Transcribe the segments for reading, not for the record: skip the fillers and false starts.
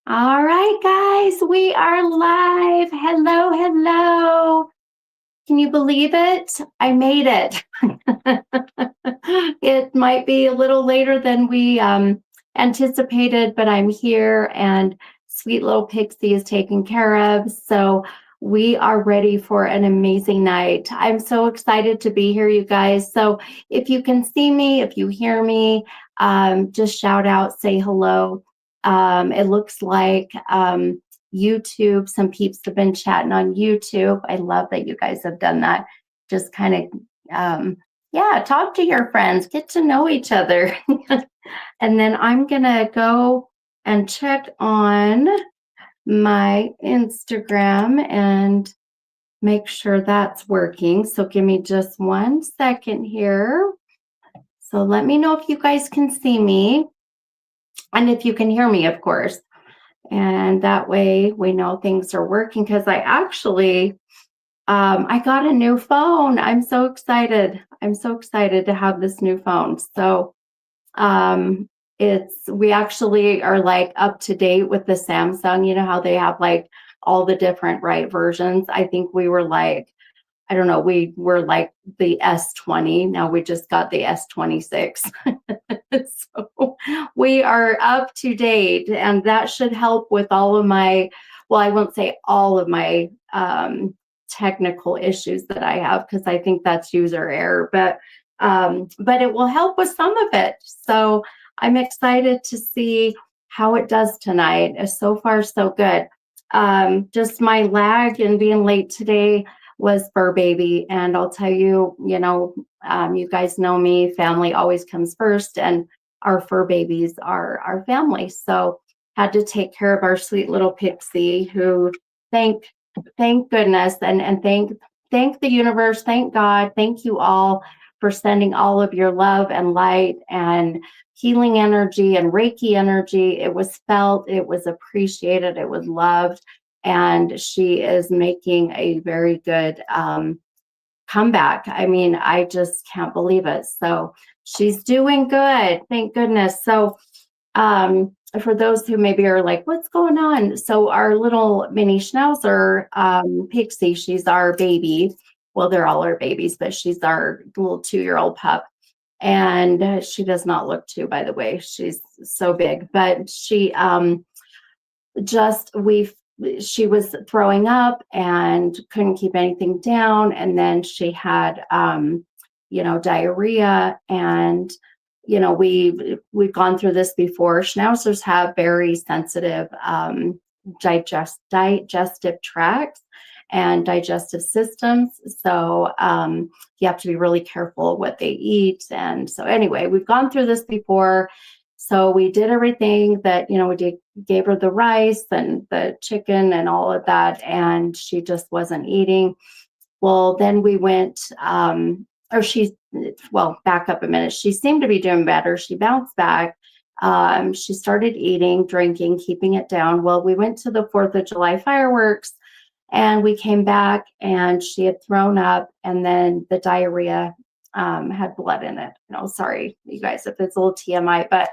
All right, guys, we are live. Hello, hello. Can you believe it? I made it. It might be a little later than we anticipated, but I'm here and sweet little Pixie is taken care of. So we are ready for an amazing night. I'm so excited to be here, you guys. So if you can see me, if you hear me, just shout out, say hello. It looks like YouTube, some peeps have been chatting on YouTube. I love that you guys have done that. Just kind of, yeah, talk to your friends, get to know each other. And then I'm going to go and check on my Instagram and make sure that's working. So give me just 1 second here. So let me know if you guys can see me and if you can hear me, of course. And that way we know things are working because I got a new phone. I'm so excited. I'm so excited to have this new phone. So we actually are like up to date with the Samsung. You know how they have like all the different right versions. I think we were like, I don't know, we were like the S20. Now we just got the S26. So we are up to date, and that should help with all of my, well, I won't say all of my technical issues that I have, because I think that's user error, but it will help with some of it. So I'm excited to see how it does tonight. So far, so good. Just my lag and being late today was fur baby. And I'll tell you, you guys know me, family always comes first, and our fur babies are our family. So had to take care of our sweet little Pixie, who thank goodness and thank the universe, thank God, thank you all for sending all of your love and light and healing energy and Reiki energy. It was felt, it was appreciated, it was loved. And she is making a very good comeback. I mean, I just can't believe it. So she's doing good. Thank goodness. So for those who maybe are like, what's going on? So our little mini schnauzer, Pixie, she's our baby. Well, they're all our babies, but she's our little 2-year-old pup. And she does not look two, by the way. She's so big, but she she was throwing up and couldn't keep anything down. And then she had, diarrhea. And, we've gone through this before. Schnauzers have very sensitive digestive tracts and digestive systems. So you have to be really careful what they eat. And so anyway, we've gone through this before. So we did everything that, gave her the rice and the chicken and all of that, and she just wasn't eating. Well, then we went, back up a minute. She seemed to be doing better. She bounced back. She started eating, drinking, keeping it down. Well, we went to the 4th of July fireworks, and we came back and she had thrown up, and then the diarrhea had blood in it. Sorry, you guys, if it's a little TMI, but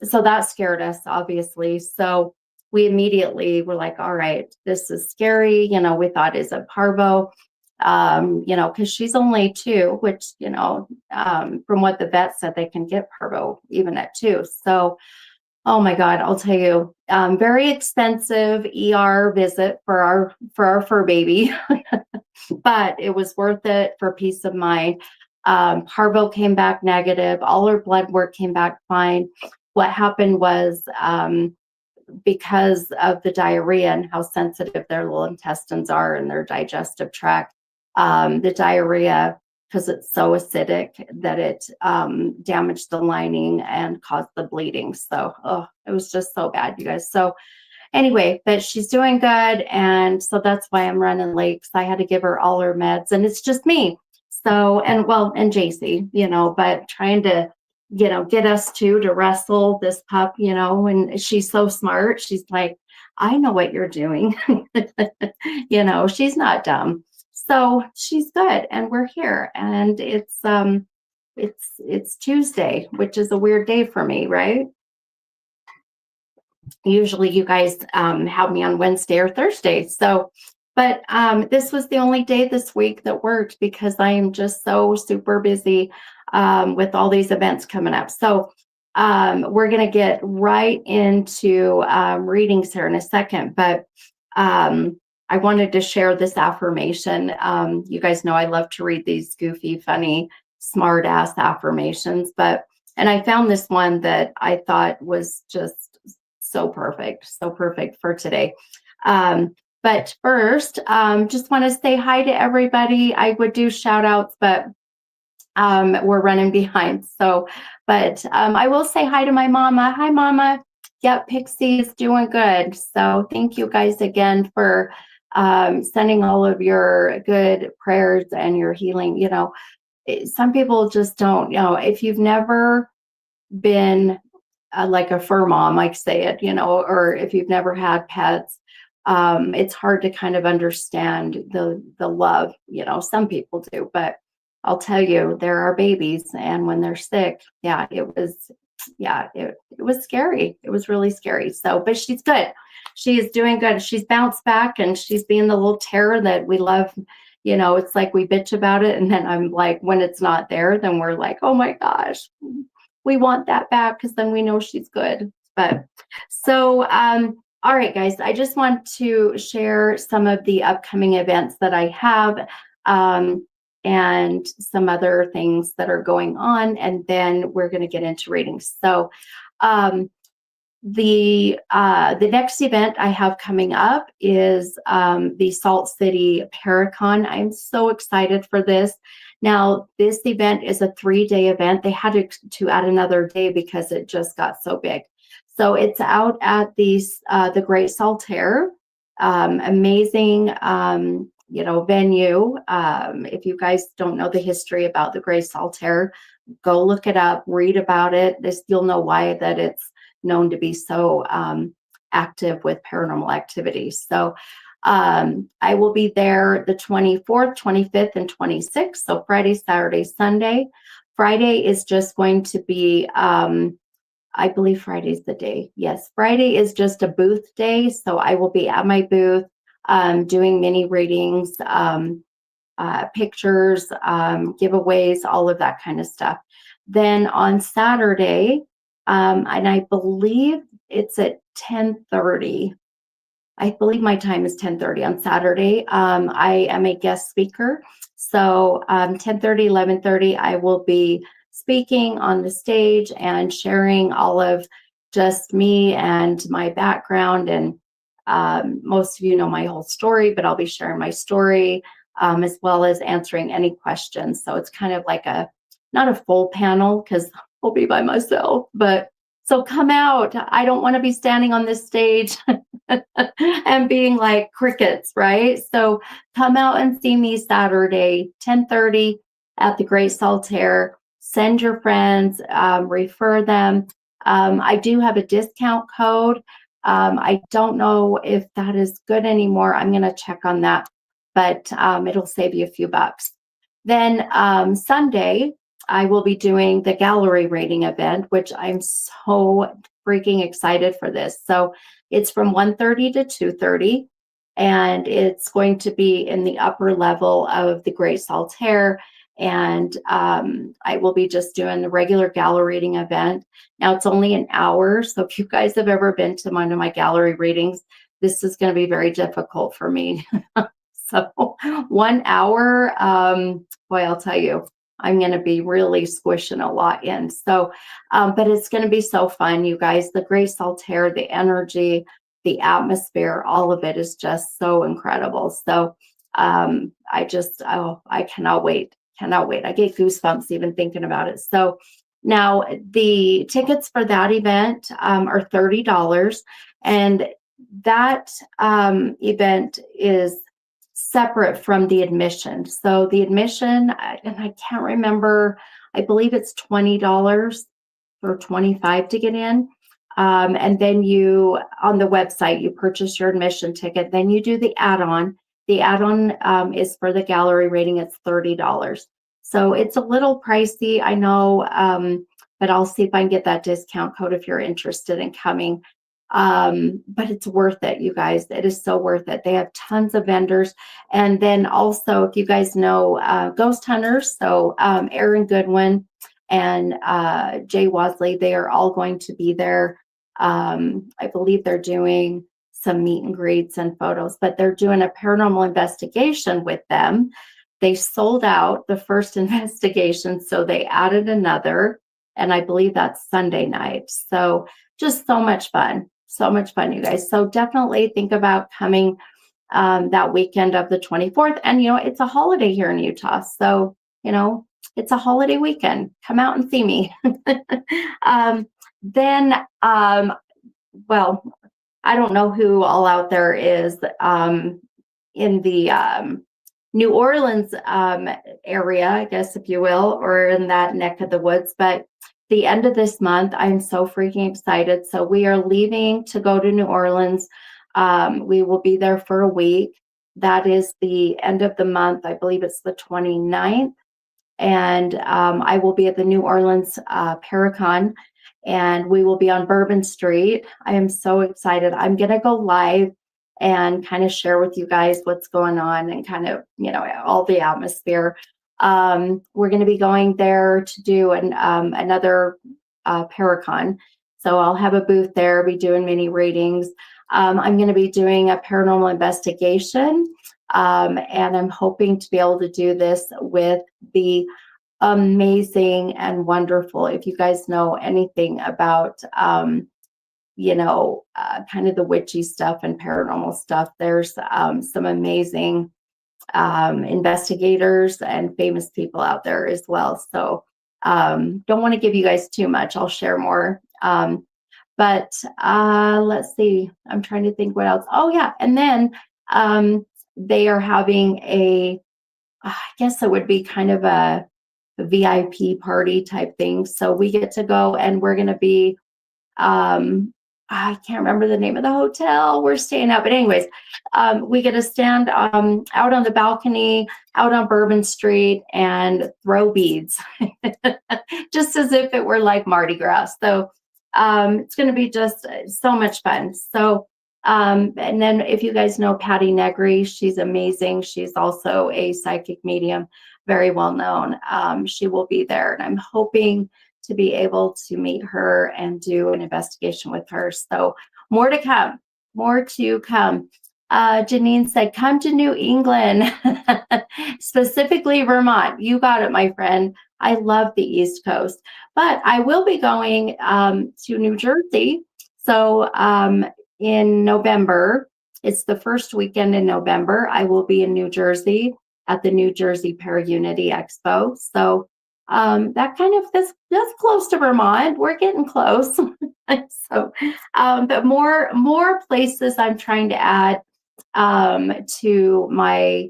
so that scared us, obviously. So we immediately were like, all right, this is scary. We thought, is it parvo? Because she's only 2, which, from what the vet said, they can get parvo even at 2. So, oh my God, I'll tell you, very expensive ER visit for our fur baby, but it was worth it for peace of mind. Parvo came back negative. All her blood work came back fine. What happened was, because of the diarrhea and how sensitive their little intestines are and their digestive tract, the diarrhea, because it's so acidic, that it damaged the lining and caused the bleeding. So, it was just so bad, you guys. So anyway, but she's doing good. And so that's why I'm running late, because I had to give her all her meds, and it's just me. So, and JC, but trying to, get us two to wrestle this pup, and she's so smart. She's like, I know what you're doing. She's not dumb. So she's good, and we're here, and it's Tuesday, which is a weird day for me, right? Usually you guys have me on Wednesday or Thursday. So, but this was the only day this week that worked because I am just so super busy with all these events coming up. So we're going to get right into readings here in a second. But I wanted to share this affirmation. You guys know I love to read these goofy, funny, smart ass affirmations. And I found this one that I thought was just so perfect for today. But first, just want to say hi to everybody. I would do shout outs, but we're running behind. So, but I will say hi to my mama. Hi, mama. Yep, Pixie is doing good. So thank you guys again for sending all of your good prayers and your healing. You know, some people just don't, if you've never been like a fur mom, like say it, or if you've never had pets, it's hard to kind of understand the love. Some people do, but I'll tell you, there are babies, and when they're sick, it was scary. It was really scary. So, but she's good. She is doing good. She's bounced back, and she's being the little terror that we love. It's like we bitch about it, and then I'm like, when it's not there, then we're like, oh my gosh, we want that back because then we know she's good. But so, all right, guys, I just want to share some of the upcoming events that I have and some other things that are going on, and then we're going to get into readings. So, the next event I have coming up is the Salt City Paracon. I'm so excited for this. Now, this event is a 3-day event. They had to add another day because it just got so big. So it's out at the Great Saltaire. Amazing, venue. If you guys don't know the history about the Great Saltaire, go look it up, read about it. You'll know why that it's known to be so active with paranormal activities. So I will be there the 24th, 25th, and 26th. So Friday, Saturday, Sunday. Friday is just going to be, I believe Friday's the day. Yes, Friday is just a booth day. So I will be at my booth doing mini readings, pictures, giveaways, all of that kind of stuff. Then on Saturday, and I believe it's at 10:30. I believe my time is 10:30 on Saturday. I am a guest speaker. So 10:30, 11:30, I will be speaking on the stage and sharing all of just me and my background. And most of you know my whole story, but I'll be sharing my story as well as answering any questions. So it's kind of like not a full panel because I'll be by myself, but so come out. I don't want to be standing on this stage and being like crickets, right? So come out and see me Saturday, 10:30 at the Great Saltaire. Send your friends, refer them. I do have a discount code. I don't know if that is good anymore. I'm going to check on that, but it'll save you a few bucks. Then Sunday, I will be doing the gallery rating event, which I'm so freaking excited for this. So it's from 1:30 to 2:30, and it's going to be in the upper level of the Great Saltaire. And I will be just doing the regular gallery reading event. Now it's only an hour. So if you guys have ever been to one of my gallery readings, this is going to be very difficult for me. So 1 hour, boy, I'll tell you, I'm going to be really squishing a lot in. So, but it's going to be so fun, you guys. The Great Saltaire, the energy, the atmosphere, all of it is just so incredible. So I cannot wait. Cannot wait. I get goosebumps even thinking about it. So now the tickets for that event are $30. And that event is separate from the admission. So the admission, and I can't remember, I believe it's $20 or $25 to get in. And then on the website, you purchase your admission ticket. Then you do the add-on. The add-on is for the gallery rating. It's $30. So it's a little pricey, I know, but I'll see if I can get that discount code if you're interested in coming. But it's worth it, you guys. It is so worth it. They have tons of vendors. And then also, if you guys know Ghost Hunters, so Aaron Goodwin and Jay Wasley, they are all going to be there. I believe they're doing some meet and greets and photos, but they're doing a paranormal investigation with them. They sold out the first investigation, so they added another, and I believe that's Sunday night. So just so much fun. So much fun, you guys. So definitely think about coming that weekend of the 24th. And, it's a holiday here in Utah. So, it's a holiday weekend. Come out and see me. Then, well, I don't know who all out there is in the New Orleans area, I guess, if you will, or in that neck of the woods. But the end of this month, I'm so freaking excited. So we are leaving to go to New Orleans. We will be there for a week. That is the end of the month. I believe it's the 29th. And I will be at the New Orleans Paracon, and we will be on Bourbon Street. I am so excited. I'm going to go live and kind of share with you guys what's going on and kind of, all the atmosphere. We're going to be going there to do another Paracon. So I'll have a booth there, be doing mini readings. I'm going to be doing a paranormal investigation. And I'm hoping to be able to do this with the amazing and wonderful, if you guys know anything about, kind of the witchy stuff and paranormal stuff, there's some amazing investigators and famous people out there as well. So don't want to give you guys too much. I'll share more. But let's see. I'm trying to think what else. Oh, yeah. And then they are having I guess it would be kind of a VIP party type thing. So we get to go, and we're going to be, I can't remember the name of the hotel we're staying at, but anyways, we get to stand out on the balcony, out on Bourbon Street, and throw beads, just as if it were like Mardi Gras. So it's going to be just so much fun. So, and then if you guys know Patty Negri, she's amazing. She's also a psychic medium, very well known. She will be there, and I'm hoping to be able to meet her and do an investigation with her. So more to come, more to come. Janine said, come to New England, specifically Vermont. You got it, my friend. I love the East Coast, but I will be going to New Jersey. So in November, it's the first weekend in November, I will be in New Jersey at the New Jersey Para-Unity Expo. So that kind of, that's close to Vermont. We're getting close. So, but more places I'm trying to add to my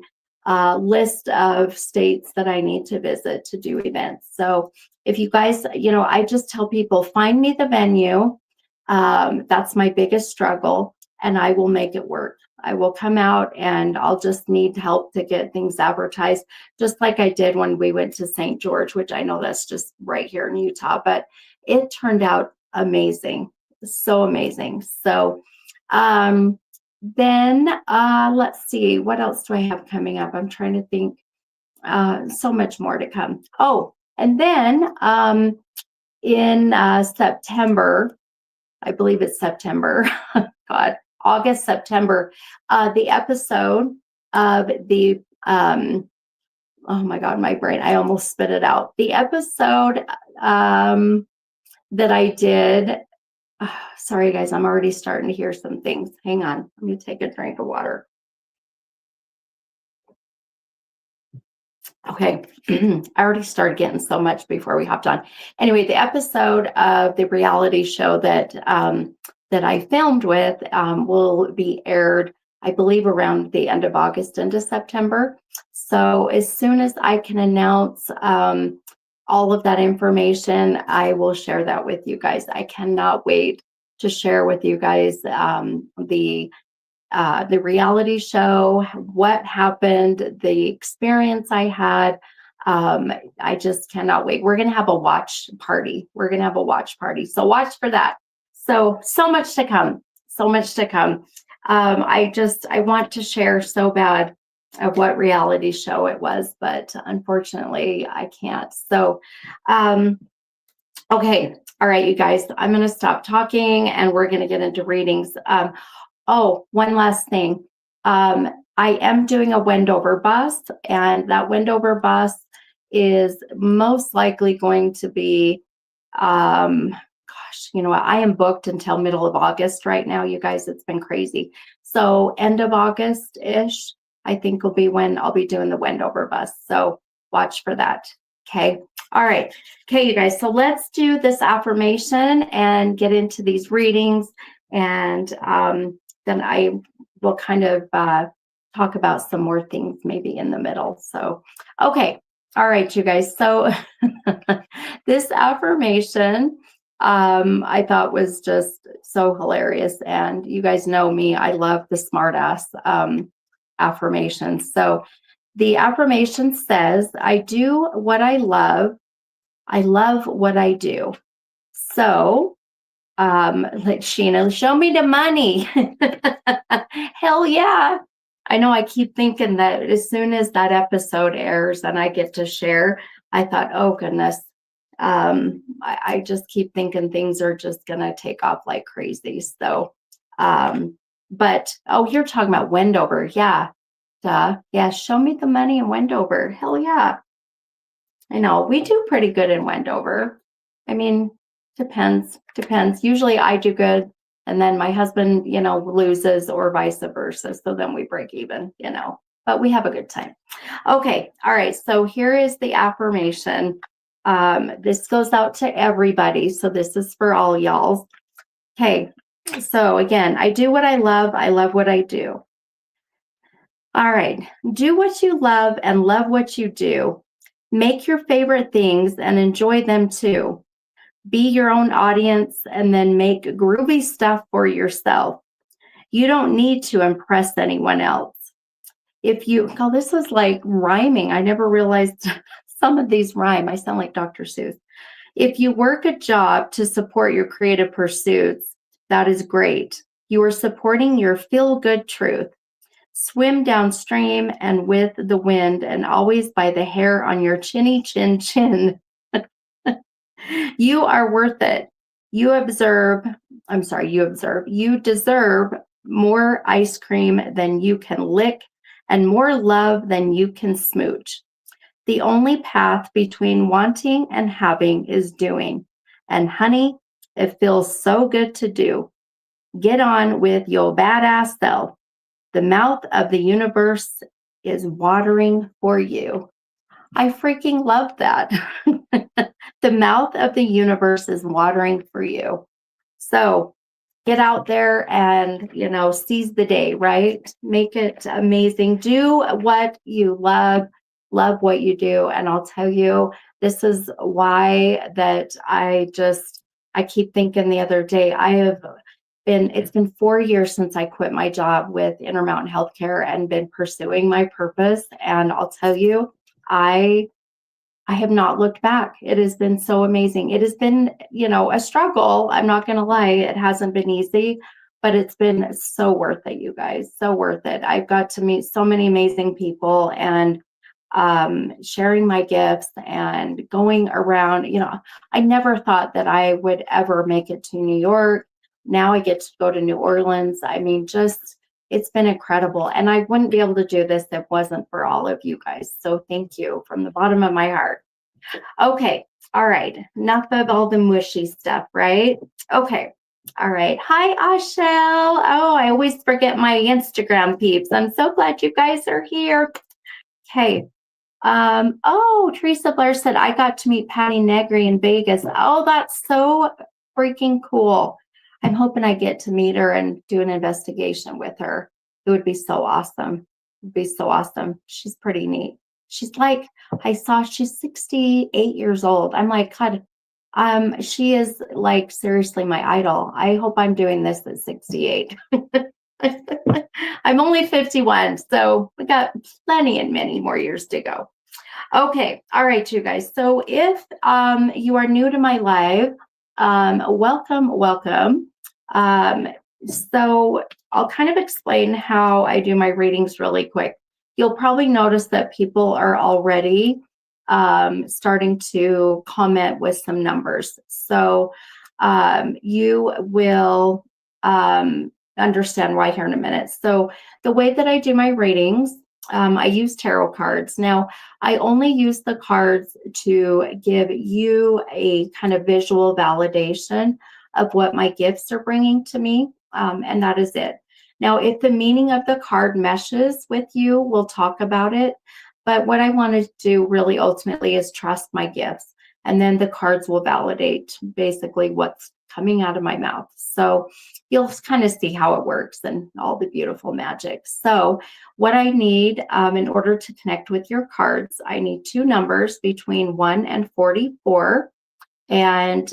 list of states that I need to visit to do events. So if you guys, I just tell people, find me the venue. That's my biggest struggle, and I will make it work. I will come out, and I'll just need help to get things advertised, just like I did when we went to St. George, which I know that's just right here in Utah, but it turned out amazing. So amazing. So then let's see, what else do I have coming up? I'm trying to think. So much more to come. Oh, and then in September, I believe it's September, God, August, September, the episode of the, oh my God, my brain, I almost spit it out. The episode that I did, sorry guys, I'm already starting to hear some things. Hang on, let me take a drink of water. Okay, I already started getting so much before we hopped on. Anyway, the episode of the reality show that that I filmed with will be aired, I believe, around the end of August into September. So as soon as I can announce all of that information, I will share that with you guys. I cannot wait to share with you guys the reality show, what happened, the experience I had. I just cannot wait. We're going to have a watch party. So watch for that. So much to come. So much to come. I want to share so bad of what reality show it was, but unfortunately I can't. So, um, okay. All right, you guys, I'm going to stop talking and we're going to get into readings. Oh, one last thing. I am doing a Wendover bus, and that Wendover bus is most likely going to be, gosh, you know what? I am booked until middle of August right now, you guys. It's been crazy. So end of August-ish, I think will be when I'll be doing the Wendover bus. So watch for that. Okay. All right. Okay, you guys. So let's do this affirmation and get into these readings. And then I will kind of talk about some more things maybe in the middle. So, okay. All right, you guys. So this affirmation I thought was just so hilarious. And you guys know me, I love the smart ass affirmations. So the affirmation says, I do what I love what I do. So, like Sheena, show me the money. Hell yeah. I know I keep thinking that as soon as that episode airs and I get to share, I thought, oh goodness. I just keep thinking things are just going to take off like crazy. So, but, oh, you're talking about Wendover. Yeah. Duh. Yeah. Show me the money in Wendover. Hell yeah. I know we do pretty good in Wendover. I mean, depends. Usually I do good and then my husband, loses or vice versa. So then we break even, but we have a good time. Okay. All right. So here is the affirmation. This goes out to everybody. So this is for all y'all. Okay. So again, I do what I love what I do. All right. Do what you love and love what you do. Make your favorite things and enjoy them too. Be your own audience and then make groovy stuff for yourself. You don't need to impress anyone else. This is like rhyming. I never realized some of these rhyme. I sound like Dr. Seuss. If you work a job to support your creative pursuits, that is great. You are supporting your feel-good truth. Swim downstream and with the wind and always by the hair on your chinny chin chin. You are worth it. You deserve more ice cream than you can lick and more love than you can smooch. The only path between wanting and having is doing. And honey, it feels so good to do. Get on with your badass self. The mouth of the universe is watering for you. I freaking love that. The mouth of the universe is watering for you. So get out there and, seize the day, right? Make it amazing. Do what you love what you do. And I'll tell you, this is why that I keep thinking the other day, it's been 4 years since I quit my job with Intermountain Healthcare and been pursuing my purpose. And I'll tell you, I have not looked back. It has been so amazing. It has been, a struggle. I'm not going to lie. It hasn't been easy, but it's been so worth it, you guys. So worth it. I've got to meet so many amazing people and sharing my gifts and going around. I never thought that I would ever make it to New York. Now I get to go to New Orleans. I mean, it's been incredible. And I wouldn't be able to do this if it wasn't for all of you guys. So thank you from the bottom of my heart. Okay. All right. Enough of all the mushy stuff, right? Okay. All right. Hi, Ashel. Oh, I always forget my Instagram peeps. I'm so glad you guys are here. Okay. Teresa Blair said, I got to meet Patty Negri in Vegas. Oh, that's so freaking cool. I'm hoping I get to meet her and do an investigation with her. It would be so awesome. It would be so awesome. She's pretty neat. She's 68 years old. I'm like, God, she is like seriously my idol. I hope I'm doing this at 68. I'm only 51, so we got plenty and many more years to go. Okay. All right, you guys. So if you are new to my live, welcome. So I'll kind of explain how I do my readings really quick. You'll probably notice that people are already starting to comment with some numbers. So you will understand why here in a minute. So the way that I do my readings, I use tarot cards. Now, I only use the cards to give you a kind of visual validation of what my gifts are bringing to me, and that is it. Now, if the meaning of the card meshes with you, we'll talk about it. But what I want to do really ultimately is trust my gifts, and then the cards will validate basically what's coming out of my mouth. So you'll kind of see how it works and all the beautiful magic. So what I need in order to connect with your cards, I need two numbers between 1 and 44. And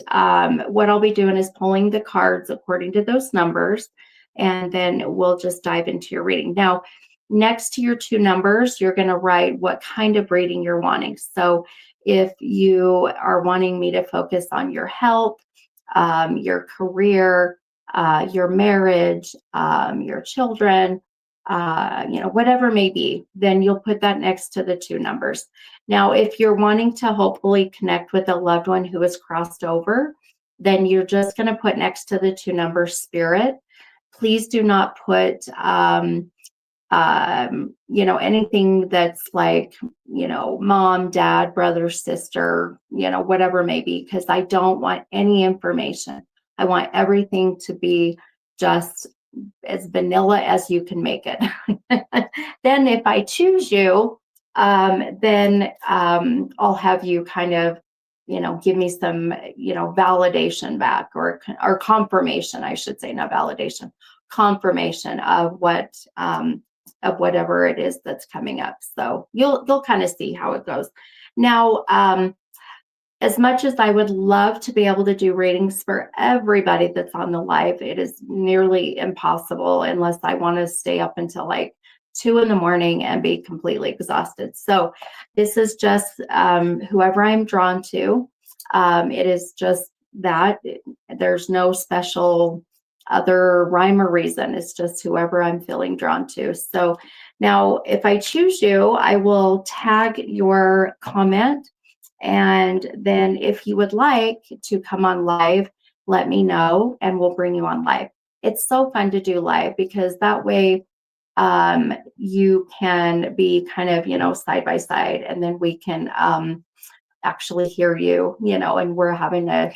what I'll be doing is pulling the cards according to those numbers, and then we'll just dive into your reading. Now, next to your two numbers, you're going to write what kind of reading you're wanting. So if you are wanting me to focus on your health, your career, your marriage, your children, whatever may be, then you'll put that next to the two numbers. Now, if you're wanting to hopefully connect with a loved one who has crossed over, then you're just going to put next to the two numbers spirit. Please do not put, anything that's like, mom, dad, brother, sister, whatever it may be, because I don't want any information. I want everything to be just as vanilla as you can make it. Then if I choose you, then I'll have you kind of, give me some, validation back or confirmation, I should say, not validation, confirmation of what, of whatever it is that's coming up. So they'll kind of see how it goes. Now, as much as I would love to be able to do readings for everybody that's on the live, it is nearly impossible unless I want to stay up until like 2 in the morning and be completely exhausted. So this is just whoever I'm drawn to. It is just that. There's no special other rhyme or reason. It's just whoever I'm feeling drawn to. So now if I choose you, I will tag your comment. And then if you would like to come on live, let me know and we'll bring you on live. It's so fun to do live because that way you can be kind of, side by side, and then we can actually hear you, and we're having a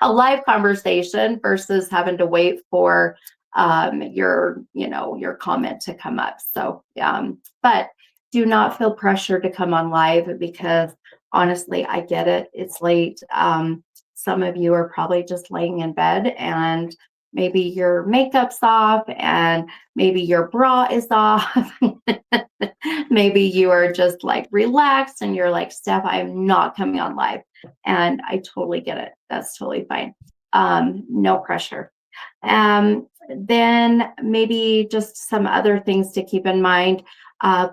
live conversation versus having to wait for your comment to come up. So, but do not feel pressure to come on live because honestly, I get it. It's late. Some of you are probably just laying in bed and maybe your makeup's off and maybe your bra is off. Maybe you are just like relaxed and you're like, Steph, I am not coming on live. And I totally get it. That's totally fine. No pressure. Then maybe just some other things to keep in mind.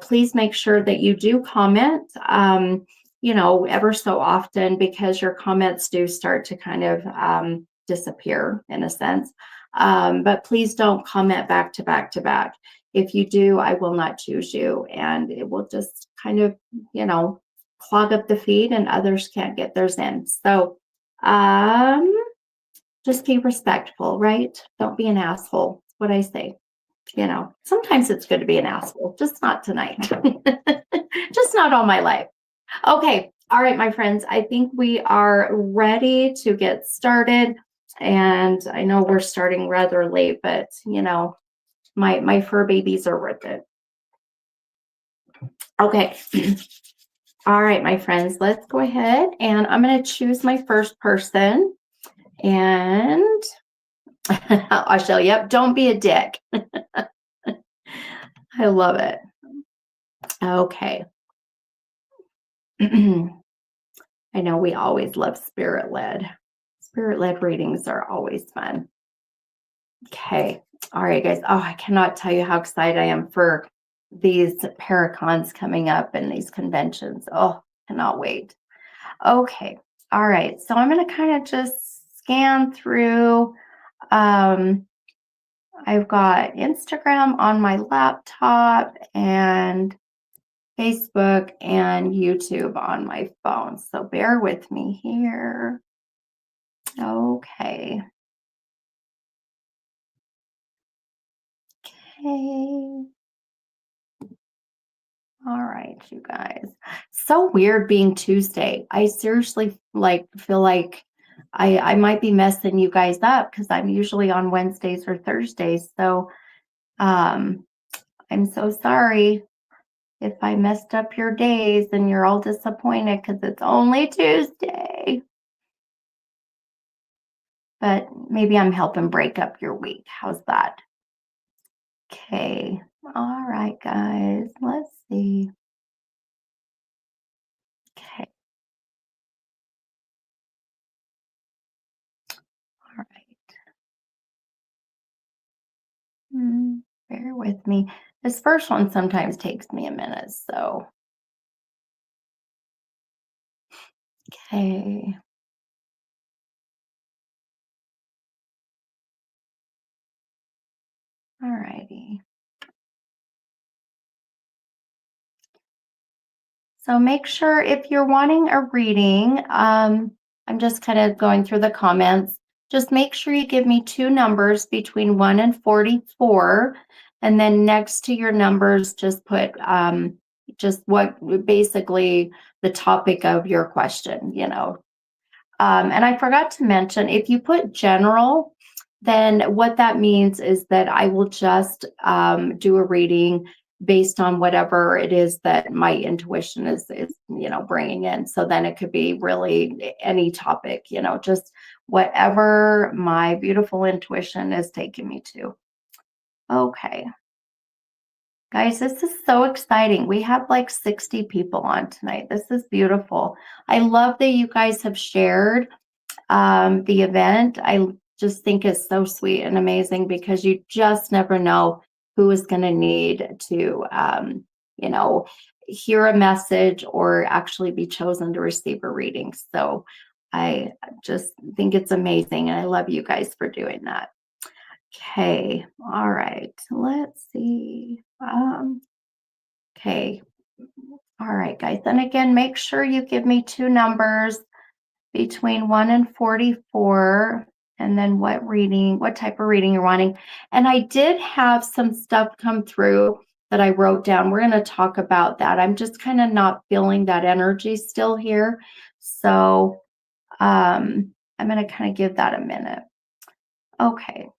Please make sure that you do comment, ever so often, because your comments do start to kind of disappear in a sense. But please don't comment back to back to back. If you do, I will not choose you, and it will just kind of, clog up the feed and others can't get theirs in. So just be respectful, right? Don't be an asshole. That's what I say. Sometimes it's good to be an asshole, just not tonight. Just not all my life. Okay. All right, my friends, I think we are ready to get started. And I know we're starting rather late, but my fur babies are worth it. Okay. All right, my friends, let's go ahead and I'm going to choose my first person. And I shall, yep, don't be a dick. I love it. Okay. I know we always love spirit-led. Spirit-led readings are always fun. Okay. All right, guys. Oh, I cannot tell you how excited I am for these Paracons coming up and these conventions. Oh, cannot wait. Okay. All right. So I'm going to kind of just scan through I've got Instagram on my laptop and Facebook and YouTube on my phone. So bear with me here. Okay. Okay. All right, you guys. So weird being Tuesday. I seriously feel like I might be messing you guys up because I'm usually on Wednesdays or Thursdays. So um I'm so sorry if I messed up your days and you're all disappointed because it's only Tuesday. But maybe I'm helping break up your week. How's that? Okay. All right, guys. Let's see. Okay. All right. Bear with me. This first one sometimes takes me a minute. So, okay. All righty. So make sure if you're wanting a reading, I'm just kind of going through the comments. Just make sure you give me two numbers between 1 and 44. And then next to your numbers, just put just what basically the topic of your question, And I forgot to mention, if you put general, then what that means is that I will just do a reading based on whatever it is that my intuition is bringing in. So then it could be really any topic, just whatever my beautiful intuition is taking me to. Okay. Guys, this is so exciting. We have like 60 people on tonight. This is beautiful. I love that you guys have shared the event. I just think it's so sweet and amazing because you just never know who is going to need to, hear a message or actually be chosen to receive a reading. So I just think it's amazing. And I love you guys for doing that. Okay. All right. Let's see. Okay. All right, guys. And again, make sure you give me two numbers between 1 and 44, and then what type of reading you're wanting. And I did have some stuff come through that I wrote down. We're going to talk about that. I'm just kind of not feeling that energy still here. So I'm going to kind of give that a minute. Okay.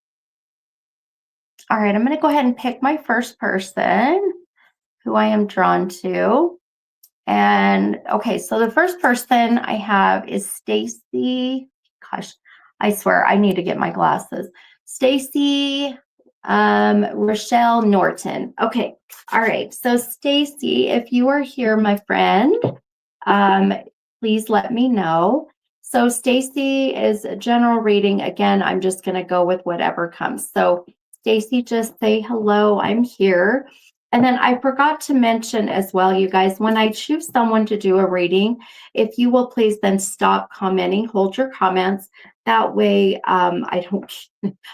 All right, I'm going to go ahead and pick my first person who I am drawn to. And okay, so the first person I have is Stacy. Gosh, I swear I need to get my glasses. Stacy Rochelle Norton. Okay, all right. So Stacy, if you are here, my friend, please let me know. So Stacy is a general reading. Again, I'm just going to go with whatever comes. So Stacy, just say hello. I'm here. And then I forgot to mention as well, you guys, when I choose someone to do a reading, if you will please then stop commenting, hold your comments. That way, I don't,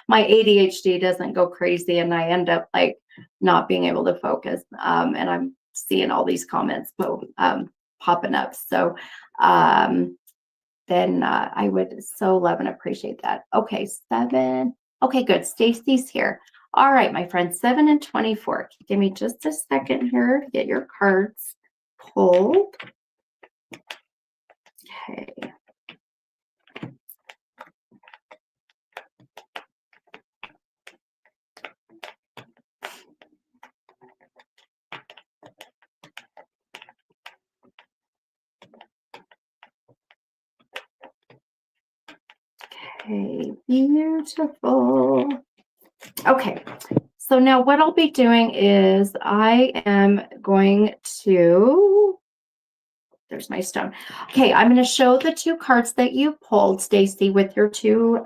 my ADHD doesn't go crazy and I end up like not being able to focus. And I'm seeing all these comments popping up. So then I would so love and appreciate that. Okay, 7. Okay, good. Stacy's here. All right, my friend, 7 and 24. Give me just a second here to get your cards pulled. Okay. Okay, beautiful. Okay, so now what I'll be doing is I am going to, there's my stone. Okay, I'm going to show the two cards that you pulled, Stacy, with your two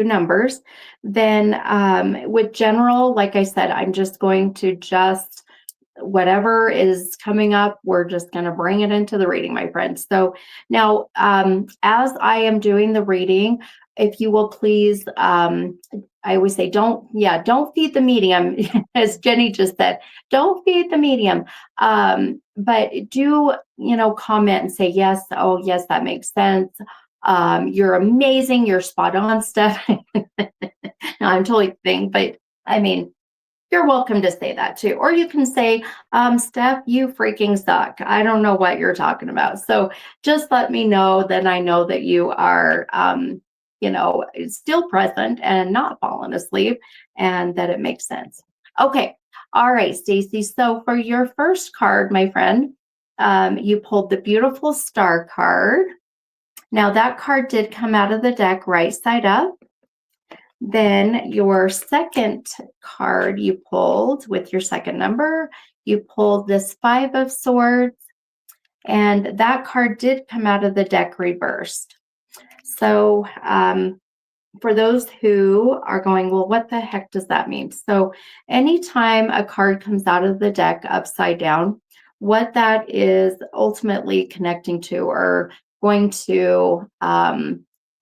numbers. Then with general, like I said, I'm just going to whatever is coming up, we're just going to bring it into the reading, my friends. So now, as I am doing the reading, if you will please I always say, don't feed the medium, as Jenny just said, don't feed the medium. But do, comment and say, yes, oh, yes, that makes sense. You're amazing. You're spot on, Steph. No, I'm totally kidding, but I mean, you're welcome to say that too. Or you can say, Steph, you freaking suck. I don't know what you're talking about. So just let me know, then I know that you are, still present and not falling asleep, and that it makes sense. Okay. All right, Stacy. So for your first card, my friend, you pulled the beautiful star card. Now that card did come out of the deck right side up. Then your second card you pulled with your second number, you pulled this 5 of Swords, and that card did come out of the deck reversed. So for those who are going, well, what the heck does that mean? So anytime a card comes out of the deck upside down, what that is ultimately connecting to or going to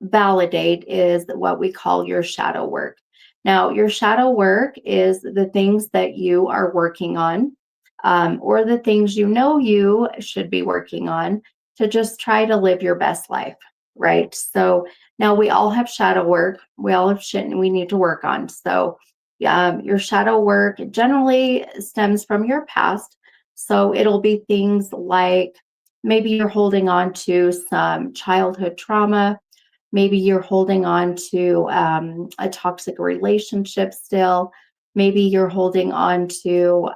validate is what we call your shadow work. Now, your shadow work is the things that you are working on, or the things you should be working on to just try to live your best life, right? So now we all have shadow work. We all have shit we need to work on. So your shadow work generally stems from your past. So it'll be things like maybe you're holding on to some childhood trauma. Maybe you're holding on to a toxic relationship still. Maybe you're holding on to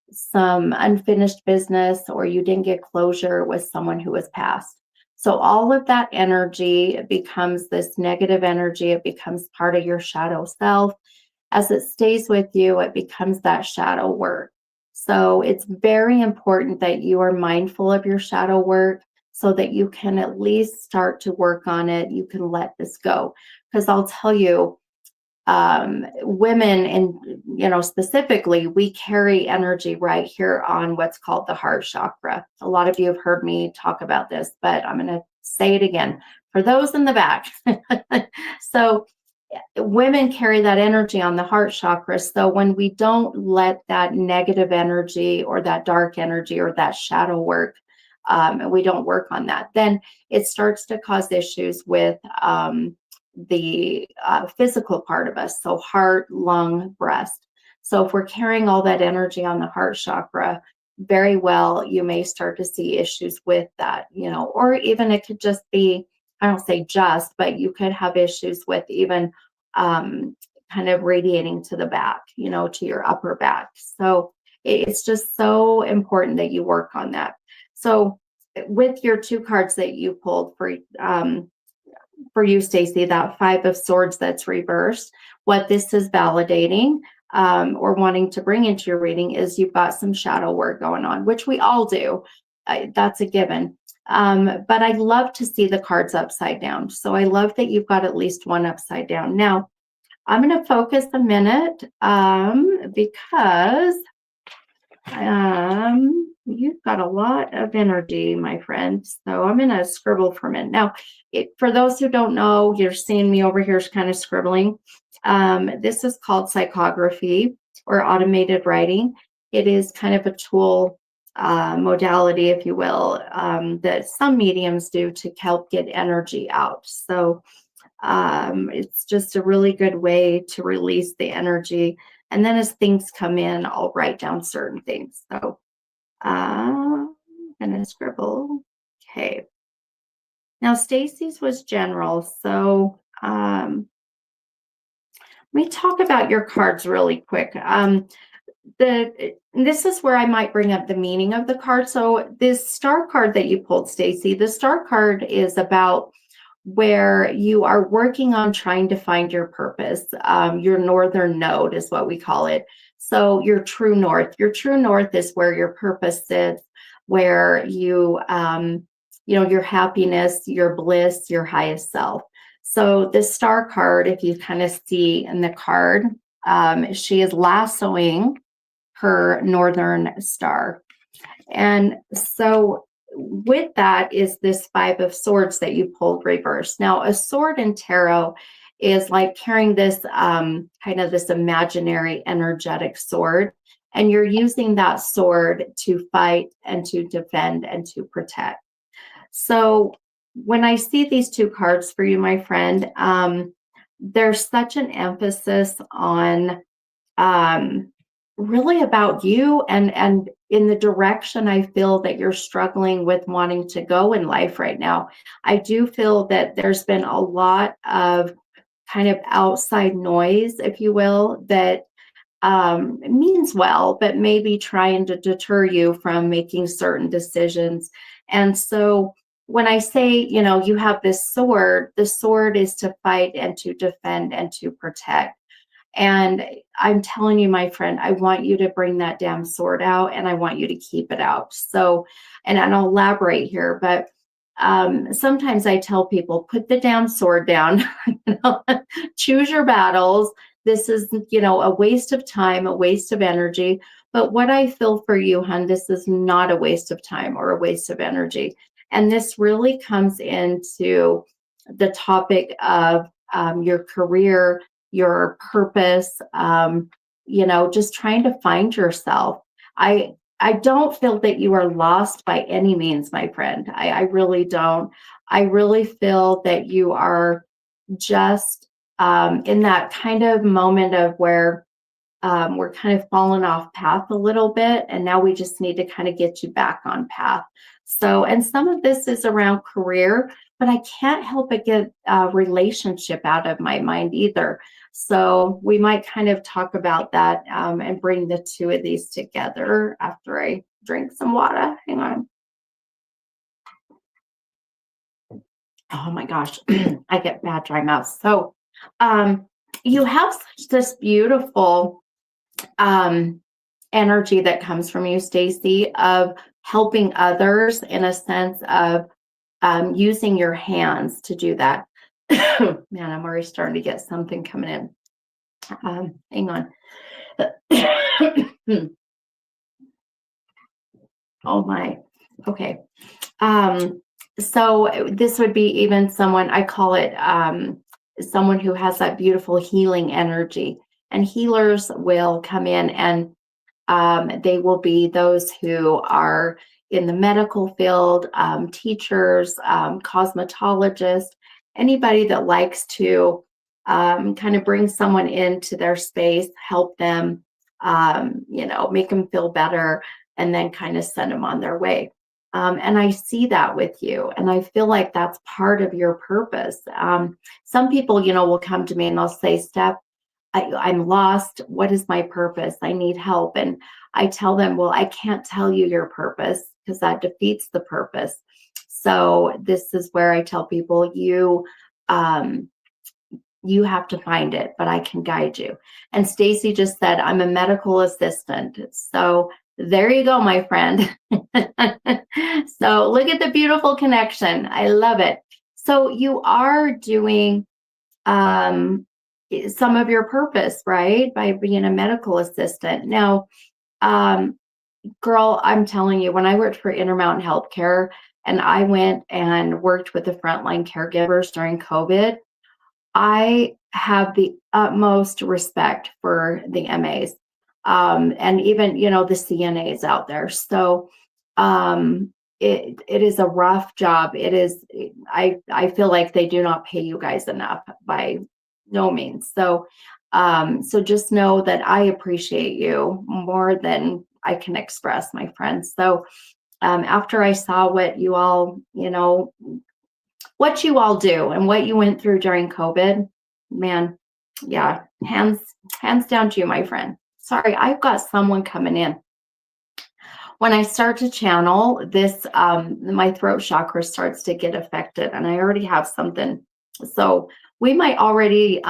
some unfinished business, or you didn't get closure with someone who was passed. So all of that energy becomes this negative energy. It becomes part of your shadow self. As it stays with you, it becomes that shadow work. So it's very important that you are mindful of your shadow work so that you can at least start to work on it. You can let this go. Because I'll tell you, women, and specifically, we carry energy right here on what's called the heart chakra. A lot of you have heard me talk about this, but I'm going to say it again for those in the back. So women carry that energy on the heart chakra. So when we don't let that negative energy or that dark energy or that shadow work, and we don't work on that, then it starts to cause issues with the physical part of us. So heart, lung, breast. So if we're carrying all that energy on the heart chakra, very well, you may start to see issues with that, or even it could just be, I don't say just, but you could have issues with even kind of radiating to the back, to your upper back. So it's just so important that you work on that. So with your 2 cards that you pulled for you, Stacy, that 5 of Swords that's reversed, what this is validating or wanting to bring into your reading is you've got some shadow work going on, which we all do. That's a given. But I love to see the cards upside down. So I love that you've got at least one upside down. Now, I'm going to focus a minute because you've got a lot of energy, my friend. So I'm going to scribble for a minute. Now, for those who don't know, you're seeing me over here kind of scribbling. This is called psychography or automated writing. It is kind of a tool modality, if you will, that some mediums do to help get energy out. So it's just a really good way to release the energy. And then as things come in, I'll write down certain things. So I'm going to scribble. Okay. Now, Stacy's was general. So let me talk about your cards really quick. This is where I might bring up the meaning of the card. So this star card that you pulled, Stacy, the star card is about where you are working on trying to find your purpose. Your northern node is what we call it. So your true north. Your true north is where your purpose sits, where you, your happiness, your bliss, your highest self. So this star card, if you kind of see in the card, she is lassoing her northern star. And so with that is this 5 of Swords that you pulled reverse. Now, a sword in tarot is like carrying this kind of this imaginary energetic sword, and you're using that sword to fight and to defend and to protect. So when I see these two cards for you, my friend, there's such an emphasis on um, really about you and in the direction I feel that you're struggling with wanting to go in life right now. I do feel that there's been a lot of kind of outside noise, if you will, that means well, but maybe trying to deter you from making certain decisions. And so when I say, you have this sword, the sword is to fight and to defend and to protect. And I'm telling you, my friend, I want you to bring that damn sword out, and I want you to keep it out. So, and I'll elaborate here, but sometimes I tell people, put the damn sword down, choose your battles. This is, a waste of time, a waste of energy. But what I feel for you, hun, this is not a waste of time or a waste of energy. And this really comes into the topic of your career, your purpose, just trying to find yourself. I don't feel that you are lost by any means, my friend. I really don't. I really feel that you are just in that kind of moment of where we're kind of falling off path a little bit, and now we just need to kind of get you back on path. So, and some of this is around career, but I can't help but get a relationship out of my mind either. So we might kind of talk about that and bring the two of these together after I drink some water. Hang on. Oh my gosh, I get bad dry mouth. So you have such this beautiful energy that comes from you, Stacy, of helping others in a sense of using your hands to do that. Man, I'm already starting to get something coming in. Hang on. Oh my. Okay. So this would be even someone, I call it someone who has that beautiful healing energy. And healers will come in, and they will be those who are in the medical field, teachers, cosmetologists, anybody that likes to kind of bring someone into their space, help them, make them feel better, and then kind of send them on their way. And I see that with you, and I feel like that's part of your purpose. Some people, will come to me and they'll say, Steph, I'm lost. What is my purpose? I need help. And I tell them, well, I can't tell you your purpose because that defeats the purpose. So this is where I tell people, you have to find it, but I can guide you. And Stacy just said, I'm a medical assistant. So there you go, my friend. So look at the beautiful connection. I love it. So you are doing some of your purpose, right? By being a medical assistant. Now, girl, I'm telling you, when I worked for Intermountain Healthcare and I went and worked with the frontline caregivers during COVID, I have the utmost respect for the MAs and even, the CNAs out there. So it is a rough job. It is, I feel like they do not pay you guys enough by no means. So, so just know that I appreciate you more than I can express, my friends. So, after I saw what you all, what you all do and what you went through during COVID, man, yeah, hands down to you, my friend. Sorry, I've got someone coming in. When I start to channel this, my throat chakra starts to get affected, and I already have something. So we might already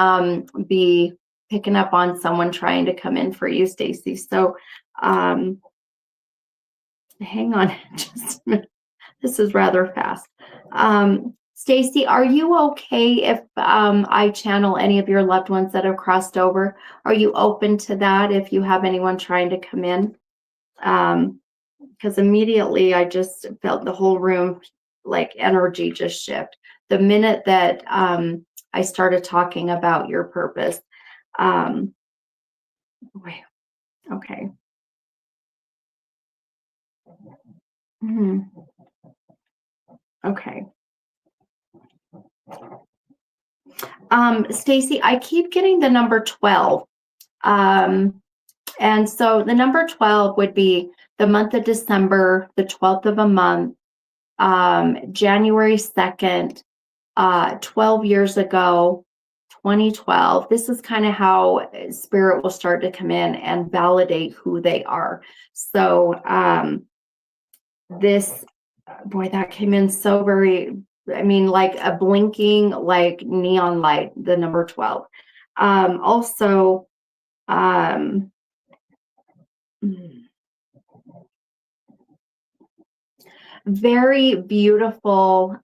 be picking up on someone trying to come in for you, Stacy. So hang on just a minute. This is rather fast. Stacy, are you okay if I channel any of your loved ones that have crossed over? Are you open to that if you have anyone trying to come in? Because immediately I just felt the whole room, like energy just shift. The minute that I started talking about your purpose. Um, wait, okay. Mhm. Okay. Stacy, I keep getting the number 12. Um, and so the number 12 would be the month of December, the 12th of a month, January 2nd, 12 years ago, 2012. This is kind of how spirit will start to come in and validate who they are. So this, boy, that came in so very, I mean, like a blinking, like neon light, the number 12. Also, um, very beautiful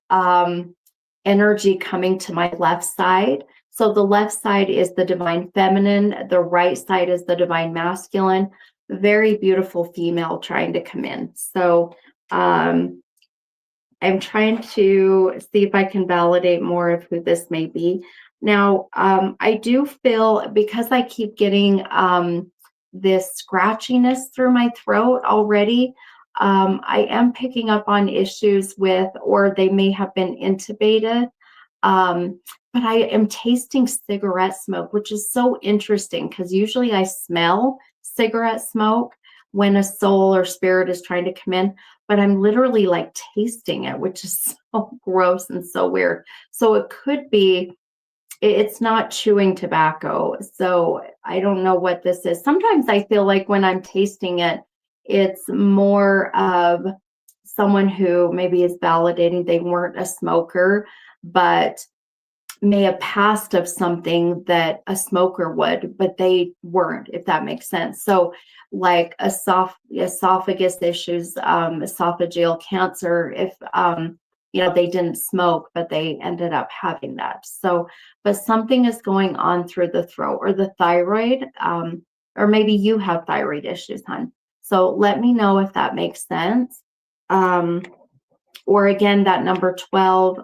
energy coming to my left side. So the left side is the divine feminine, the right side is the divine masculine. Very beautiful female trying to come in. So I'm trying to see if I can validate more of who this may be. Now, I do feel, because I keep getting this scratchiness through my throat already, I am picking up on issues with, or they may have been intubated. But I am tasting cigarette smoke, which is so interesting because usually I smell cigarette smoke when a soul or spirit is trying to come in, but I'm literally like tasting it, which is so gross and so weird. So it could be, it's not chewing tobacco. So I don't know what this is. Sometimes I feel like when I'm tasting it, it's more of someone who maybe is validating they weren't a smoker, but may have passed of something that a smoker would, but they weren't, if that makes sense. So like esophagus issues, esophageal cancer, if they didn't smoke, but they ended up having that. So, but something is going on through the throat or the thyroid, or maybe you have thyroid issues, hon. So let me know if that makes sense. Or again, that number 12,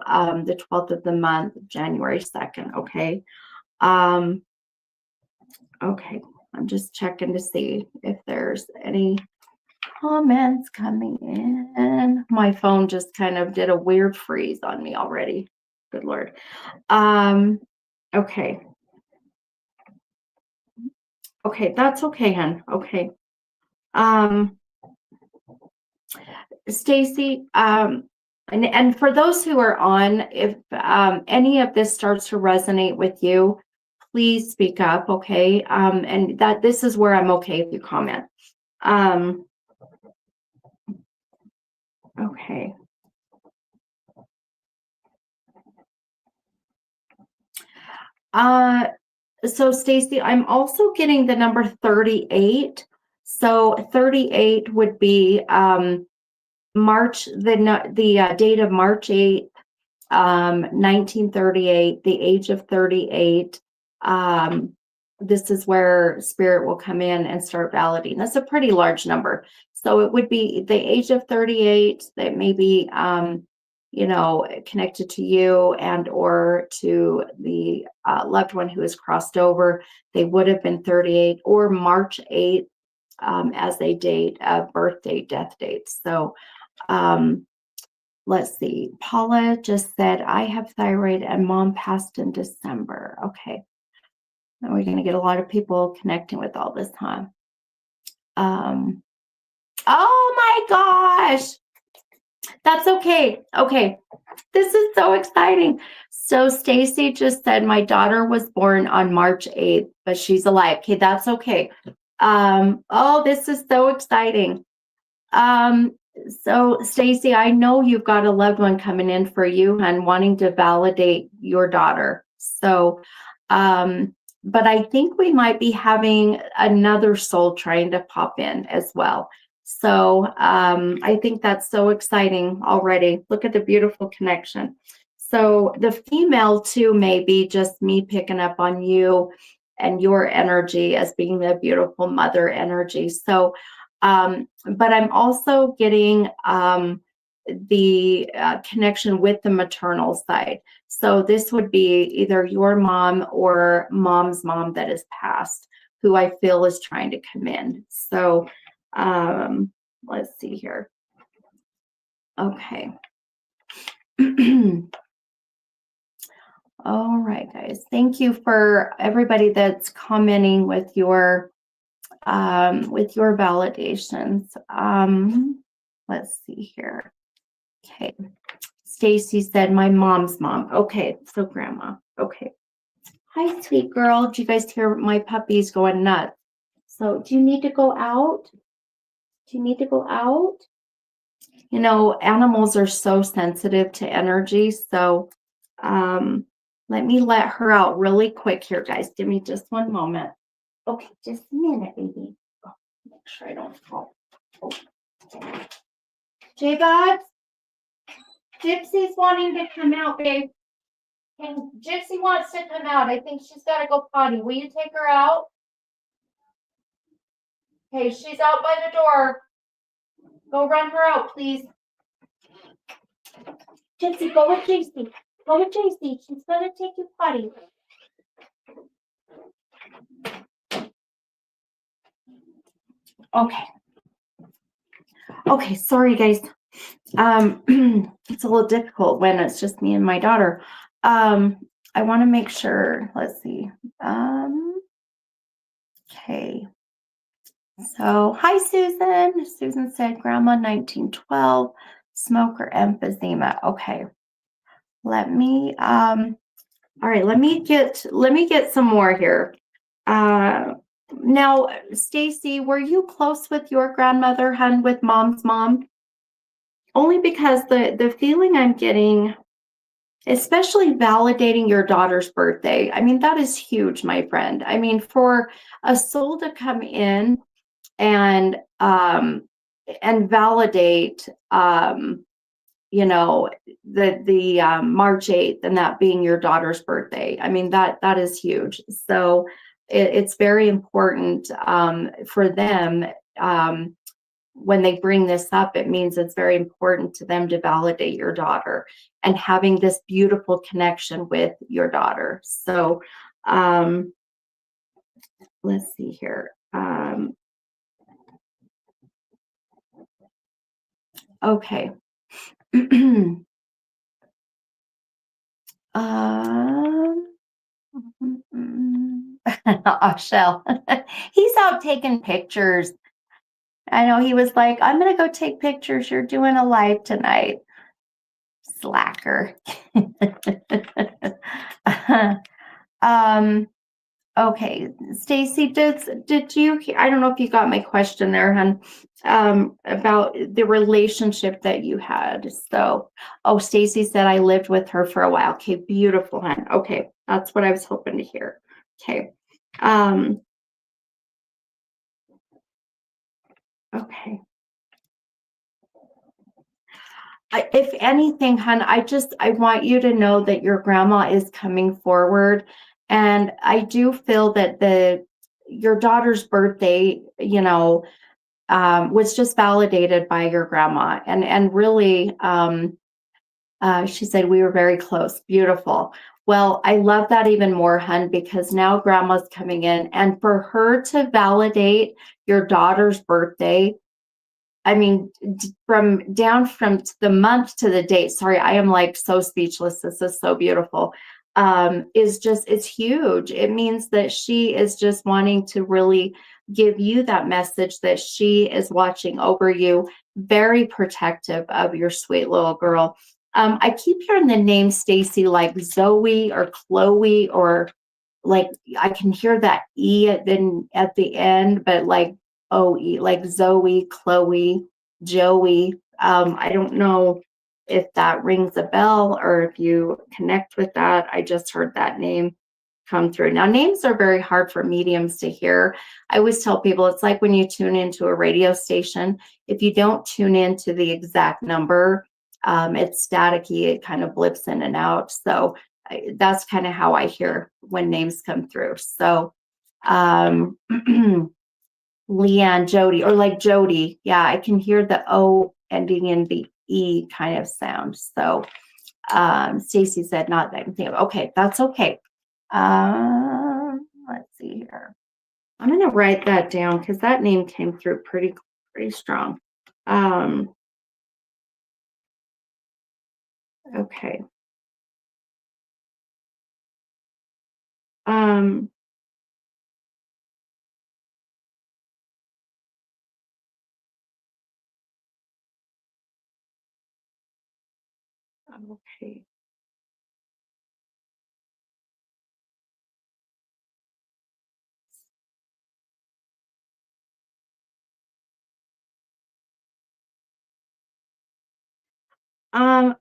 the 12th of the month, January 2nd. Okay. Okay. I'm just checking to see if there's any comments coming in. My phone just kind of did a weird freeze on me already. Good Lord. Okay. Okay, that's okay, hon. Okay. Stacy, and for those who are on, if any of this starts to resonate with you, please speak up, okay? And that this is where I'm okay if you comment. Okay. So Stacy, I'm also getting the number 38. So 38 would be March, the date of March 8th, 1938, the age of 38. This is where spirit will come in and start validating. That's a pretty large number. So it would be the age of 38 that may be, connected to you and or to the loved one who has crossed over. They would have been 38 or March 8th as a date of birth date, death date. So let's see. Paula just said, I have thyroid and mom passed in December. Okay. Now we're going to get a lot of people connecting with all this, huh? Oh my gosh. That's okay. Okay. This is so exciting. So Stacy just said my daughter was born on March 8th, but she's alive. Okay, that's okay. Oh, this is so exciting. So Stacy, I know you've got a loved one coming in for you and wanting to validate your daughter. So, but I think we might be having another soul trying to pop in as well. So I think that's so exciting already. Look at the beautiful connection. So the female too may be just me picking up on you and your energy as being the beautiful mother energy. So but I'm also getting the connection with the maternal side. So this would be either your mom or mom's mom that is passed, who I feel is trying to come in. So let's see here. Okay. All right, guys. Thank you for everybody that's commenting with your validations. Let's see here. Okay. Stacy said my mom's mom. Okay, so grandma. Okay. Hi, sweet girl. Do you guys hear my puppies going nuts? So do you need to go out? Do you need to go out? You know, animals are so sensitive to energy. So let me let her out really quick here, guys. Give me just one moment. Okay, just a minute, baby. Oh, make sure I don't fall. Oh. J-Bods, Gypsy's wanting to come out, babe. And Gypsy wants to come out. I think she's got to go potty. Will you take her out? Okay, she's out by the door. Go run her out, please. Gypsy, go with JC. Go with JC. She's going to take you potty. Okay. Okay, sorry, guys. It's a little difficult when it's just me and my daughter. I want to make sure, let's see. Okay. So, hi, Susan. Susan said, Grandma, 1912, smoker, emphysema. Okay. Let me, all right, let me get some more here. Now, Stacy, were you close with your grandmother, hun, with mom's mom? Only because the feeling I'm getting, especially validating your daughter's birthday, I mean, that is huge, my friend. I mean, for a soul to come in and validate, you know, the March 8th and that being your daughter's birthday. I mean, that is huge. So it's very important for them. When they bring this up, it means it's very important to them to validate your daughter and having this beautiful connection with your daughter. So let's see here. Okay. Shell. He's out taking pictures. I know he was like, I'm going to go take pictures. You're doing a live tonight. Slacker. Okay, Stacy, did you, I don't know if you got my question there, hon, about the relationship that you had. So, oh, Stacy said I lived with her for a while. Okay, beautiful, hon. Okay, that's what I was hoping to hear. Okay. Okay. If anything, hon, I want you to know that your grandma is coming forward. And I do feel that your daughter's birthday, you know, was just validated by your grandma. And really, she said we were very close. Beautiful. Well, I love that even more, hun, because now grandma's coming in. And for her to validate your daughter's birthday, I mean, from the month to the date, sorry, I am like so speechless. This is so beautiful. It's huge. It means that she is just wanting to really give you that message that she is watching over you, very protective of your sweet little girl. I keep hearing the name Stacy like Zoe or Chloe, or like I can hear that E at the end, but like OE, like Zoe, Chloe, Joey. I don't know if that rings a bell or if you connect with that. I just heard that name come through. Now, names are very hard for mediums to hear. I always tell people it's like when you tune into a radio station. If you don't tune into the exact number, it's staticky. It kind of blips in and out. So that's kind of how I hear when names come through. So Leanne, Jody, or like Jody. Yeah, I can hear the O ending in the E kind of sound. So Stacy said not that. Okay, that's okay. Let's see here. I'm going to write that down because that name came through pretty strong. Okay. Okay.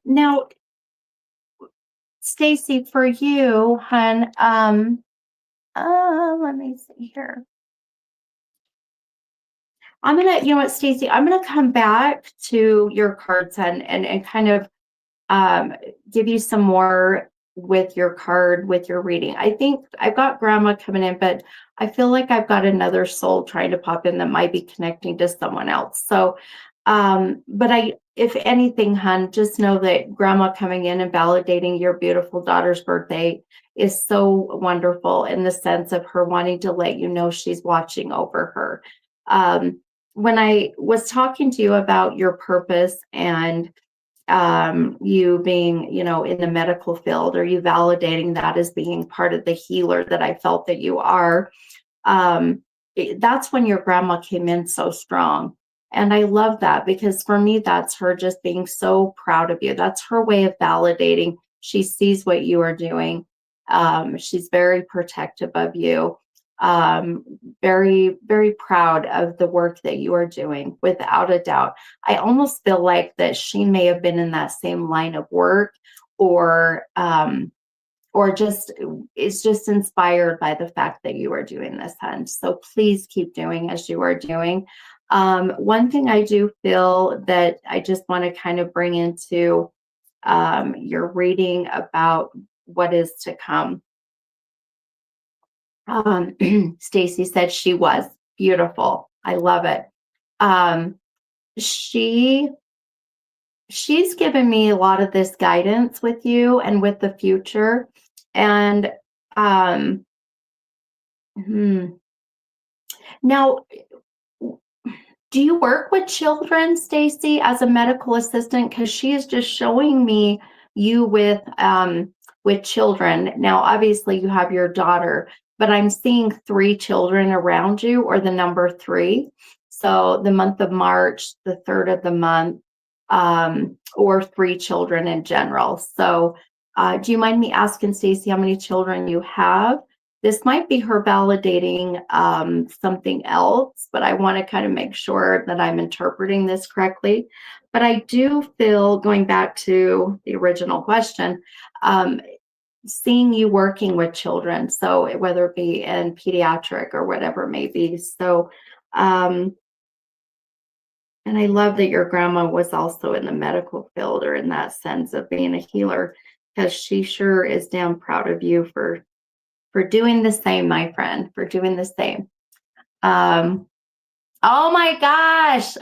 Now, Stacy, for you, hun, let me see here. You know what, Stacy, I'm gonna come back to your cards and kind of give you some more with your card, with your reading. I think I've got grandma coming in, but I feel like I've got another soul trying to pop in that might be connecting to someone else. So, if anything, hun, just know that grandma coming in and validating your beautiful daughter's birthday is so wonderful in the sense of her wanting to let you know she's watching over her. When I was talking to you about your purpose and you being, in the medical field, or you validating that as being part of the healer that I felt that you are, that's when your grandma came in so strong. And I love that because for me, that's her just being so proud of you. That's her way of validating. She sees what you are doing. She's very protective of you. Very, very proud of the work that you are doing, without a doubt. I almost feel like that she may have been in that same line of work, or just is just inspired by the fact that you are doing this, hun. So please keep doing as you are doing. One thing I do feel that I just want to kind of bring into your reading about what is to come. Stacy said she was beautiful. I love it. She's given me a lot of this guidance with you and with the future. And now, do you work with children, Stacy, as a medical assistant? Because she is just showing me you with children. Now, obviously, you have your daughter, but I'm seeing 3 children around you, or the number 3. So the month of March, the 3rd of the month, or 3 children in general. So do you mind me asking, Stacy, how many children you have? This might be her validating something else, but I want to kind of make sure that I'm interpreting this correctly. But I do feel, going back to the original question, seeing you working with children, so whether it be in pediatric or whatever it may be. So, and I love that your grandma was also in the medical field, or in that sense of being a healer, because she sure is damn proud of you for doing the same, my friend, for doing the same. Oh my gosh.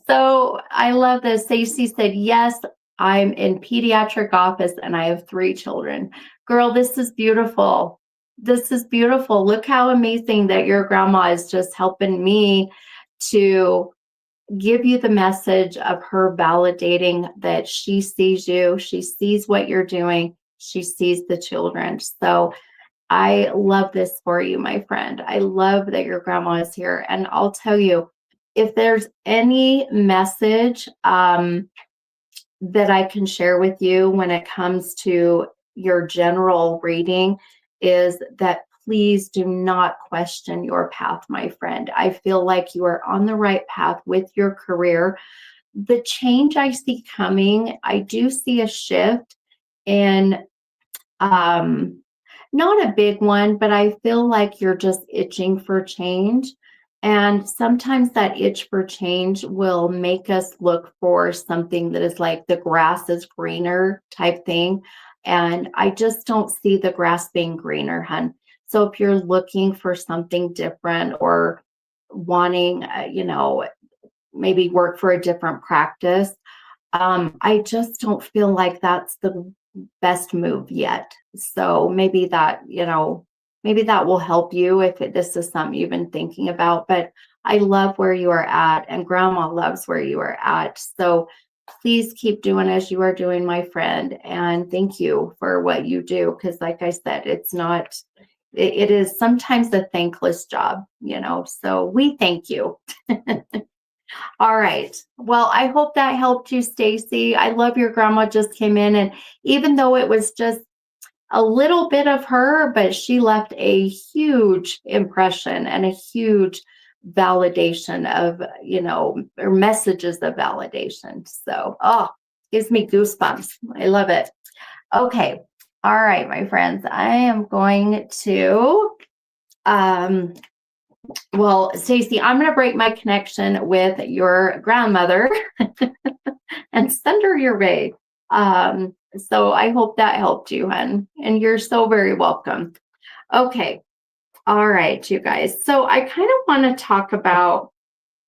So I love this. Stacey said, yes, I'm in pediatric office and I have 3 children. Girl, this is beautiful. This is beautiful. Look how amazing that your grandma is just helping me to give you the message of her validating that she sees you. She sees what you're doing. She sees the children. So I love this for you, my friend. I love that your grandma is here. And I'll tell you, if there's any message that I can share with you when it comes to your general reading, is that please do not question your path, my friend. I feel like you are on the right path with your career. The change I see coming, I do see a shift in, not a big one, but I feel like you're just itching for change. And sometimes that itch for change will make us look for something that is like the grass is greener type thing. And I just don't see the grass being greener, hun. So if you're looking for something different, or wanting, maybe work for a different practice, I just don't feel like that's the best move yet. So maybe that, maybe that will help you if this is something you've been thinking about. But I love where you are at, and Grandma loves where you are at. So please keep doing as you are doing, my friend. And thank you for what you do. Because, like I said, it's not, it is sometimes a thankless job, So we thank you. All right. Well, I hope that helped you, Stacy. I love your grandma just came in, and even though it was just a little bit of her, but she left a huge impression and a huge validation of, or messages of validation. So, gives me goosebumps. I love it. Okay. All right, my friends, I am going to, well, Stacy, I'm going to break my connection with your grandmother and send her your way. So I hope that helped you, hon. And you're so very welcome. Okay. All right, you guys. So I kind of want to talk about,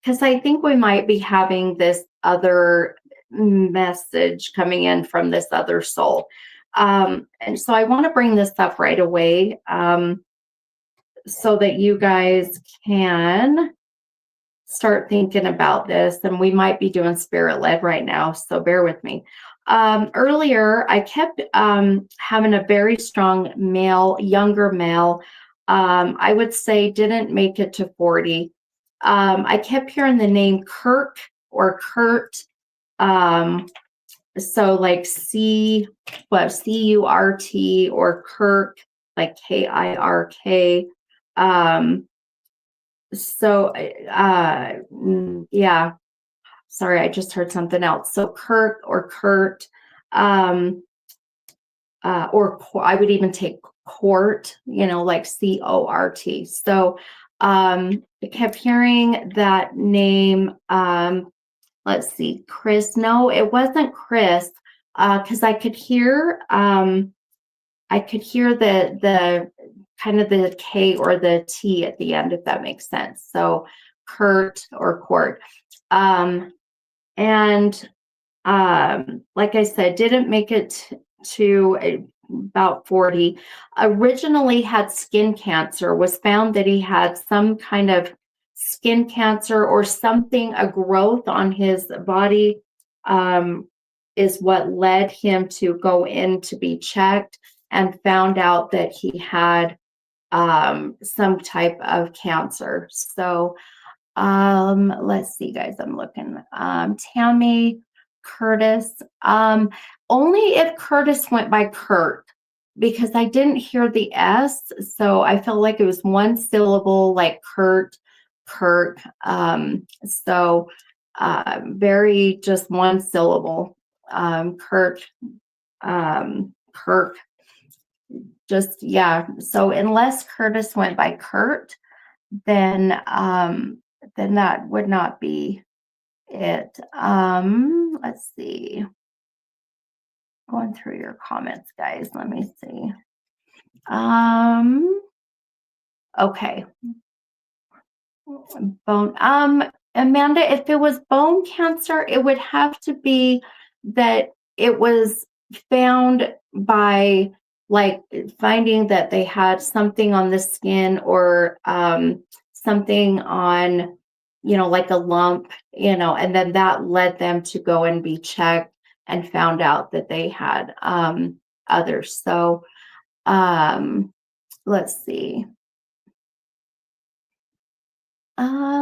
because I think we might be having this other message coming in from this other soul. And so I want to bring this up right away so that you guys can start thinking about this. And we might be doing spirit led right now, so bear with me. Earlier, I kept having a very strong male, younger male. I would say didn't make it to 40. I kept hearing the name Kirk or Kurt. So like C-U-R-T or Kirk, like K-I-R-K. Yeah. Sorry, I just heard something else. So Kirk or Kurt, or I would even take Court, like C-O-R-T. So I kept hearing that name. Let's see, Chris. No, it wasn't Chris, because I could hear the kind of the K or the T at the end, if that makes sense. So Kurt or Court. Like I said, didn't make it to about 40. Originally had skin cancer, was found that he had some kind of skin cancer or something, a growth on his body, is what led him to go in to be checked, and found out that he had some type of cancer. So let's see, guys, I'm looking. Tammy, Curtis, only if Curtis went by Kurt, because I didn't hear the S, so I felt like it was one syllable, like Kurt. So very just one syllable. Kurt, Kirk. Just, yeah. So unless Curtis went by Kurt, then that would not be it. Let's see. Going through your comments, guys. Let me see. Okay. Bone. Amanda, if it was bone cancer, it would have to be that it was found by like finding that they had something on the skin or something on, like a lump, and then that led them to go and be checked and found out that they had others. So let's see.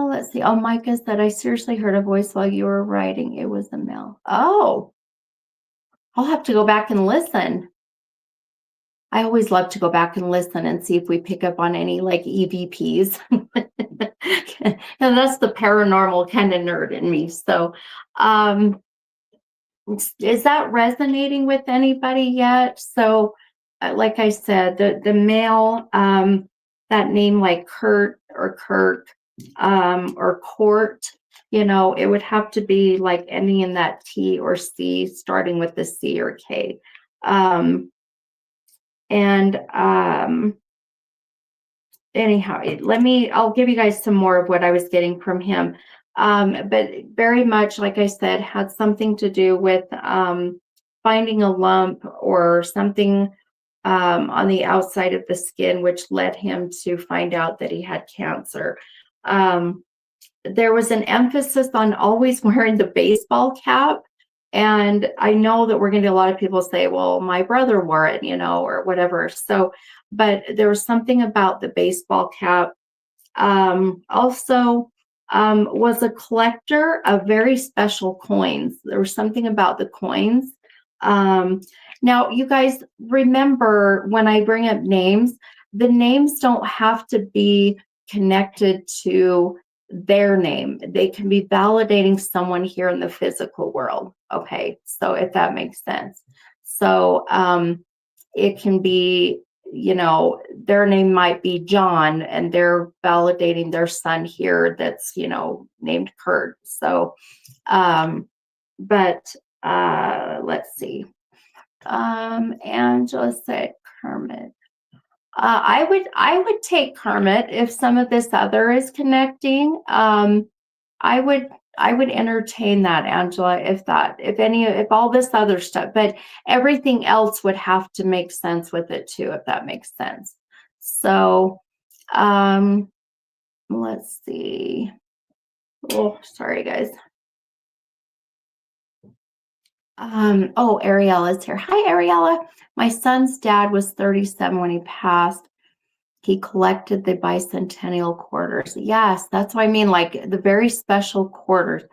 Let's see. Oh, Micah said, I seriously heard a voice while you were writing. It was a male. Oh, I'll have to go back and listen. I always love to go back and listen and see if we pick up on any like EVPs. And that's the paranormal kind of nerd in me. So, is that resonating with anybody yet? So, like I said, the male, that name like Kurt or Kirk, or Court, it would have to be like ending in that T or C, starting with the C or K. Anyhow, I'll give you guys some more of what I was getting from him. But very much, like I said, had something to do with finding a lump or something on the outside of the skin, which led him to find out that he had cancer. Um, there was an emphasis on always wearing the baseball cap. And I know that we're going to get a lot of people say, well, my brother wore it, or whatever. So, but there was something about the baseball cap. Also, was a collector of very special coins. There was something about the coins. Um, Now, you guys remember when I bring up names, the names don't have to be connected to their name. They can be validating someone here in the physical world. Okay, so if that makes sense. So it can be, their name might be John and they're validating their son here that's, named Kurt. So, but let's see. Angela said Kermit. I would take Kermit if some of this other is connecting. I would I would entertain that, Angela, if all this other stuff, but everything else would have to make sense with it too, if that makes sense. So, um, let's see. Oh, sorry, guys. Oh, Ariella's here. Hi, Ariella. My son's dad was 37 when he passed. He collected the bicentennial quarters. Yes, that's what I mean, like the very special quarters.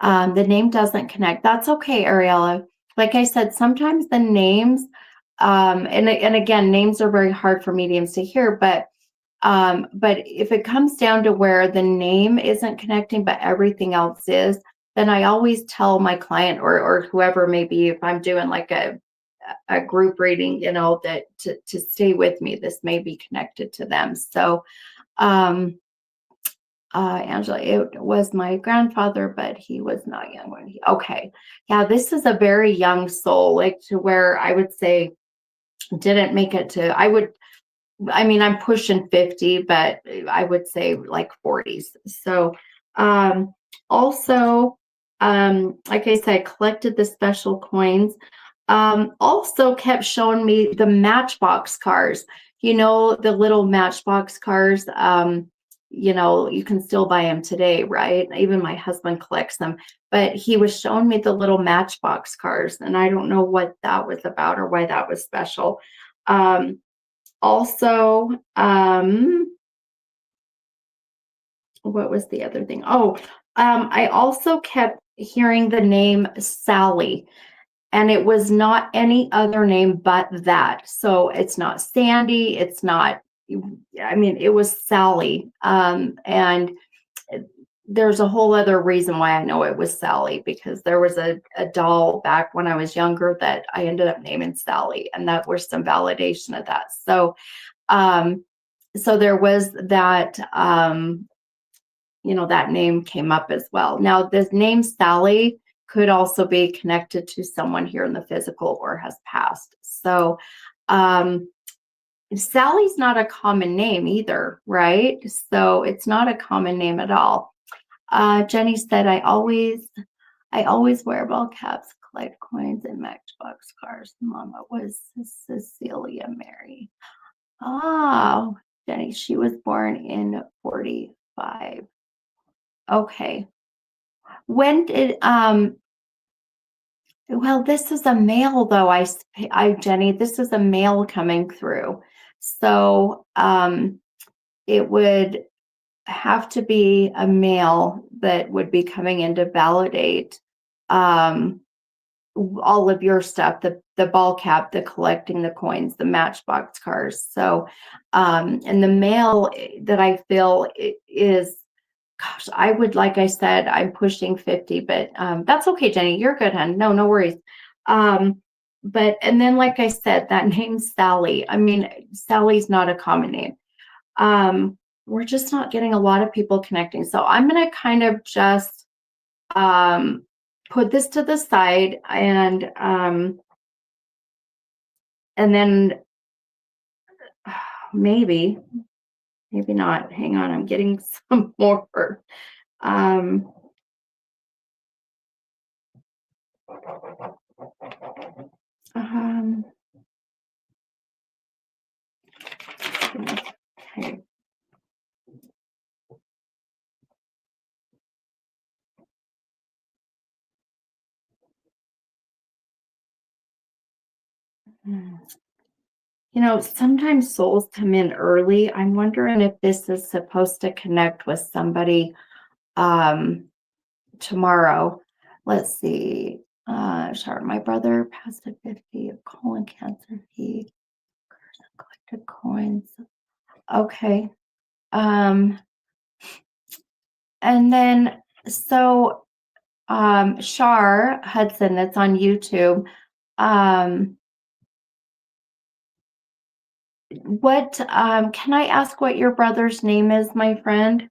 The name doesn't connect. That's okay, Ariella. Like I said, sometimes the names, and again, names are very hard for mediums to hear, but if it comes down to where the name isn't connecting, but everything else is, then I always tell my client or whoever, maybe if I'm doing like a group reading, that to stay with me, this may be connected to them. So, Angela, it was my grandfather, but he was not young when okay. Yeah, this is a very young soul, like to where I would say didn't make it to, I'm pushing 50, but I would say like 40s. So, also, like I said, I collected the special coins. Also kept showing me the Matchbox cars, the little Matchbox cars. You can still buy them today, right? Even my husband collects them, but he was showing me the little Matchbox cars, and I don't know what that was about or why that was special. Also, what was the other thing? Oh, I also kept hearing the name Sally, and it was not any other name but that. So it's not Sandy. It's not, it was Sally. And there's a whole other reason why I know it was Sally, because there was a doll back when I was younger that I ended up naming Sally, and that was some validation of that. So, so there was that, that name came up as well. Now, this name Sally could also be connected to someone here in the physical or has passed. So, Sally's not a common name either, right? So it's not a common name at all. Jenny said, I always wear ball caps, collect coins, and Matchbox cars. Mama was Cecilia Mary. Oh, Jenny, she was born in 45. Okay. When did well, this is a male though. Jenny, this is a male coming through. So it would have to be a male that would be coming in to validate all of your stuff, the ball cap, the collecting the coins, the Matchbox cars. So and the male that I feel is, gosh, I would, like I said, I'm pushing 50, but that's okay, Jenny. You're good, hon. No worries. But, and then, like I said, that name Sally, Sally's not a common name. We're just not getting a lot of people connecting. So I'm going to kind of just put this to the side and then maybe not. Hang on. I'm getting some more Um, um, okay. Hmm. You know, sometimes souls come in early. I'm wondering if this is supposed to connect with somebody um, tomorrow. Let's see. Sure. My brother passed at 50 of colon cancer. He collected coins. Okay. Um, and then so Shar Hudson, that's on YouTube. Um, what can I ask what your brother's name is, my friend?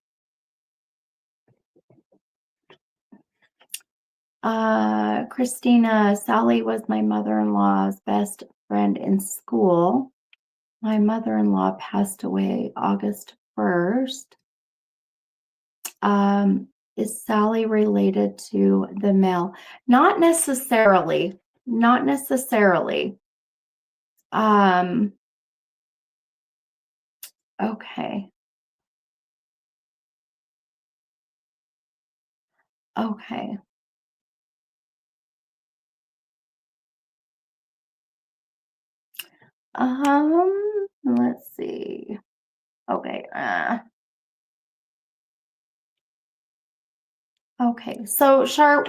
Christina, Sally was my mother-in-law's best friend in school. My mother-in-law passed away August 1st. Is Sally related to the male? Not necessarily. Not necessarily. Um, okay. Okay. Let's see. Okay. Okay. So, Sharp,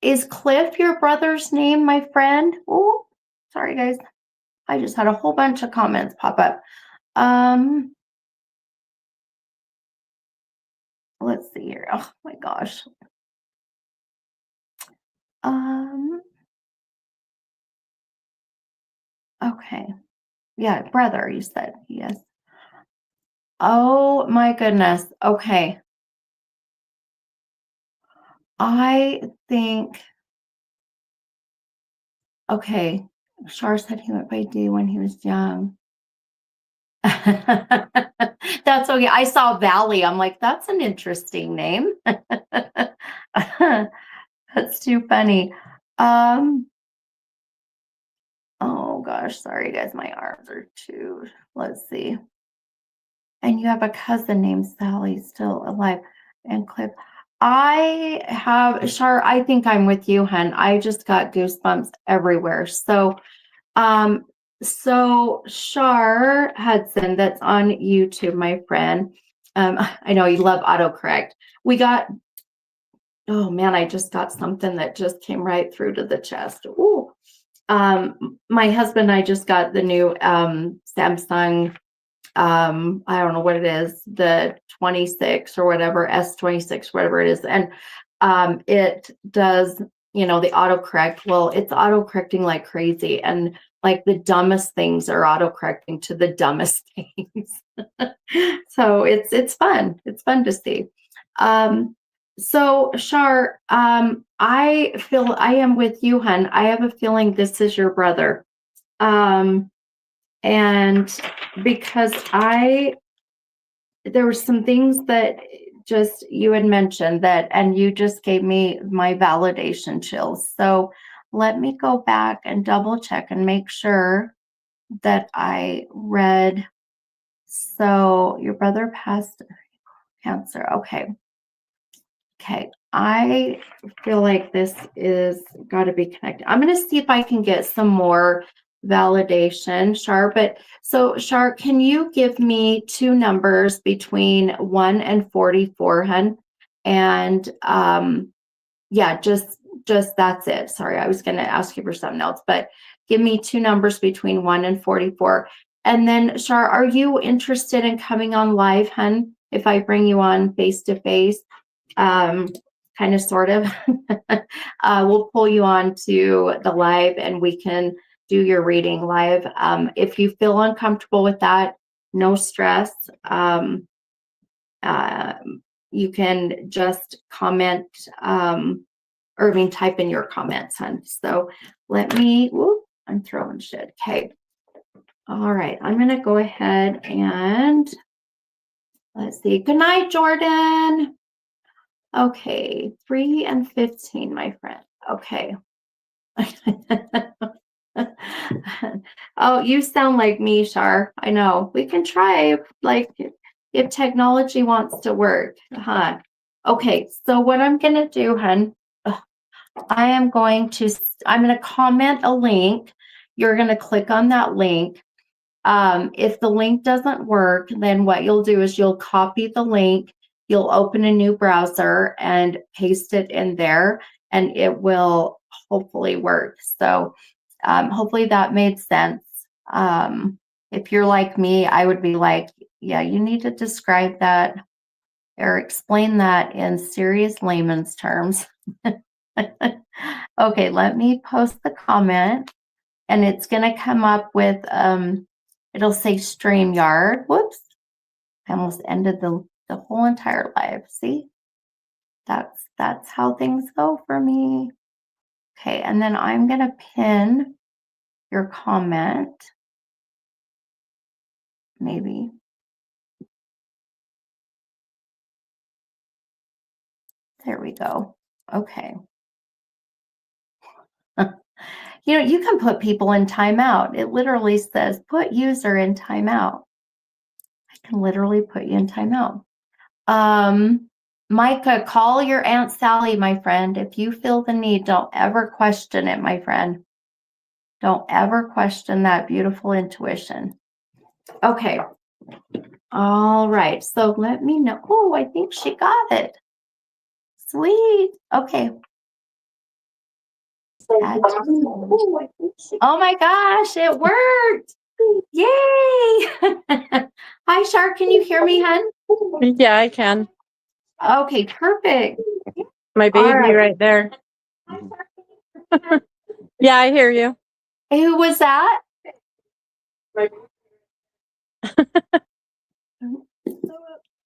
is Cliff your brother's name, my friend? Oh, sorry, guys. I just had a whole bunch of comments pop up. Um, let's see here. Oh my gosh. Um, okay. Yeah, brother, you said. Yes. Oh my goodness. Okay. I think, okay. Shar said he went by D when he was young. That's okay. I saw Valley. I'm like, that's an interesting name. That's too funny. Um, oh gosh, sorry guys, my arms are too. Let's see. And you have a cousin named Sally still alive. And Cliff. I have Shar, I think I'm with you, hun. I just got goosebumps everywhere. Um, so Shar Hudson, that's on YouTube, my friend. I know you love autocorrect. We got, oh man, I just got something that just came right through to the chest. Ooh. My husband and I just got the new Samsung, I don't know what it is, the 26 or whatever, S26, whatever it is. And it does, the autocorrect. Well, it's autocorrecting like crazy. And like the dumbest things are autocorrecting to the dumbest things. So it's fun. It's fun to see. So Shar, I feel I am with you, hun. I have a feeling this is your brother. Um, and because there were some things that just you had mentioned that, and you just gave me my validation chills. So let me go back and double check and make sure that I read. So your brother passed cancer. Okay. Okay. I feel like this is got to be connected. I'm going to see if I can get some more validation, Shar. But so, Shar, can you give me two numbers between 1 and 44, hun? And yeah, just that's it. Sorry, I was going to ask you for something else, but give me two numbers between 1 and 44. And then, Shar, are you interested in coming on live, hun? If I bring you on face to face? Kind of, sort of. We'll pull you on to the live and we can do your reading live. If you feel uncomfortable with that, no stress. Uh, you can just comment, or I mean, type in your comments, hun. So let me, whoop, I'm throwing shit. Okay. All right. I'm going to go ahead and let's see. Good night, Jordan. Okay, 3 and 15, my friend. Okay. Oh, you sound like me, Shar. I know. We can try, like, if technology wants to work, huh? Okay, so what I'm gonna do, hun, I'm going to comment a link. You're gonna click on that link. If the link doesn't work, then what you'll do is you'll copy the link, you'll open a new browser and paste it in there, and it will hopefully work. So hopefully that made sense. If you're like me, I would be like, yeah, you need to describe that or explain that in serious layman's terms. Okay, let me post the comment, and it's going to come up with, it'll say StreamYard. Whoops, I almost ended the whole entire live. See, that's how things go for me. Okay, and then I'm going to pin your comment, maybe. There we go. Okay. You know, you can put people in timeout. It literally says, put user in timeout. I can literally put you in timeout. Micah, call your Aunt Sally, my friend. If you feel the need, don't ever question it, my friend. Don't ever question that beautiful intuition. Okay. All right. So let me know. Oh, I think she got it. Sweet. Okay. Oh my gosh, it worked. Yay. Hi, Shar. Can you hear me, hun? Yeah, I can. Okay, perfect. My baby right there. Yeah, I hear you. Who was that?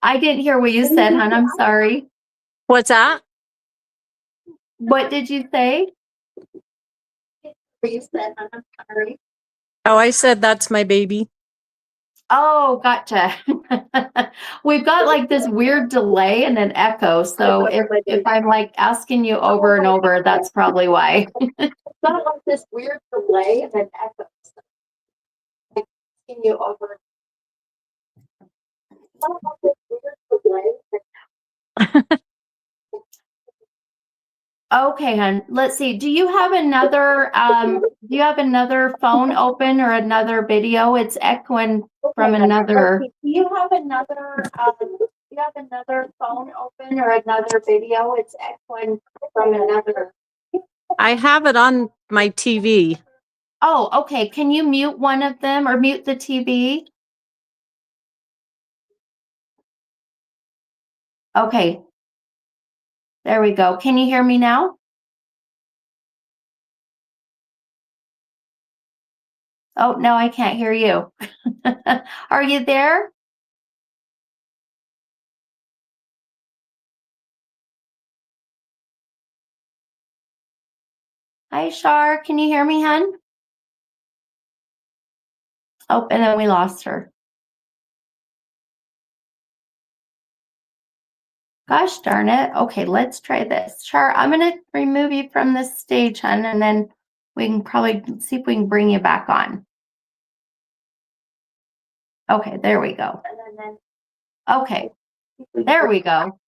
I didn't hear what you said, hon. I'm sorry. What's that? What did you say? What you said, hon. I'm sorry. Oh, I said that's my baby. Oh, gotcha. We've got like this weird delay and an echo. So if I'm like asking you over and over, that's probably why. It's got like this weird delay and an echo. So I'm asking you over. Okay, hon. Let's see. Do you have another phone open or another video? It's echoing from another. Do you have another phone open or another video? It's echoing from another. I have it on my TV. Oh, okay. Can you mute one of them or mute the TV? Okay. There we go. Can you hear me now? Oh, no, I can't hear you. Are you there? Hi, Shar. Can you hear me, hun? Oh, and then we lost her. Gosh darn it. Okay, let's try this. Char, I'm going to remove you from this stage, hun, and then we can probably see if we can bring you back on. Okay, there we go. Okay, there we go.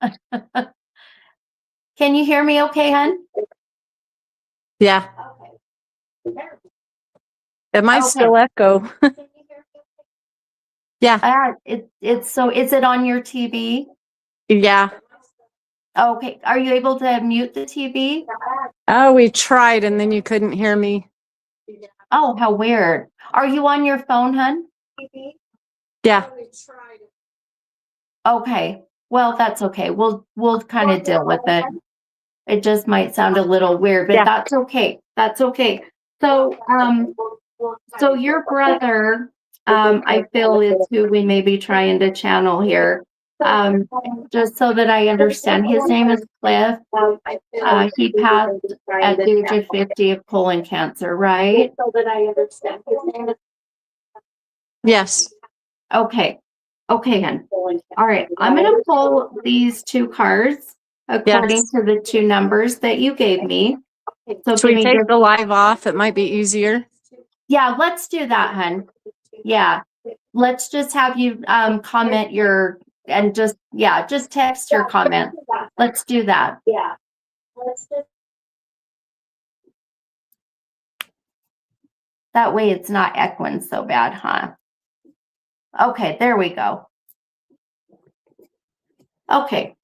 Can you hear me okay, hun? Yeah. It might still echo. Yeah. So is it on your TV? Yeah. Okay, are you able to mute the TV? Oh, we tried and then you couldn't hear me. Oh, how weird. Are you on your phone, hun? Yeah. Okay. Well, that's okay. We'll kind of deal with it. It just might sound a little weird, but that's okay. That's okay. So, so your brother, I feel is who we may be trying to channel here. Just so that I understand, his name is Cliff. He passed at the age of 50 of colon cancer, right? So that I understand, his name is. Yes. Okay. Okay, hun. All right. I'm going to pull these two cards. according to the two numbers that you gave me. So Should we give me take the live off? It might be easier. yeah, let's do that, hun. Yeah. Let's just have you comment your and just just text your comment. Let's do that. Yeah. That way it's not echoing so bad, huh? Okay, there we go. Okay.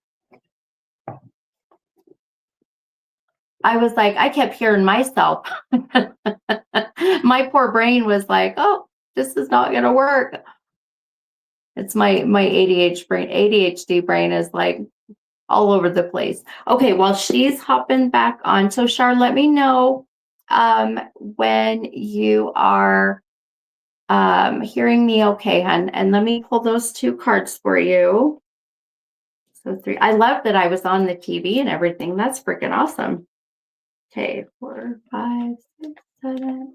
I was like, I kept hearing myself. My poor brain was like, oh, this is not going to work. It's my ADHD brain is like all over the place. Okay, while she's hopping back on. So Char, let me know when you are hearing me okay, hun. And let me pull those two cards for you. So 3. I love that I was on the TV and everything. That's freaking awesome. Okay, 4, 5, 6, 7.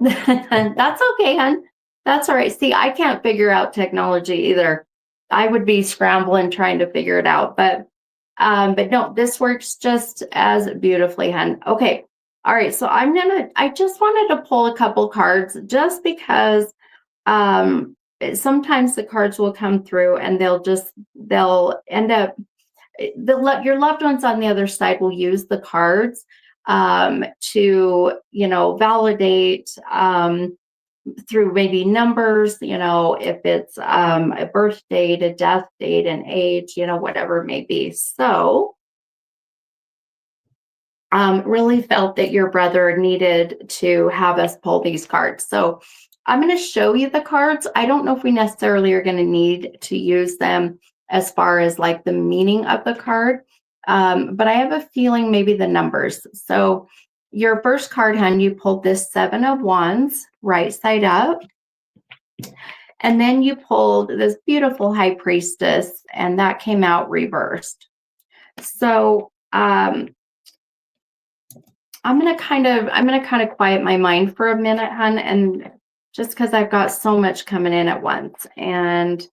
That's okay, hun. That's all right. See, I can't figure out technology either. I would be scrambling trying to figure it out, but no, this works just as beautifully, hun. Okay. All right. So I just wanted to pull a couple cards just because sometimes the cards will come through and they'll end up your loved ones on the other side will use the cards to validate through maybe numbers, if it's a birth date, a death date, an age, whatever it may be. So really felt that your brother needed to have us pull these cards. So I'm going to show you the cards. I don't know if we necessarily are going to need to use them as far as like the meaning of the card. But I have a feeling maybe the numbers. So your first card, hun, you pulled this 7 of Wands, right side up. And then you pulled this beautiful High Priestess, and that came out reversed. So I'm gonna kind of quiet my mind for a minute, hun, and just because I've got so much coming in at once, and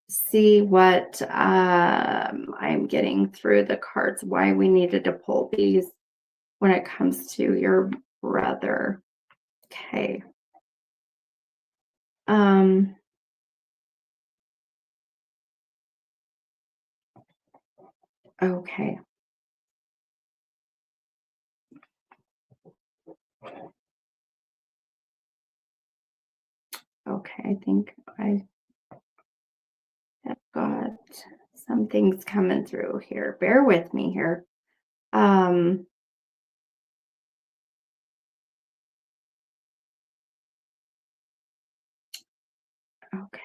see what I'm getting through the cards, why we needed to pull these when it comes to your brother. Okay. Okay. Okay, I think I have got some things coming through here. Bear with me here. Okay.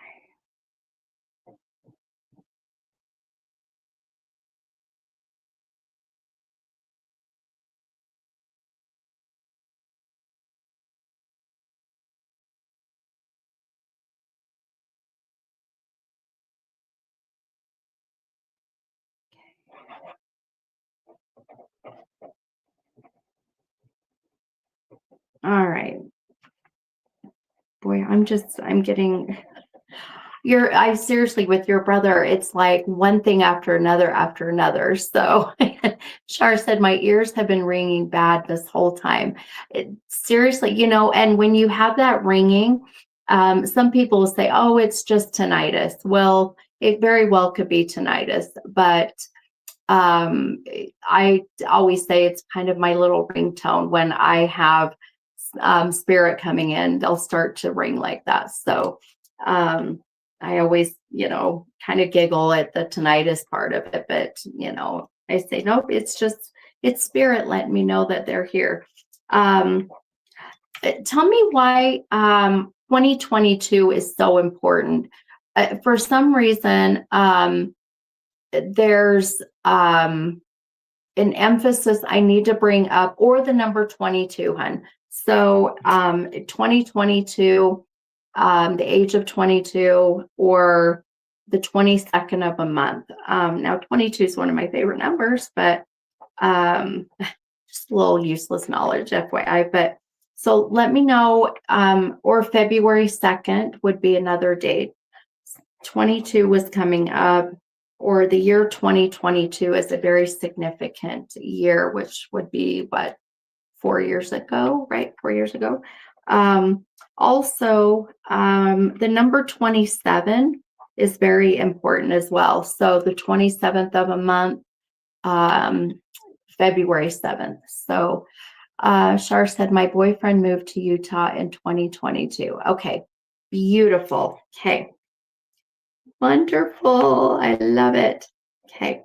All right. Boy, I'm getting I seriously, with your brother, it's like one thing after another. So Shar said, my ears have been ringing bad this whole time. Seriously, and when you have that ringing, some people will say, oh, it's just tinnitus. Well, it very well could be tinnitus, but I always say it's kind of my little ringtone. When I have spirit coming in, they'll start to ring like that. So I always, kind of giggle at the tinnitus part of it, but I say, nope, it's spirit letting me know that they're here. Tell me why 2022 is so important. For some reason, there's an emphasis I need to bring up, or the number 22, hun. So 2022, the age of 22, or the 22nd of a month. Now 22 is one of my favorite numbers, but just a little useless knowledge, FYI. But So let me know, or February 2nd would be another date. 22 was coming up, or the year 2022 is a very significant year, which would be what, 4 years ago, right? 4 years ago. Also, the number 27 is very important as well. So the 27th of a month, February 7th. So Shar said, my boyfriend moved to Utah in 2022. Okay, beautiful. Okay, wonderful. I love it. Okay.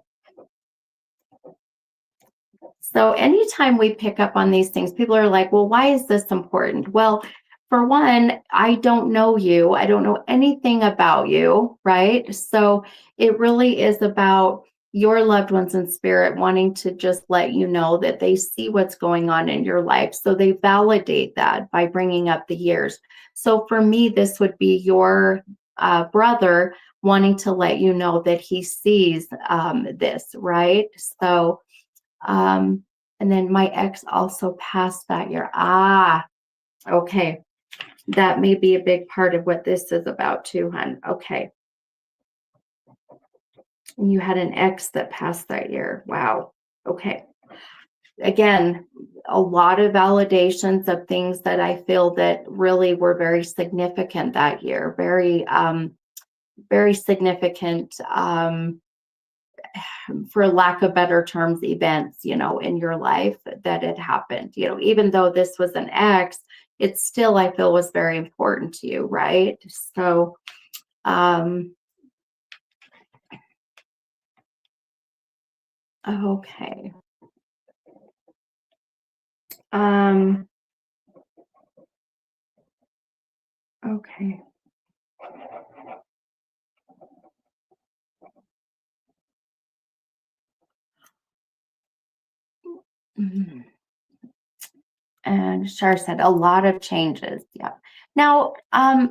So anytime we pick up on these things, people are like, well, why is this important? Well, for one, I don't know you. I don't know anything about you, right? So it really is about your loved ones in spirit wanting to just let you know that they see what's going on in your life. So they validate that by bringing up the years. So for me, this would be your brother wanting to let you know that he sees this, right? So, and then my ex also passed that year. Okay. That may be a big part of what this is about too, hon. Okay. And you had an ex that passed that year. Wow. Okay. Again, a lot of validations of things that I feel that really were very significant that year. Very significant, for lack of better terms, events, in your life that had happened. Even though this was an ex, it still, I feel, was very important to you, right? So, okay. Okay. Mhm. And Shar said a lot of changes. Yeah. Now,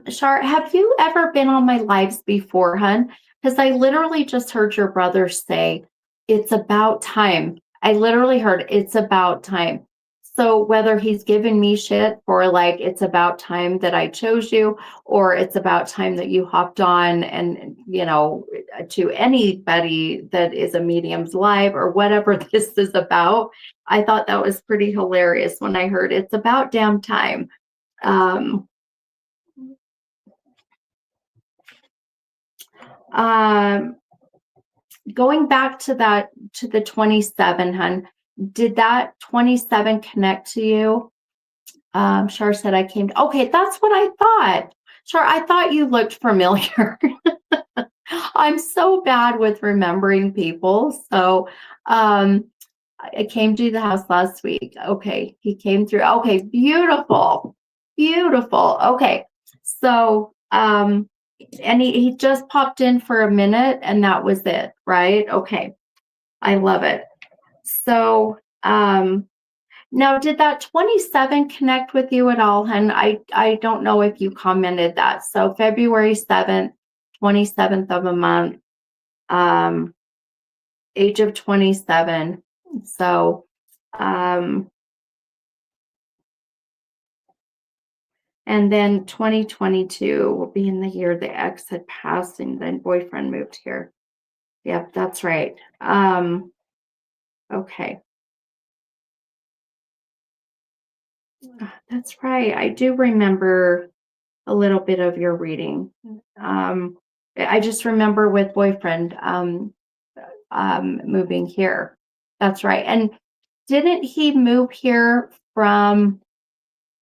Shar, have you ever been on my lives before, hun? Because I literally just heard your brother say, it's about time. I literally heard it's about time. So whether he's given me shit for like, it's about time that I chose you, or it's about time that you hopped on and, to anybody that is a medium's live or whatever this is about, I thought that was pretty hilarious when I heard it's about damn time. Um, um, Going back to the 27, hun, did that 27 connect to you? Shar said I came to, okay, that's what I thought. Shar, I thought you looked familiar. I'm so bad with remembering people. So, I came to the house last week. Okay. He came through. Okay. Beautiful. Beautiful. Okay. So, and he just popped in for a minute and that was it. Right. Okay. I love it. So, now did that 27 connect with you at all? And I don't know if you commented that. So February 7th, 27th of a month, age of 27. So, and then 2022 will be in the year the ex had passed and then boyfriend moved here. Yep, that's right. Okay. That's right. I do remember a little bit of your reading. I just remember with boyfriend moving here. That's right. And didn't he move here from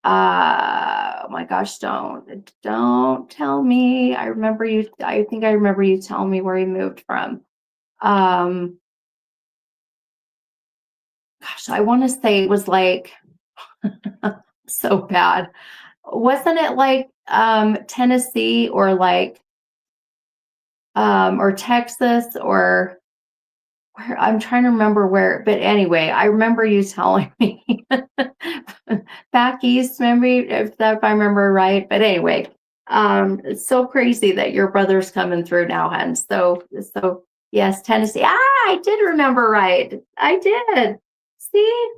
oh my gosh, don't tell me. I think I remember you telling me where he moved from. Gosh, I want to say it was like so bad. Wasn't it like Tennessee or like or Texas or where, I'm trying to remember where, but anyway, I remember you telling me back east, maybe if I remember right. But anyway, it's so crazy that your brother's coming through now, hun. So yes, Tennessee. I did remember right. I did. See?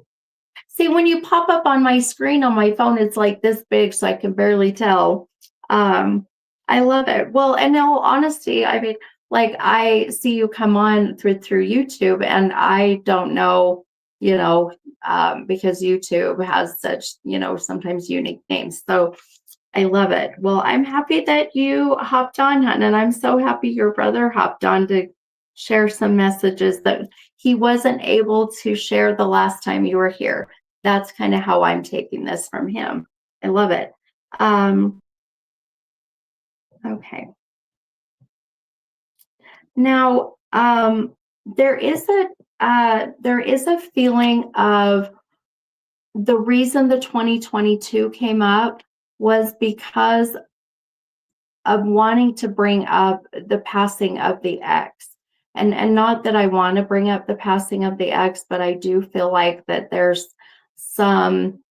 See, when you pop up on my screen on my phone, it's like this big, so I can barely tell. I love it. Well, and in all honesty, I mean, like I see you come on through YouTube, and I don't know, because YouTube has such, sometimes unique names. So I love it. Well, I'm happy that you hopped on, hon, and I'm so happy your brother hopped on to share some messages that he wasn't able to share the last time you were here. That's kind of how I'm taking this from him. I love it. Okay. Now, there is a feeling of the reason the 2022 came up was because of wanting to bring up the passing of the ex. And not that I want to bring up the passing of the ex, but I do feel like that there's some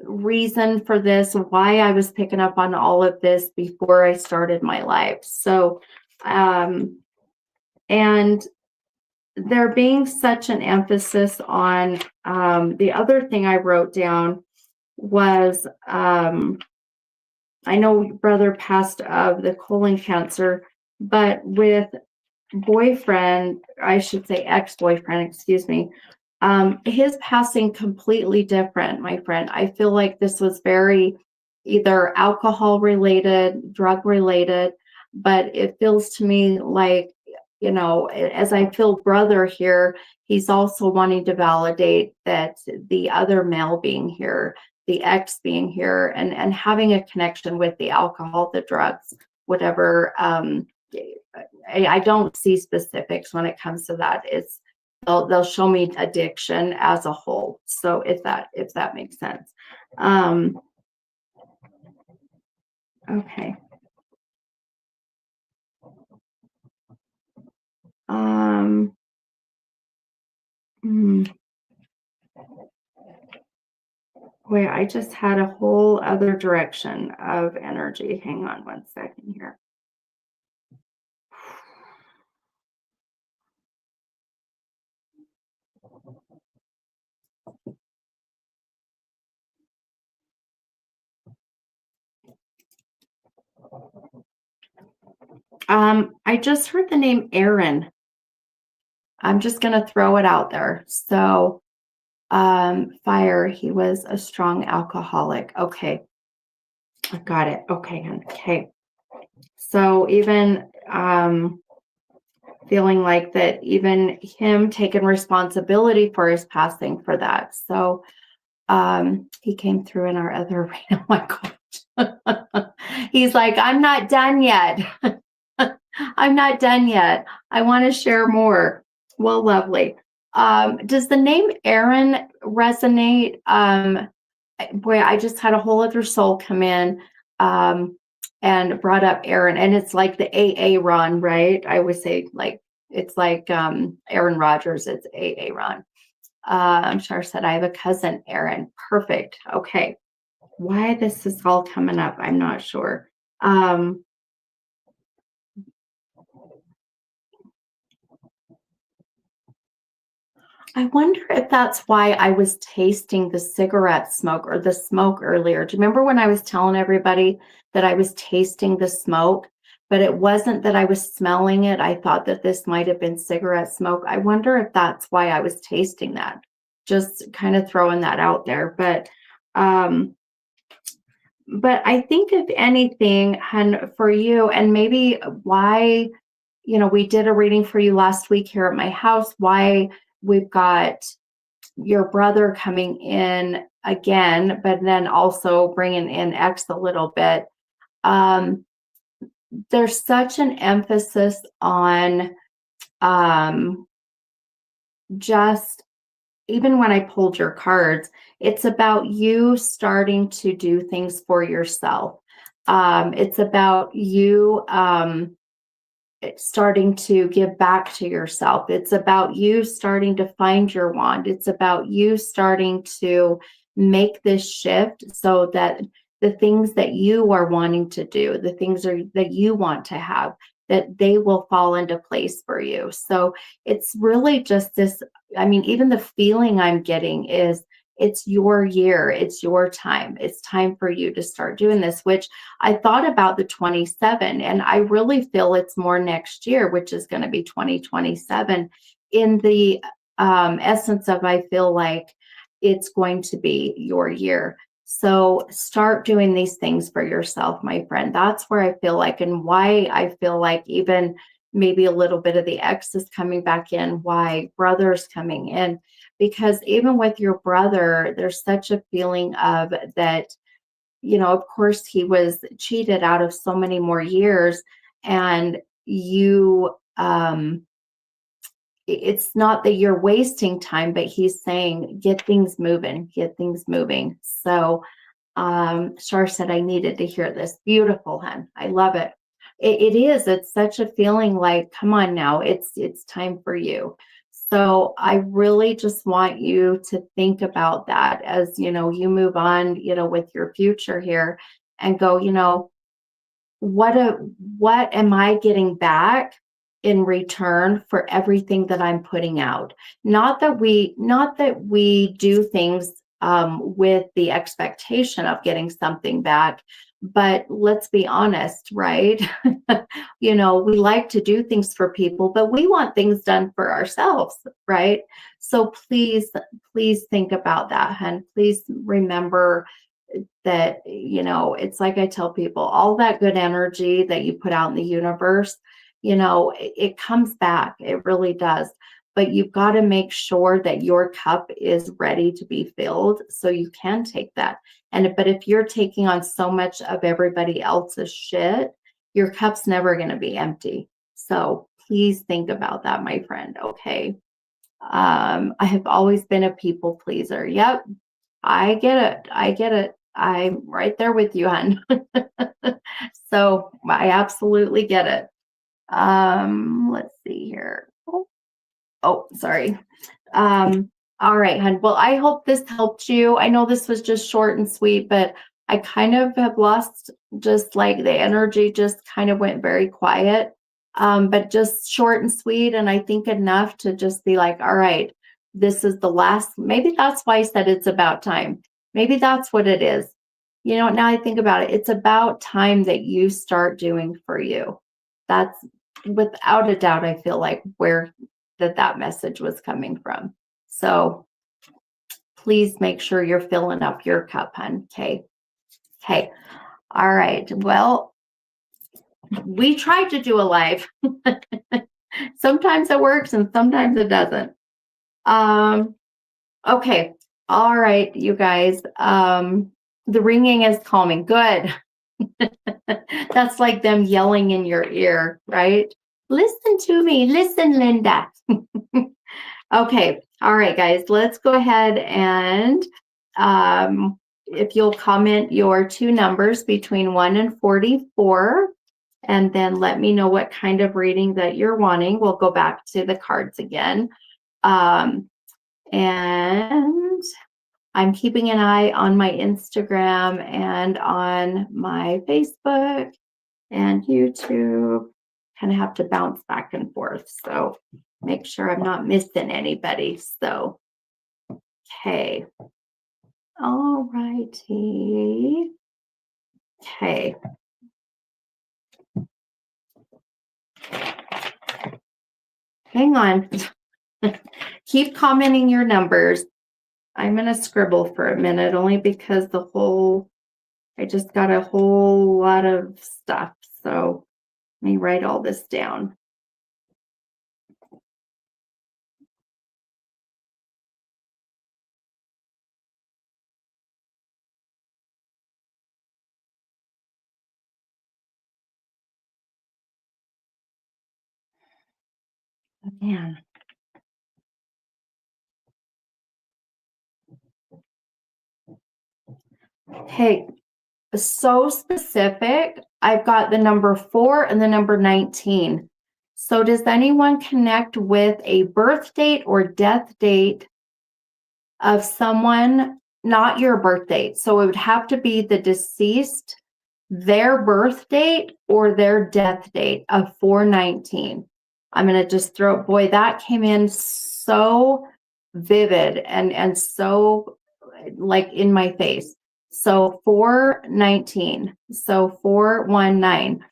reason for this, why I was picking up on all of this before I started my life. So, and there being such an emphasis on the other thing I wrote down was I know your brother passed of the colon cancer, but with boyfriend, I should say ex-boyfriend, excuse me, his passing completely different, my friend. I feel like this was very either alcohol related, drug related, but it feels to me like, as I feel brother here, he's also wanting to validate that the other male being here, the ex being here, and having a connection with the alcohol, the drugs, whatever. I don't see specifics when it comes to that. They'll show me addiction as a whole. So if that makes sense. Okay. Wait, I just had a whole other direction of energy. Hang on one second here. I just heard the name Aaron. I'm just gonna throw it out there. So, fire, he was a strong alcoholic. Okay, I got it. Okay. So even feeling like that, even him taking responsibility for his passing for that. So he came through in our other arena. Oh my gosh. He's like, I'm not done yet. I'm not done yet. I want to share more. Well, lovely. Does the name Aaron resonate? Boy, I just had a whole other soul come in and brought up Aaron, and it's like the AA Ron, right? I would say like it's like Aaron Rodgers. It's AA Ron. I'm sure said I have a cousin, Aaron. Perfect. Okay. Why this is all coming up, I'm not sure. I wonder if that's why I was tasting the cigarette smoke or the smoke earlier. Do you remember when I was telling everybody that I was tasting the smoke, but it wasn't that I was smelling it? I thought that this might have been cigarette smoke. I wonder if that's why I was tasting that. Just kind of throwing that out there. But I think if anything, hun, for you, and maybe why, we did a reading for you last week here at my house, why we've got your brother coming in again, but then also bringing in X a little bit. There's such an emphasis on just, even when I pulled your cards, it's about you starting to do things for yourself. It's about you starting to give back to yourself. It's about you starting to find your wand. It's about you starting to make this shift so that the things that you are wanting to do, the things that you want to have, that they will fall into place for you. So it's really just this, I mean, even the feeling I'm getting is it's your year, it's your time. It's time for you to start doing this, which I thought about the 27, and I really feel it's more next year, which is going to be 2027 in the essence of, I feel like it's going to be your year. So start doing these things for yourself, my friend. That's where I feel like, and why I feel like even maybe a little bit of the ex is coming back in, why brother's coming in, because even with your brother, there's such a feeling of that, you know, of course he was cheated out of so many more years, and you, it's not that you're wasting time, but he's saying, get things moving, get things moving. So Shar said, I needed to hear this. Beautiful, hun. I love it. It is. It's such a feeling like, come on now, it's time for you. So I really just want you to think about that as, you know, you move on, you know, with your future here, and go, you know, what am I getting back in return for everything that I'm putting out? Not that we do things with the expectation of getting something back, but let's be honest, right? You know, we like to do things for people, but we want things done for ourselves, right? So please think about that, hun. Please remember that, you know, it's like I tell people, all that good energy that you put out in the universe, you know, it comes back. It really does. But you've got to make sure that your cup is ready to be filled so you can take that. But if you're taking on so much of everybody else's shit, your cup's never going to be empty. So please think about that, my friend. Okay. I have always been a people pleaser. Yep. I get it. I get it. I'm right there with you, hon. So I absolutely get it. Let's see here. Sorry. All right, hon. Well, I hope this helped you. I know this was just short and sweet, but I kind of have lost just like the energy just kind of went very quiet. But just short and sweet. And I think enough to just be like, all right, this is the last, maybe that's why I said it's about time. Maybe that's what it is. You know, now I think about it, it's about time that you start doing for you. That's without a doubt, I feel like where that message was coming from. So please make sure you're filling up your cup, hun. Okay. Okay. All right. Well, we tried to do a live. Sometimes it works and sometimes it doesn't. Okay. All right, you guys. The ringing is calming. Good. That's like them yelling in your ear, right? Listen to me. Listen, Linda. Okay. All right, guys. Let's go ahead and if you'll comment your two numbers between 1 and 44, and then let me know what kind of reading that you're wanting. We'll go back to the cards again. And I'm keeping an eye on my Instagram and on my Facebook and YouTube. Kind of have to bounce back and forth. So make sure I'm not missing anybody. So, okay. All righty. Okay. Hang on. Keep commenting your numbers. I'm going to scribble for a minute only because I just got a whole lot of stuff. So let me write all this down. Man. Hey, so specific. I've got the number 4 and the number 19. So does anyone connect with a birth date or death date of someone, not your birth date? So it would have to be the deceased their birth date or their death date of 419. I'm going to just throw, boy, that came in so vivid and so like in my face. So 419. So 419.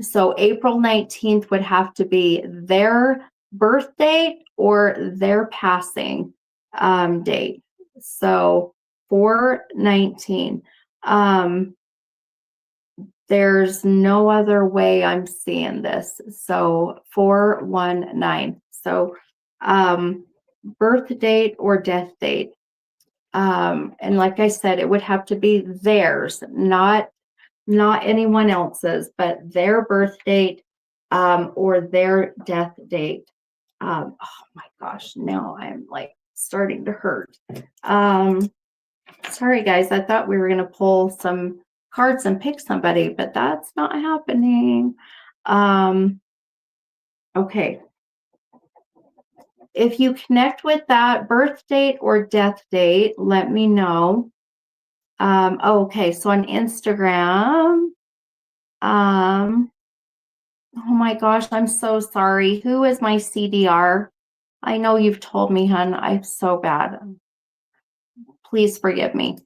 So April 19th would have to be their birth date or their passing date. So 419. There's no other way I'm seeing this. So 419. So birth date or death date. And like I said, it would have to be theirs, not anyone else's, but their birth date or their death date. Oh my gosh, now I'm like starting to hurt. Sorry guys, I thought we were going to pull some cards and pick somebody, but that's not happening. Okay. If you connect with that birth date or death date, let me know. Okay, so on Instagram, oh my gosh, I'm so sorry. Who is my CDR? I know you've told me, hun. I'm so bad. Please forgive me.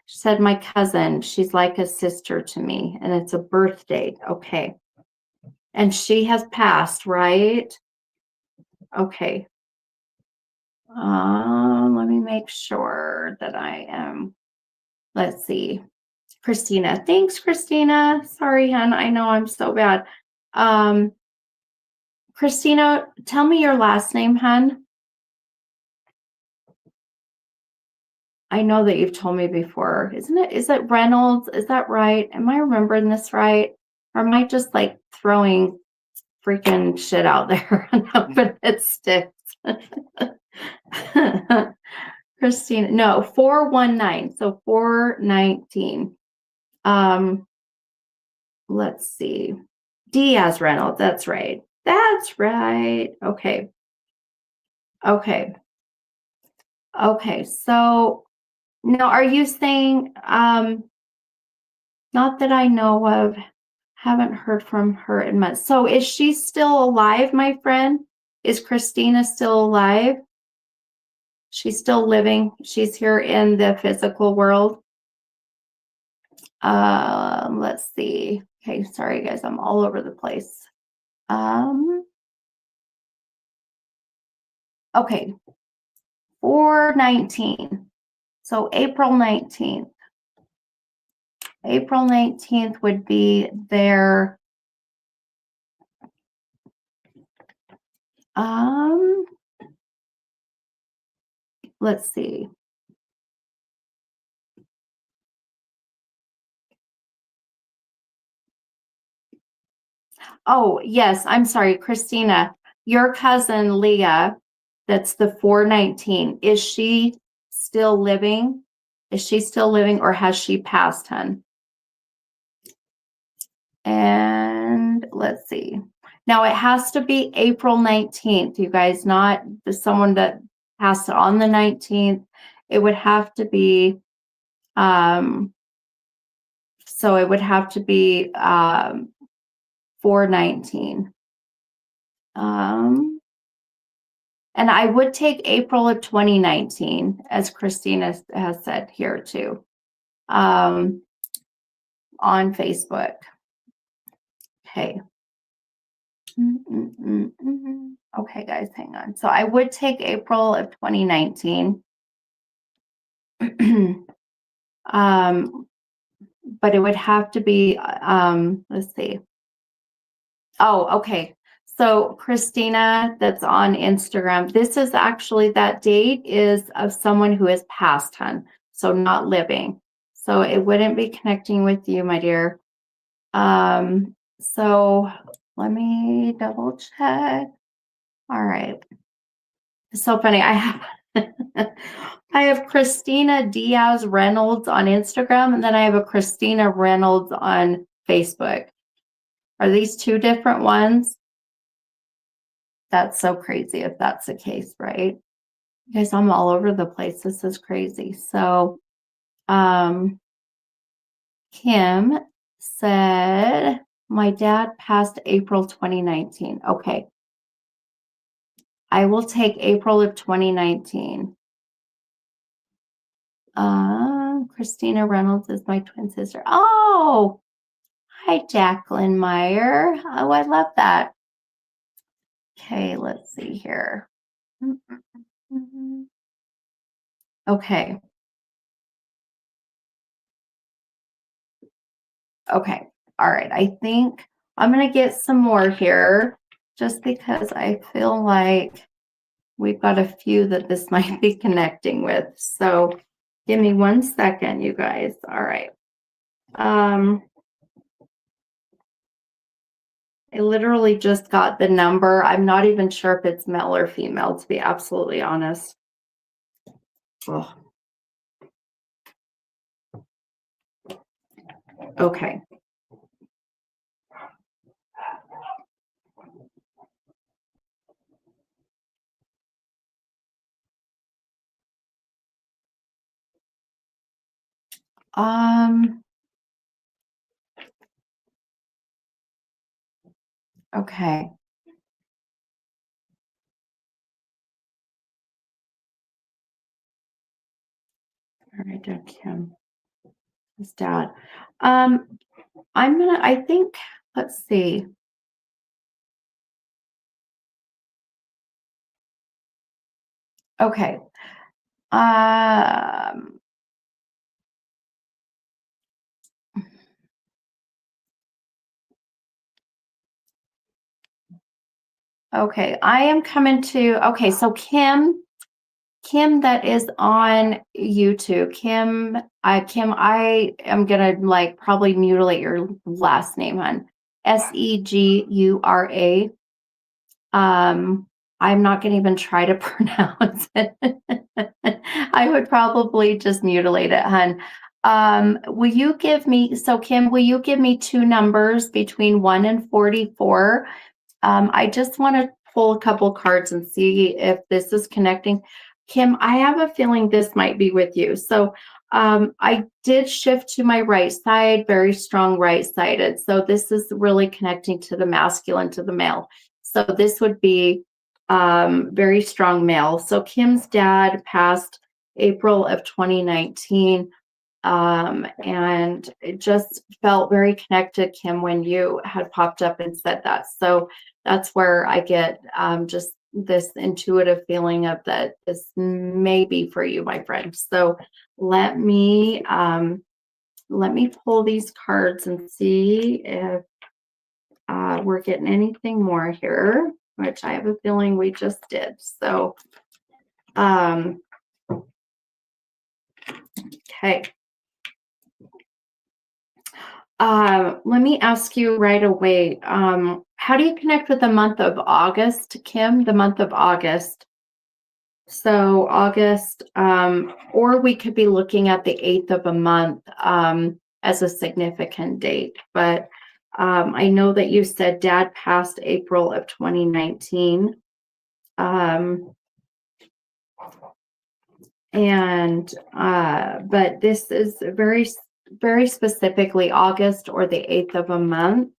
She said, my cousin, she's like a sister to me, and it's a birth date. Okay. And she has passed, right? Okay. Let me make sure that I am. Let's see. Christina. Thanks, Christina. Sorry, hon. I know I'm so bad. Christina, tell me your last name, hon. I know that you've told me before. Isn't it? Is it Reynolds? Is that right? Am I remembering this right? Or am I just like throwing freaking shit out there and hoping it sticks? Christina, no, 419. So 419. Let's see. Diaz Reynolds. That's right. That's right. Okay. Okay. Okay. So now are you saying, not that I know of, haven't heard from her in months. So is she still alive, my friend? Is Christina still alive? She's still living. She's here in the physical world. Let's see. Okay, sorry guys, I'm all over the place. Okay, 419. So April 19th. April 19th would be their let's see. Oh, yes, I'm sorry, Christina. Your cousin Leah, that's the 419. Is she still living? Is she still living or has she passed, hun? And let's see. Now it has to be April 19th, you guys, not someone that passed on the 19th. It would have to be, so it would have to be 419. And I would take April of 2019, as Christina has said here too, on Facebook. Okay. Okay, guys, hang on. So I would take April of 2019. But it would have to be, let's see. Oh, okay. So Christina, that's on Instagram. This is actually, that date is of someone who has passed, hun. So not living. So it wouldn't be connecting with you, my dear. So let me double check. All right. It's so funny. I have I have Christina Diaz Reynolds on Instagram, and then I have a Christina Reynolds on Facebook. Are these two different ones? That's so crazy if that's the case, right? Guys, I'm all over the place. This is crazy. So, Kim said, my dad passed April 2019. Okay. I will take April of 2019. Christina Reynolds is my twin sister. Oh, hi, Jacqueline Meyer. Oh, I love that. Okay, let's see here. Okay. Okay. All right. I think I'm going to get some more here just because I feel like we've got a few that this might be connecting with. So give me 1 second, you guys. All right. I literally just got the number. I'm not even sure if it's male or female, to be absolutely honest. Ugh. Okay. Okay. All right, Kim. His dad. I think, let's see. Okay. Okay, I am coming to, okay, so Kim that is on YouTube. Kim, I am gonna like probably mutilate your last name, hon. Segura. I'm not gonna even try to pronounce it. I would probably just mutilate it, hon. Will you give me, so Kim, will you give me 2 numbers between 1 and 44? I just want to pull a couple cards and see if this is connecting. Kim, I have a feeling this might be with you. So I did shift to my right side, very strong right-sided. So this is really connecting to the masculine, to the male. So this would be very strong male. So Kim's dad passed April of 2019. And it just felt very connected, Kim, when you had popped up and said that. So that's where I get just this intuitive feeling of that this may be for you, my friend. So let me pull these cards and see if we're getting anything more here, which I have a feeling we just did. So okay. Let me ask you right away, how do you connect with the month of August, Kim? The month of August. So August, or we could be looking at the 8th of a month as a significant date. But I know that you said dad passed April of 2019. But this is very, very specifically August or the 8th of a month.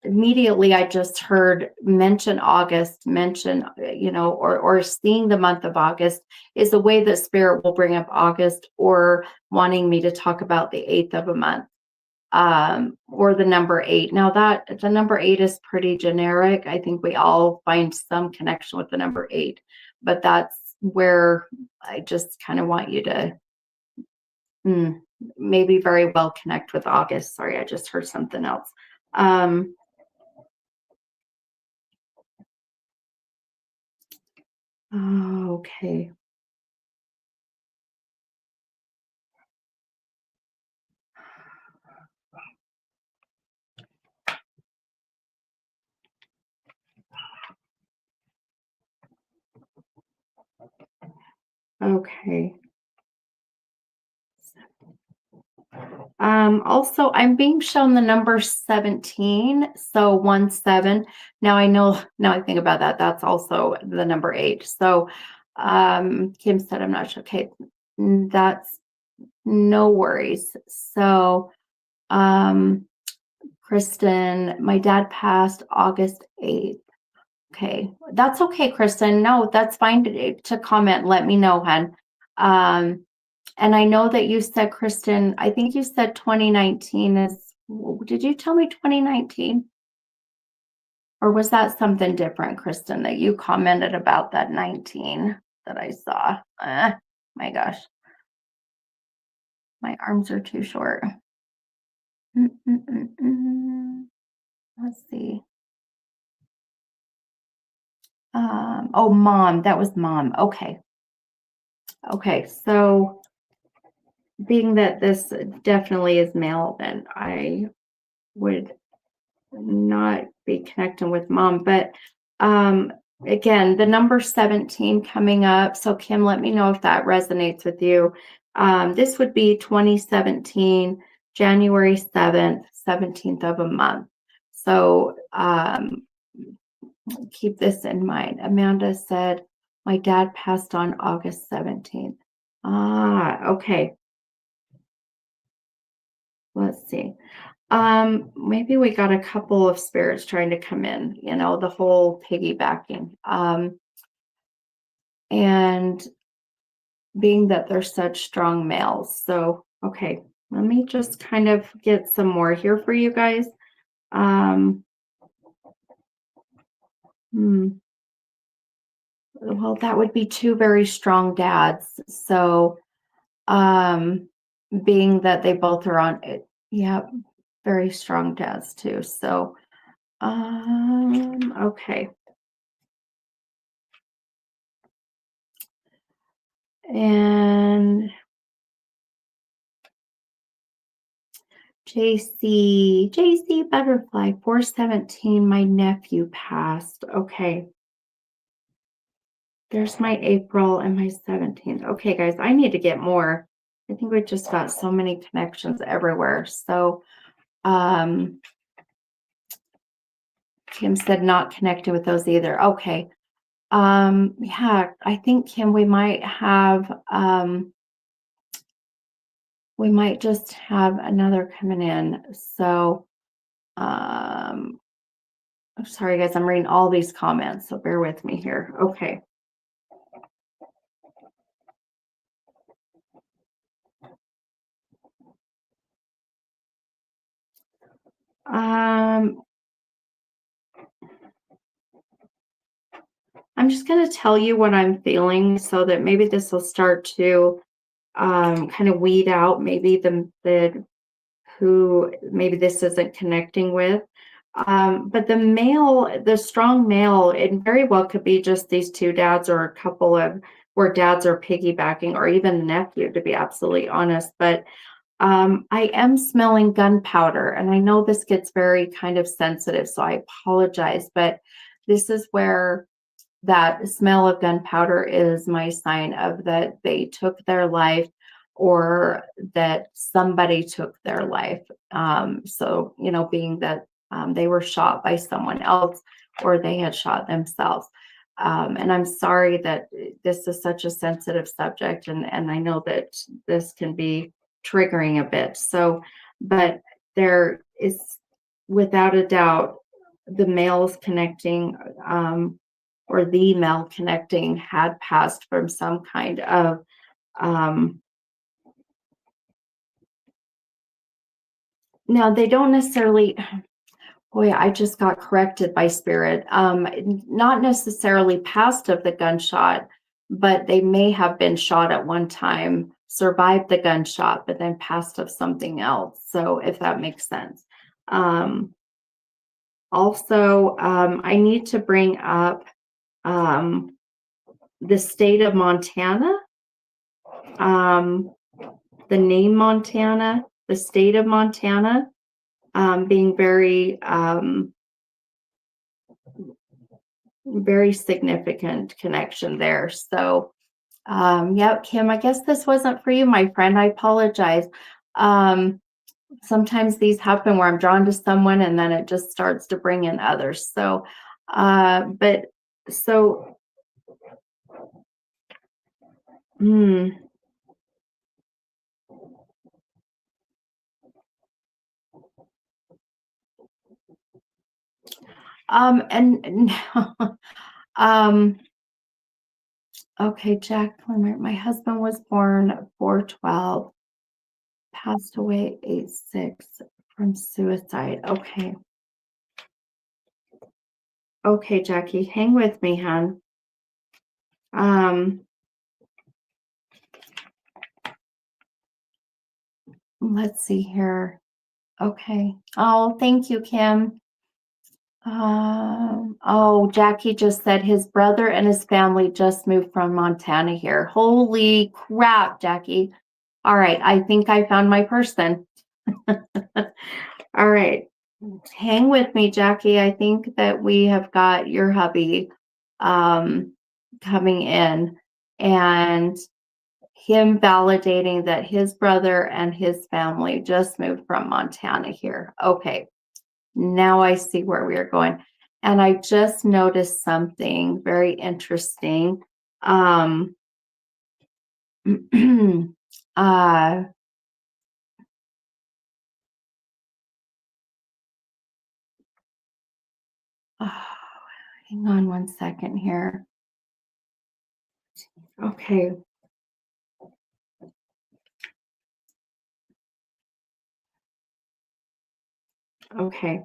Immediately I just heard mention August, or seeing the month of August is the way that spirit will bring up August, or wanting me to talk about the 8th of a month, or the number 8. Now that the number 8 is pretty generic. I think we all find some connection with the number 8, but that's where I just kind of want you to maybe very well connect with August. Sorry, I just heard something else. Okay. Okay. Also, I'm being shown the number 17, so 17. Now I think about that, that's also the number 8. So Kim said, I'm not sure. Okay, that's No worries. So, Kristen, my dad passed August 8th. Okay. That's okay, Kristen. No, that's fine to comment. Let me know, hon. And I know that you said, Kristen, I think you said 2019 is, did you tell me 2019? Or was that something different, Kristen, that you commented about that 19 that I saw? My gosh. My arms are too short. Let's see. Oh, mom. That was mom. Okay. Okay. So being that this definitely is male, then I would not be connecting with mom. But again, the number 17 coming up. So Kim, let me know if that resonates with you. This would be 2017, January 7th, 17th of a month. So keep this in mind. Amanda said, my dad passed on August 17th. Okay. Let's see. Maybe we got a couple of spirits trying to come in, the whole piggybacking. And being that they're such strong males. So, okay, let me just kind of get some more here for you guys. Well, that would be two very strong dads. So, being that they both are on it, yeah, very strong dads too. So, okay. And JC Butterfly 417, my nephew passed. Okay. There's my April and my 17th. Okay, guys, I need to get more. I think we just got so many connections everywhere. So, Kim said not connected with those either. Okay. Yeah, I think, Kim, we might just have another coming in. So, I'm sorry, guys, I'm reading all these comments, so bear with me here. Okay. I'm just going to tell you what I'm feeling so that maybe this will start to kind of weed out maybe the who maybe this isn't connecting with. But the strong male, it very well could be just these two dads or a couple of where dads are piggybacking, or even the nephew, to be absolutely honest. But I am smelling gunpowder, and I know this gets very kind of sensitive, so I apologize, but this is where that smell of gunpowder is my sign of that they took their life or that somebody took their life. So, being that they were shot by someone else or they had shot themselves. And I'm sorry that this is such a sensitive subject, and I know that this can be triggering a bit. So, but there is without a doubt the males connecting or the male connecting had passed from some kind of now they don't necessarily, boy, I just got corrected by spirit. Not necessarily passed of the gunshot, but they may have been shot at one time, survived the gunshot, but then passed of something else. So if that makes sense. Also, I need to bring up the state of Montana, the name Montana, the state of Montana, being very, very significant connection there. So, yeah, Kim, I guess this wasn't for you, my friend. I apologize. Sometimes these happen where I'm drawn to someone and then it just starts to bring in others. So, but so, And um, okay, Jacqueline, my husband was born 4/12, passed away 8/6 from suicide. Okay. Okay, Jackie, hang with me, hon. Um, let's see here. Okay. Oh, thank you, Kim. Oh, Jackie just said his brother and his family just moved from Montana here. Holy crap, Jackie. All right, I think I found my person. All right. Hang with me, Jackie. I think that we have got your hubby coming in and him validating that his brother and his family just moved from Montana here. Okay. Now I see where we are going. And I just noticed something very interesting. uh, oh, hang on one second here. Okay. Okay.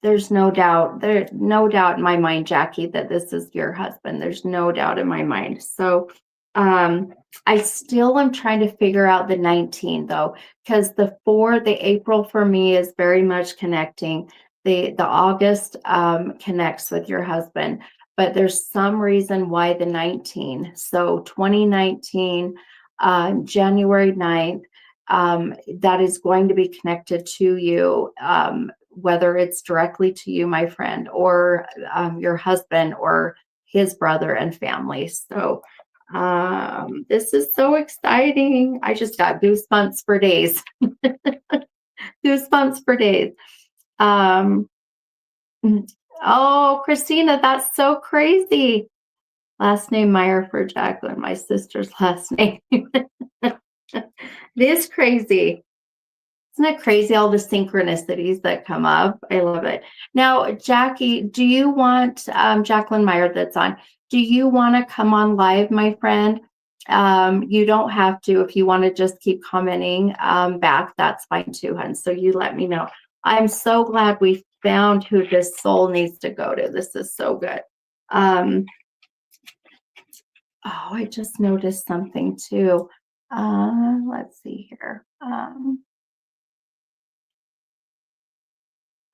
There's no doubt. There's no doubt in my mind, Jackie, that this is your husband. There's no doubt in my mind. So I still am trying to figure out the 19 though, because the April for me is very much connecting. The August connects with your husband, but there's some reason why the 19. So 2019, January 9th, that is going to be connected to you. Whether it's directly to you, my friend, or your husband or his brother and family. So this is so exciting. I just got goosebumps for days. Goosebumps for days. Oh, Christina, that's so crazy. Last name Meyer for Jacqueline, my sister's last name. It is crazy. Isn't it crazy all the synchronicities that come up? I love it. Now, Jackie, do you want Jacqueline Meyer that's on? Do you want to come on live, my friend? You don't have to. If you want to just keep commenting back, that's fine too, hun. So you let me know. I'm so glad we found who this soul needs to go to. This is so good. Oh, I just noticed something too. Let's see here.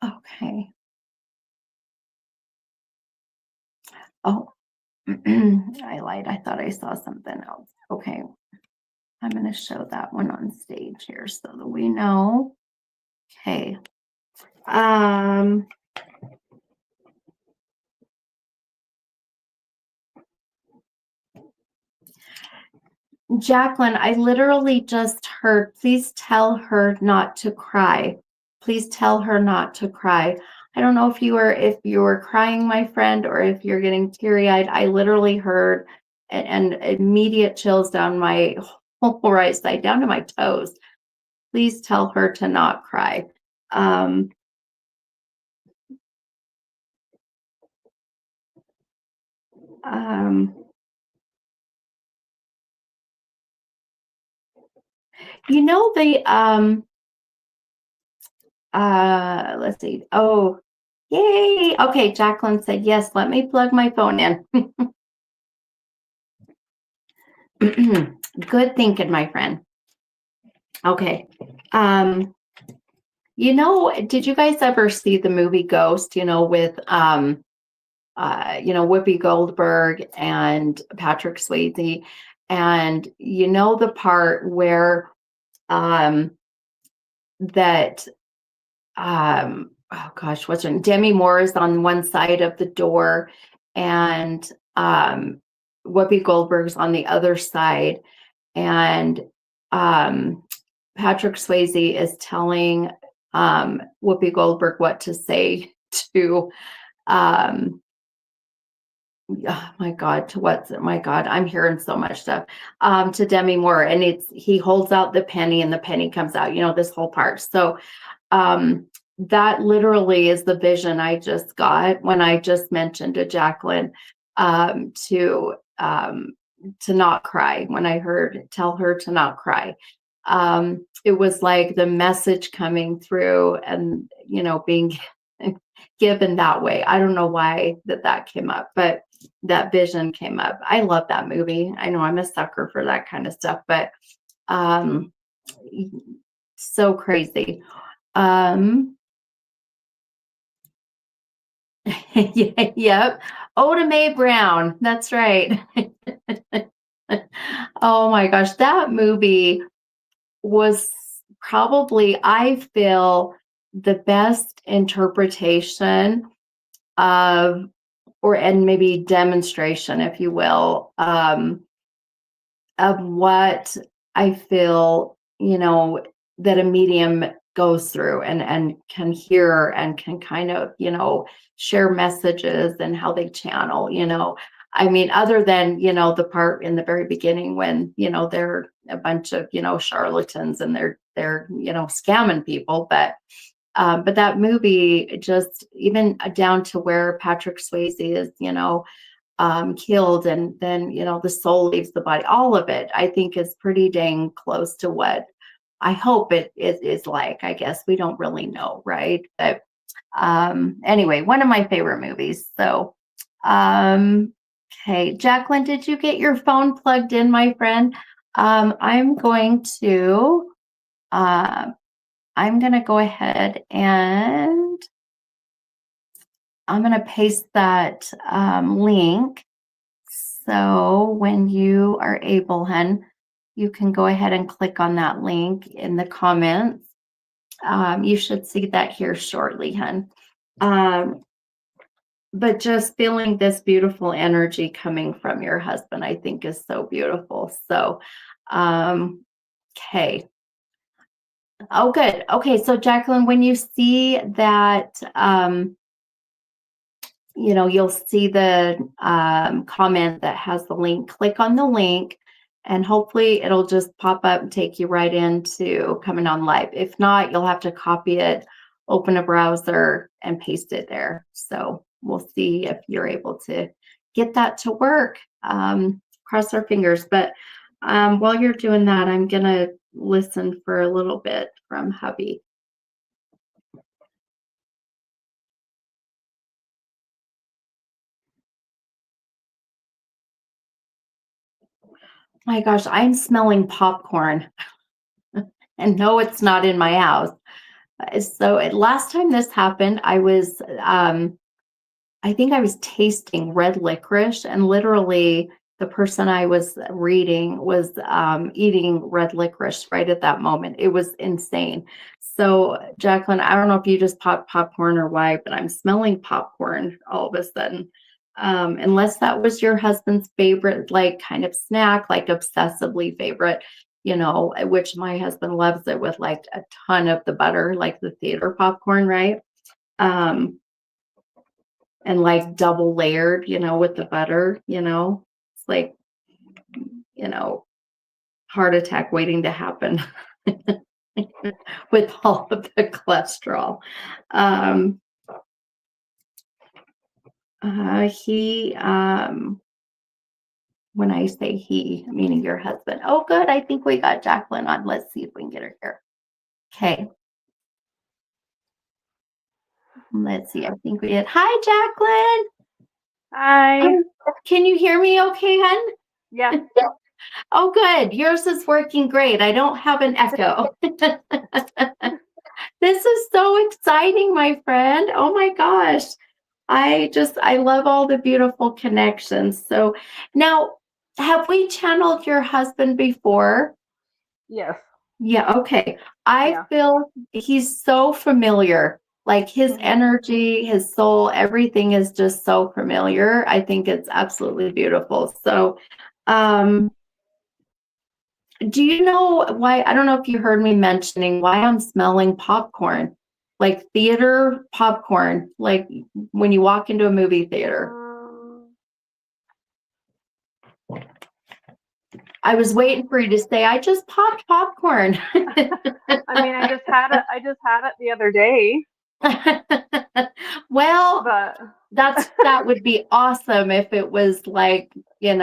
Okay. Oh, I lied. I thought I saw something else. Okay. I'm going to show that one on stage here so that we know. Okay. Jacqueline, I literally just heard, please tell her not to cry. Please tell her not to cry. I don't know if you were crying, my friend, or if you're getting teary-eyed. I literally heard and immediate chills down my whole right side, down to my toes. Please tell her to not cry. You know, let's see. Oh, yay. Okay, Jacqueline said, yes, let me plug my phone in. Good thinking, my friend. Okay. You know, did you guys ever see the movie Ghost, with Whoopi Goldberg and Patrick Swayze? And you know the part where that oh gosh, what's her name? Demi Moore is on one side of the door and Whoopi Goldberg's on the other side. And Patrick Swayze is telling Whoopi Goldberg what to say to oh my God, my God, I'm hearing so much stuff. To Demi Moore, and he holds out the penny and the penny comes out, this whole part. So that literally is the vision I just got when I just mentioned to Jacqueline um, to um, to not cry. When I heard tell her to not cry, it was like the message coming through, and being given that way. I don't know why that came up, but that vision came up. I love that movie. I know I'm a sucker for that kind of stuff, but um, so crazy. Um, yep. Oda Mae Brown. That's right. Oh my gosh, that movie was probably, I feel, the best interpretation of, and maybe demonstration, if you will, of what I feel, that a medium goes through and can hear and can kind of, share messages and how they channel. I mean, other than, the part in the very beginning when, they're a bunch of, charlatans and they're, scamming people. But that movie, just even down to where Patrick Swayze is, killed, and then the soul leaves the body, all of it I think is pretty dang close to what I hope it is like. I guess we don't really know, right? But anyway, one of my favorite movies. So okay, Jacqueline, did you get your phone plugged in, my friend? Uh, I'm going to go ahead and I'm going to paste that link. So when you are able, hun, you can go ahead and click on that link in the comments. You should see that here shortly, hun. But just feeling this beautiful energy coming from your husband, I think, is so beautiful. So, okay. Oh, good. Okay. So, Jacqueline, when you see that, you'll see the comment that has the link. Click on the link, and hopefully it'll just pop up and take you right into coming on live. If not, you'll have to copy it, open a browser, and paste it there. So we'll see if you're able to get that to work. Cross our fingers. But while you're doing that, I'm going to listen for a little bit from hubby. My gosh, I'm smelling popcorn. And no, it's not in my house. So last time this happened, I think I was tasting red licorice, and literally the person I was reading was eating red licorice right at that moment. It was insane. So, Jacqueline, I don't know if you just popped popcorn or why, but I'm smelling popcorn all of a sudden. Unless that was your husband's favorite, like kind of snack, like obsessively favorite, which my husband loves it with like a ton of the butter, like the theater popcorn, right? And like double layered, with the butter, it's like, heart attack waiting to happen with all of the cholesterol. He, when I say he, meaning your husband. Oh, good. I think we got Jacqueline on. Let's see if we can get her here. Okay. Let's see. I think we did. Hi, Jacqueline. Hi. Can you hear me okay, hun? Yeah. Oh, good. Yours is working great. I don't have an echo. This is so exciting, my friend. Oh my gosh. I love all the beautiful connections. So now, have we channeled your husband before? Yes. Yeah, okay. I Yeah. feel he's so familiar. Like his Mhm. energy, his soul, everything is just so familiar. I think it's absolutely beautiful. So, do you know why? I don't know if you heard me mentioning why I'm smelling popcorn, like theater popcorn, like when you walk into a movie theater. I was waiting for you to say, I just popped popcorn. I mean, I just had it the other day. Well, But that would be awesome if it was like, yeah,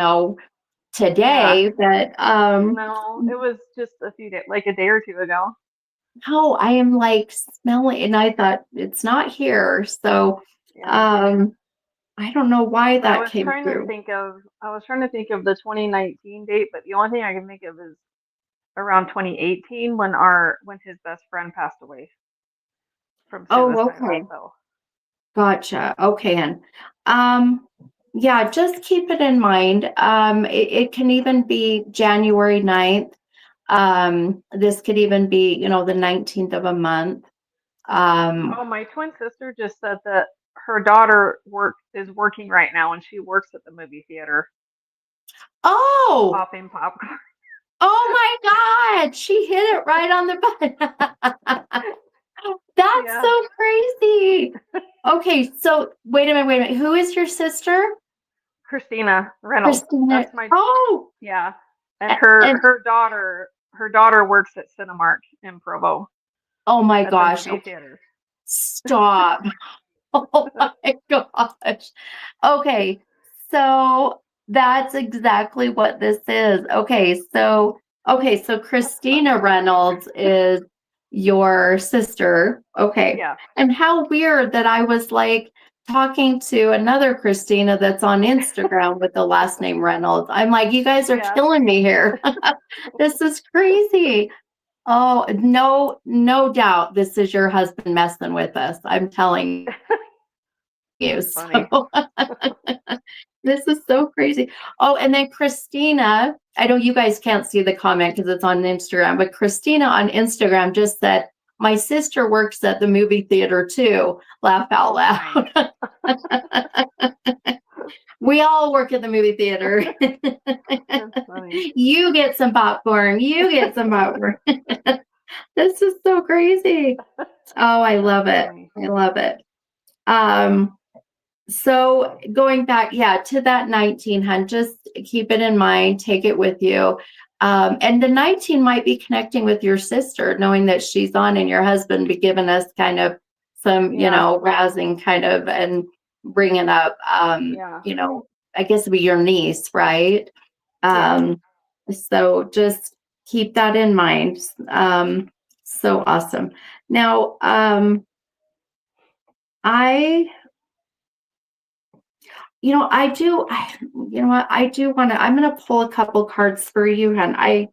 today, but no, it was just a few days, like a day or two ago. no, I am like smelling, and I thought it's not here. So, Yeah. um, I don't know why But that came through. I was trying to think of the 2019 date, but the only thing I can think of is around 2018 when his best friend passed away from Oh, suicide okay. also. Gotcha. Okay. And yeah, just keep it in mind. It can even be January 9th. This could even be, the 19th of a month. Oh, my twin sister just said that her daughter is working right now and she works at the movie theater Oh, popping popcorn. oh my God. She hit it right on the button. That's Yeah. so crazy. Okay, so wait a minute. Who is your sister? Christina Reynolds. Christina. That's my Oh, yeah. And a- and her daughter works at Cinemark in Provo oh my at the gosh. movie Okay, theater. stop. Oh my gosh. Okay, so that's exactly what this is. Okay, so That's funny. Christina Reynolds is your sister. Okay. Yeah. And how weird that I was like talking to another Christina that's on Instagram with the last name Reynolds. I'm like, you guys are Yeah. killing me here. This is crazy. Oh, no doubt this is your husband messing with us. I'm telling you. That's funny. So this is so crazy. Oh, and then Christina, I know you guys can't see the comment because it's on Instagram, but Christina on Instagram just said, my sister works at the movie theater too. Laugh out Oh my. loud. We all work at the movie theater. That's funny. You get some popcorn. You get some popcorn. This is so crazy. Oh, I That's love it. funny. I love it. So going back, yeah, to that 1900, just keep it in mind, take it with you. And the 19 might be connecting with your sister, knowing that she's on and your husband be giving us kind of some, Yeah. rousing kind of and bringing up, Yeah. I guess it'd be your niece, right? Yeah. So just keep that in mind. So awesome. Now, I I do, you know what, I do want to, I'm going to pull a couple cards for you. And I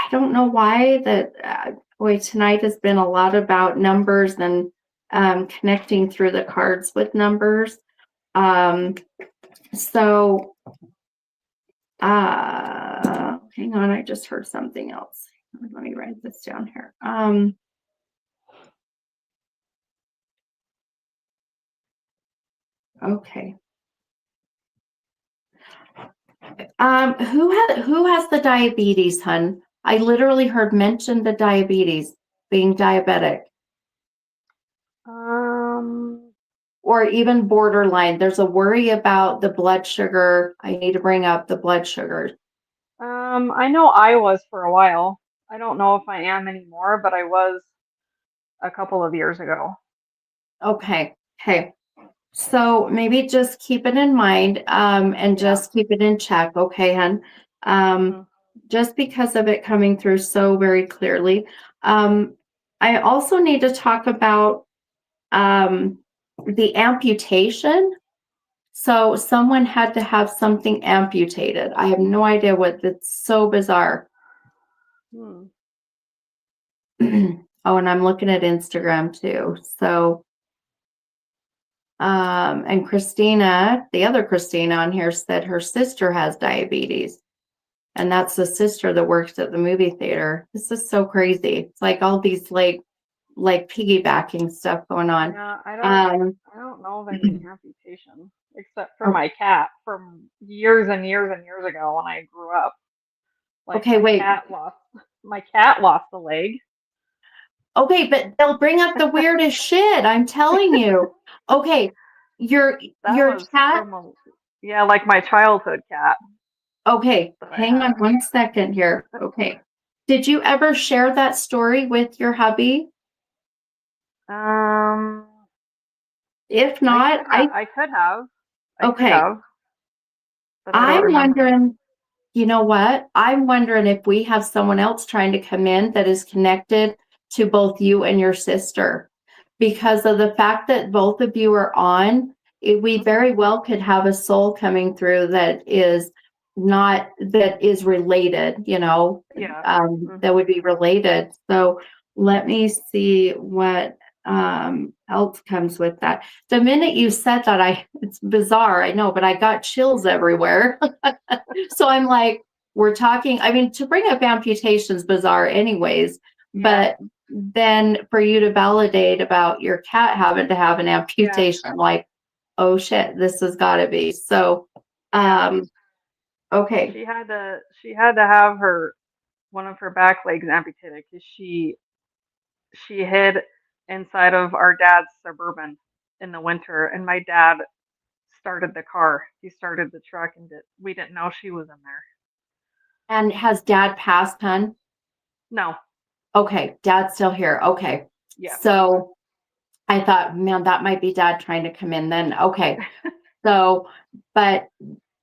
don't know why that, boy, tonight has been a lot about numbers and connecting through the cards with numbers. So, hang on, I just heard something else. Let me write this down here. Okay. Who has the diabetes, hun? I literally heard mention the diabetes, being diabetic, Um. or even borderline. There's a worry about the blood sugar. I need to bring up the blood sugar. I know I was for a while. I don't know if I am anymore, but I was a couple of years ago. Okay. Okay. So maybe just keep it in mind, and Yeah. just keep it in check. Okay, hun. Um, hmm just because of it coming through so very clearly. I also need to talk about the amputation. So someone had to have something amputated. I have no idea what. It's so bizarre. Hmm. Oh, and I'm looking at Instagram too. So, and Christina, the other Christina on here, said her sister has diabetes, and that's the sister that works at the movie theater. This is so crazy. It's like all these like piggybacking stuff going on. Yeah, Um, I don't know of any amputation except for oh, my cat from years and years and years ago when I grew up. Like okay, wait. my cat lost a leg. Okay, but they'll bring up the weirdest shit. I'm telling you. Okay, your That your was cat. from yeah, like my childhood cat Okay, that I hang on had. 1 second here. Okay, did you ever share that story with your hubby? Um, If I not, could have. I could have. I could okay. have, but I don't I'm remember. wondering, you know what? I'm wondering if we have someone else trying to come in that is connected to both you and your sister. Because of the fact that both of you are on, we Mhm. very well could have a soul coming through that is not, that is related, Yeah. that Mhm. would be related. So let me see what else comes with that. The minute you said that, it's bizarre, I know, but I got chills everywhere. So I'm like, we're talking, I mean, to bring up amputations bizarre anyways, Yeah. but then for you to validate about your cat having to have an Yeah. amputation, I'm like, oh shit, this has got to be. So, Yeah. okay. She had to have one of her back legs amputated because she hid inside of our dad's Suburban in the winter, and my dad started the car. He started the truck, and we didn't know she was in there. And has dad passed, hun? No. Okay, dad's still here. Okay. Yes. So I thought, man, that might be dad trying to come in then. Okay. So, but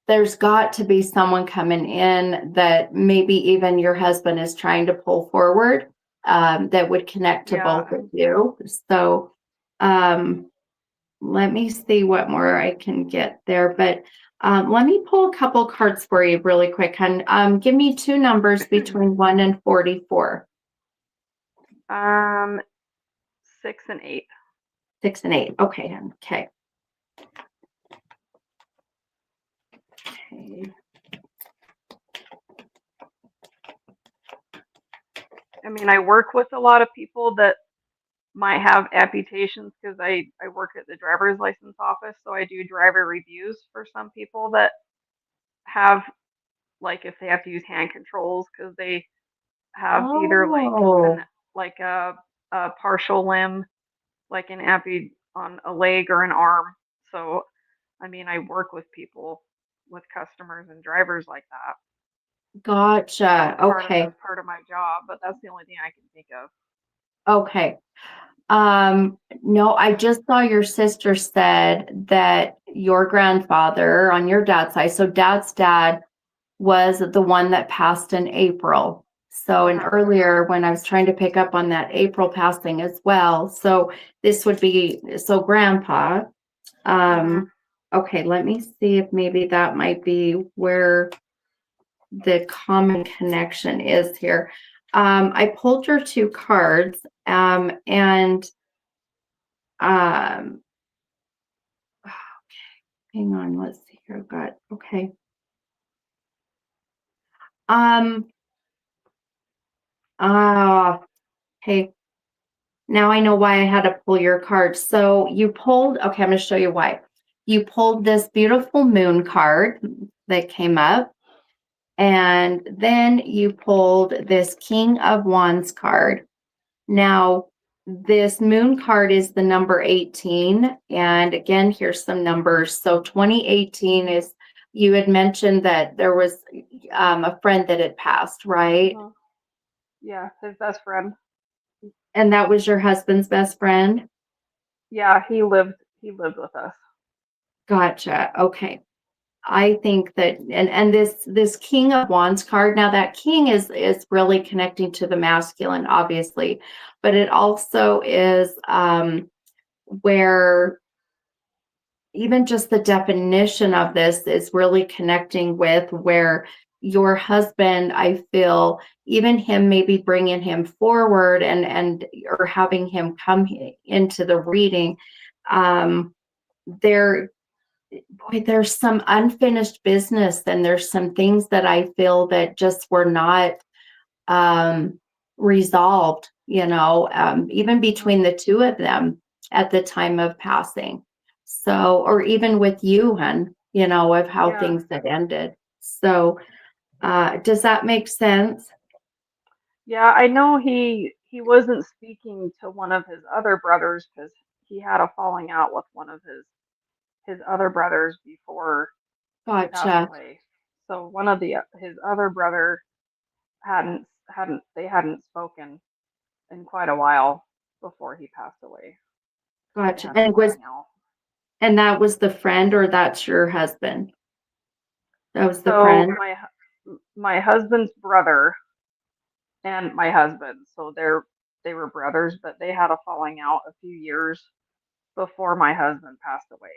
there's got to be someone coming in that maybe even your husband is trying to pull forward, that would connect to Yeah. both of you. So um, let me see what more I can get there. But let me pull a couple cards for you really quick. And give me two numbers between 1 and 44. um, 6 and 8. 6 and 8. Okay, hun. Okay. Okay. I mean, I work with a lot of people that might have amputations because I work at the driver's license office, so I do driver reviews for some people that have, like, if they have to use hand controls because they have either Oh, like a partial limb, like an amput on a leg or an arm. So I mean, I work with people, with customers and drivers like that. gotcha. Okay. That's part of my job, but that's the only thing I can think of. Okay. No, I just saw your sister said that your grandfather on your dad's side, so dad's dad was the one that passed in April. So, and Uh-huh. earlier when I was trying to pick up on that April passing as well. So this would be, so grandpa. Mhm. Okay, let me see if maybe that might be where the common connection is here. I pulled your two cards, and um, hang on, let's see here. I've got, okay. Um, okay. Now I know why I had to pull your card. So you pulled, okay, I'm going to show you why. You pulled this beautiful moon card that came up, and then you pulled this King of Wands card. Now, this moon card is the number 18. And again, here's some numbers. So 2018 is, you had mentioned that there was a friend that had passed, right? Mhm. Yeah, his best friend. And that was your husband's best friend? Yeah, he lived with us. Gotcha. Okay. I think that, and this King of Wands card, now that king is really connecting to the masculine, obviously, but it also is where even just the definition of this is really connecting with where your husband, I feel, even him maybe bringing him forward and or having him come into the reading, um, there, boy, there's some unfinished business, and there's some things that I feel that just were not um, resolved, even between the two of them at the time of passing. So, or even with you, hun, of how Yeah. things had ended. So, does that make sense? Yeah, I know he wasn't speaking to one of his other brothers because he had a falling out with one of his other brothers before he passed Gotcha. away. So one of his other brother hadn't spoken in quite a while before he passed away. They Gotcha. had a falling out. And that was the friend, or that's your husband? That was the So friend. my husband's brother and my husband, so they were brothers, but they had a falling out a few years before my husband passed away.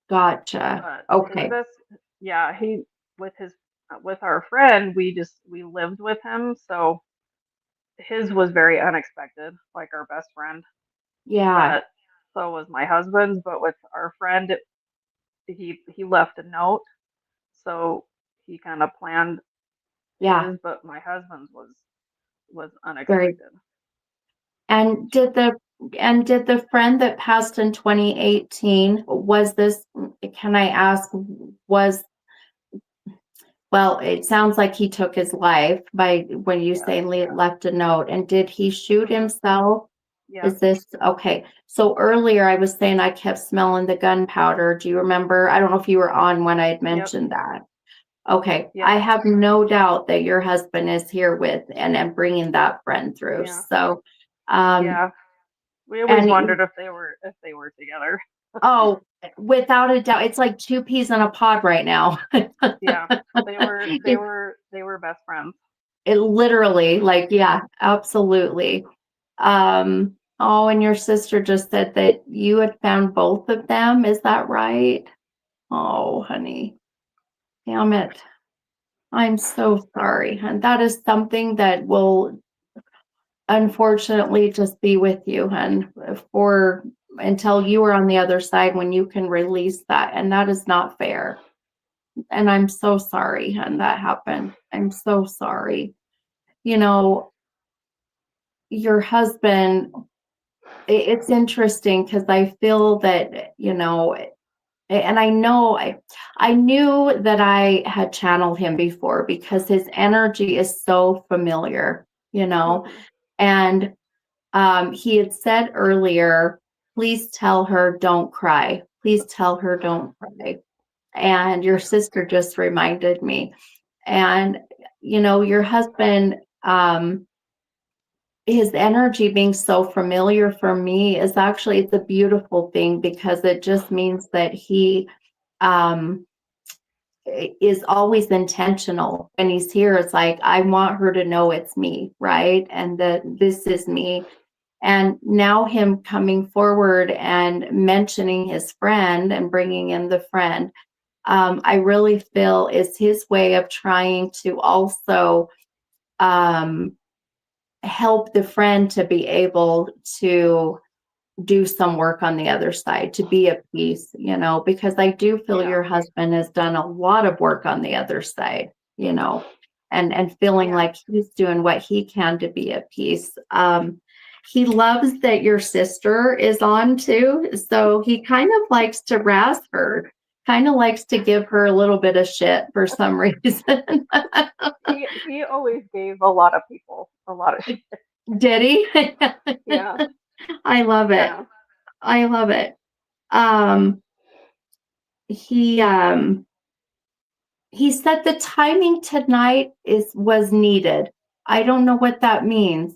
Gotcha. But his Okay. best, yeah, he with his with our friend, we lived with him, so his was very unexpected, like our best friend. Yeah. But so was my husband's. But with our friend, he left a note, so he kind of planned Yeah. his. But my husband's was Very. unexpected. And did the friend that passed in 2018, was this, can I ask, was, well, it sounds like he took his life by when you Yes. say left a note. And did he shoot Mhm. himself? Yes. Is this okay? So earlier I was saying I kept smelling the gunpowder. Do you remember? I don't know if you were on when I had Yep. mentioned that. Okay. Yep. I have no doubt that your husband is here with and bringing that friend through. Yeah. So, Yeah. We always and wondered if they were together. oh, without a doubt, it's like two peas in a pod right now. Yeah. They were It, best friends. it literally, like, yeah, absolutely. Oh, and your sister just said that you had found both of them. Is that right? Oh, honey. Damn it. I'm so sorry. And that is something that will unfortunately just be with you, hun, for until you are on the other side when you can release that. And that is not fair. And I'm so sorry, hun, that happened. I'm so sorry. You know, your husband, it's interesting because I feel that, and I knew that I had channeled him before because his energy is so familiar. Mhm. And he had said earlier, please tell her don't cry. Please tell her don't cry. And your sister just reminded me. And, your husband, his energy being so familiar for me is actually, it's a beautiful thing because it just means that he um, is always intentional. When he's here, it's like, I want her to know it's me, right? And that this is me. And now him coming forward and mentioning his friend and bringing in the friend, I really feel is his way of trying to also um, help the friend to be able to do some work on the other side, to be at peace, because I do feel Yeah. your husband has done a lot of work on the other side, and feeling Yeah. like he's doing what he can to be at peace. He loves that your sister is on too, so he kind of likes to razz her, kind of likes to give her a little bit of shit for some reason. He always gave a lot of people a lot of shit. Did he? Yeah. I love it. Yeah. I love it. Um, he um he said the timing tonight was needed. I don't know what that means.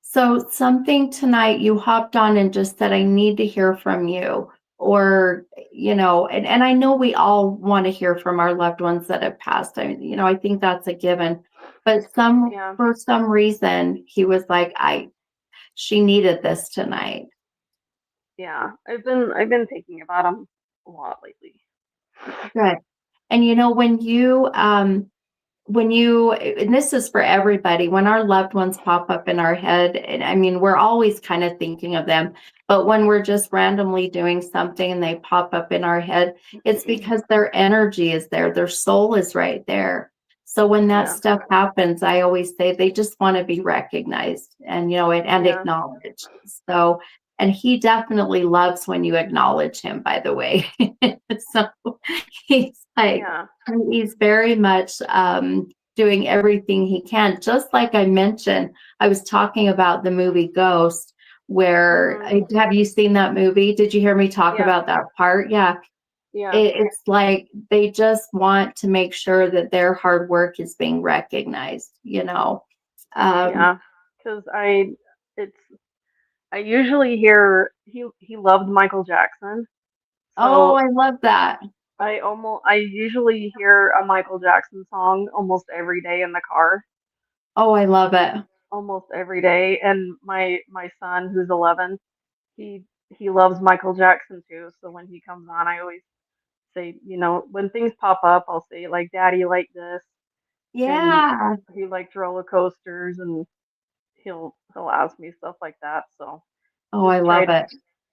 So something tonight you hopped on and just said, I need to hear from you. Or, and I know we all want to hear from our loved ones that have passed. I think that's a given. But Yeah. for some reason he was like, she needed this tonight. Yeah. I've been thinking about him a lot lately. Good. And and this is for everybody, when our loved ones pop up in our head, and I mean, we're always kind of thinking of them, but when we're just randomly doing something and they pop up in our head, it's because their energy is there, their soul is right there. So when that Yeah. stuff happens, I always say they just want to be recognized and, and Yeah. acknowledged. So, and he definitely loves when you acknowledge him, by the way. So he's like, Yeah. he's very much doing everything he can. Just like I mentioned, I was talking about the movie Ghost, where Mhm. have you seen that movie? Did you hear me talk Yeah. about that part? Yeah. Yeah. It's like they just want to make sure that their hard work is being recognized. Yeah. Because it's I usually hear he loved Michael Jackson, Oh, so I love that. I usually hear a Michael Jackson song almost every day in the car, Oh, I love it. almost every day. And my son, who's 11, he he loves Michael Jackson too. So when he comes on, I always say, when things pop up, I'll say like, "Daddy, you like this," and Yeah. he likes roller coasters, and he'll ask me stuff like that. So Oh, I just try love it.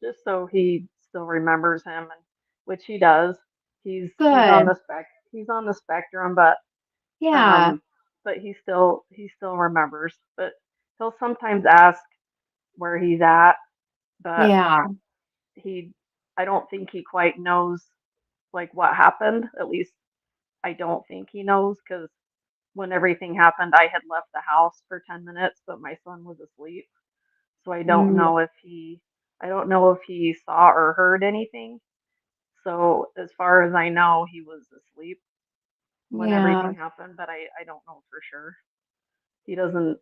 just so he still remembers him, and which he does. He's on Good. the he's on the spectrum, but Yeah. um he still remembers. But he'll sometimes ask where he's at, but Yeah. he I don't think he quite knows like what happened. At least I don't think he knows, because when everything happened, I had left the house for 10 minutes, but my son was asleep. So Mm, I don't know if he saw or heard anything. So as far as I know, he was asleep when yeah. everything happened, but I don't know for sure. He doesn't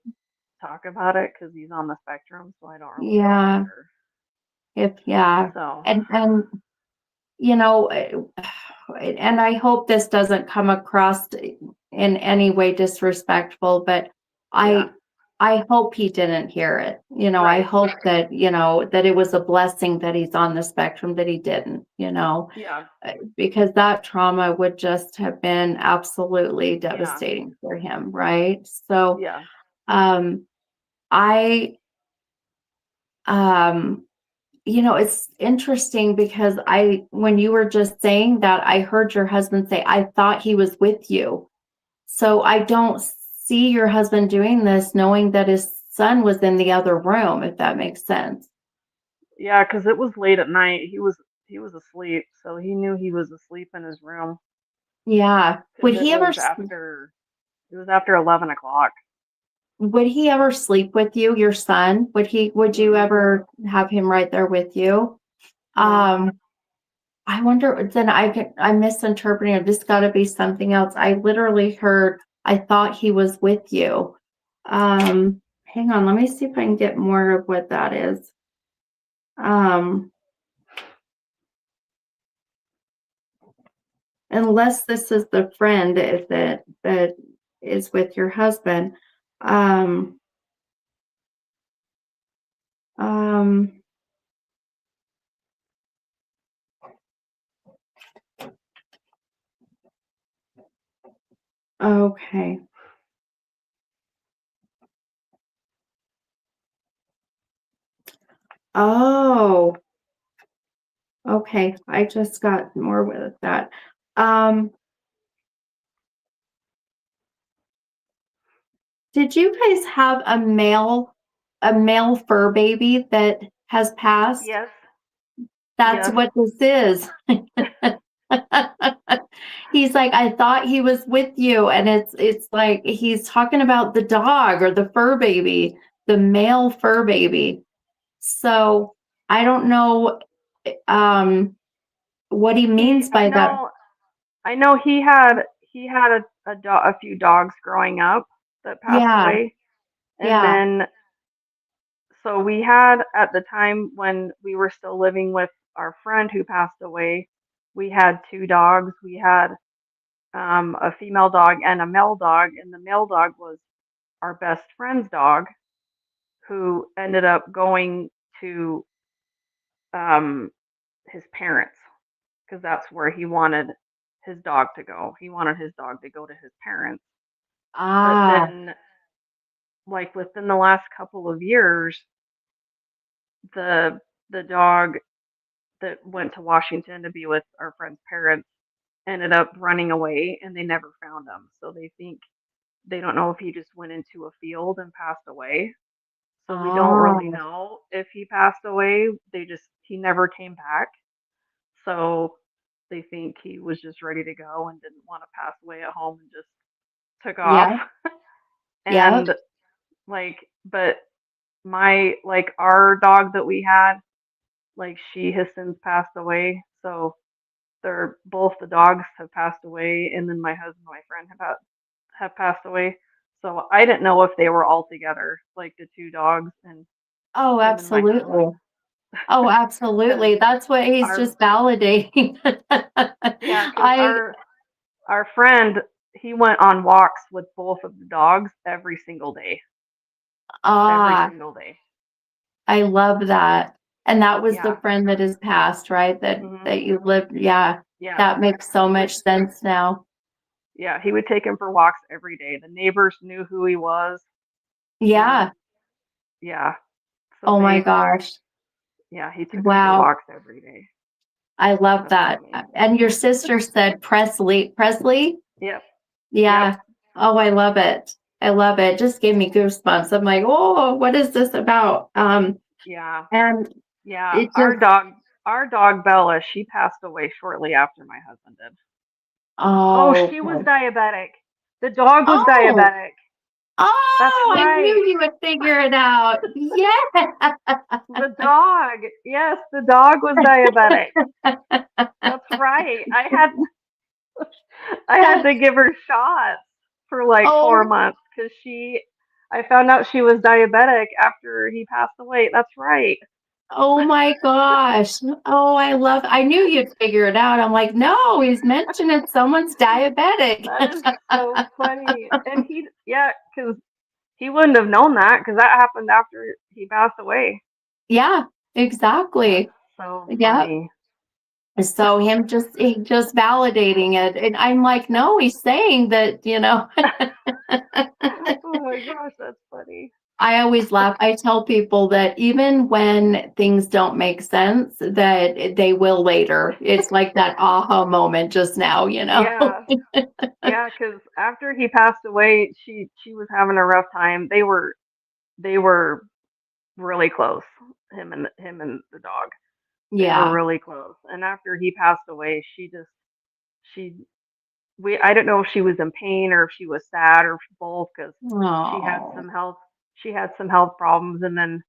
talk about it because he's on the spectrum, so I don't really know for Yeah. sure. Yeah. So And you know, and I hope this doesn't come across in any way disrespectful, but yeah, I I hope he didn't hear it. I right, hope that, that it was a blessing that he's on the spectrum, that he didn't, yeah, because that trauma would just have been absolutely yeah, devastating for him, right? So, yeah, um, I, um, it's interesting because when you were just saying that, I heard your husband say, I thought he was with you. So I don't see your husband doing this knowing that his son was in the other room, if that makes sense. yeah. Because it was late at night. He was asleep, so he knew he was asleep in his room. Yeah. Because it was after 11 o'clock. Would he ever sleep with you, your son? Would you Mm-mm, ever have him right there with you? no. Um, I wonder, then I'm misinterpreting it. This got to be something else. I literally heard, I thought he was with you. Hang on, let me see if I can get more of what that is. Um, unless this is the friend that is with your husband. Um, um, okay. Oh, okay. I just got more with that. Um, did you guys have a male fur baby that has passed? Yes, That's yes. what this is. He's like, I thought he was with you, and it's like he's talking about the dog or the fur baby, the male fur baby. So I don't know what he He, means I by that. know, I know he had a few dogs growing up that passed Yeah, away, and yeah. then so we had at the time when we were still living with our friend who passed away, we had two dogs. We had a female dog and a male dog, and the male dog was our best friend's dog, who ended up going to um, his parents, because that's where he wanted his dog to go. He wanted his dog to go to his parents. But Ah, then, like within the last couple of years, the the dog that went to Washington to be with our friend's parents ended up running away, and they never found him. So they don't know if he just went into a field and passed away. So we don't really oh, know if he passed away. He never came back. So they think he was just ready to go and didn't want to pass away at home and just took off. yeah, yeah. And but our dog that we had, like, she has since passed away. So both the dogs have passed away, and then my husband and my friend have passed away. So I didn't know if they were all together, like the two dogs, and Oh, him and my absolutely. husband, Oh, because absolutely. That's what he's our just validating. yeah, because I our friend, he went on walks with both of the dogs every ah, single day. I love that. And that was the Yeah. friend that has passed, right? Mhm. That you lived. Yeah, Yeah. that makes so He would much sense now. Yeah, he would take him for walks every day. The neighbors knew who he was, and Yeah. yeah, so Oh my gosh. yeah, he took him for Wow. walks every day. I love That's that. funny. And your sister said Presley. Presley? Yep. Yep. Yeah. Oh, I love it. I love it. Just gave me goosebumps. I'm like, oh, what is this about? Yeah. And Yeah. it just, Our dog Bella, she passed away shortly after my husband did. Oh, oh, she was diabetic. The dog was oh, diabetic. That's oh, I right. knew you would figure it out. Yeah. The dog. Yes, the dog was diabetic. That's right. I had to give her shots for like Oh, 4 months because I found out she was diabetic after he passed away. That's right. oh my gosh. Oh, I knew you'd figure it out. I'm like, no, he's mentioning someone's diabetic. That is so funny. And yeah, because he wouldn't have known that because that happened after he passed away. Yeah, That's exactly. so Yeah. funny. So he just validating it. And I'm like, no, he's saying that, Oh my gosh, that's funny. I always laugh. I tell people that even when things don't make sense, that they will later. It's like that aha moment just now. Yeah, yeah, because after he passed away, she was having a rough time. They were really close. Him and the dog. They were Yeah. really close. And after he passed away, she we I don't know if she was in pain or if she was sad or both because she had Oh, some health she had some health problems, and then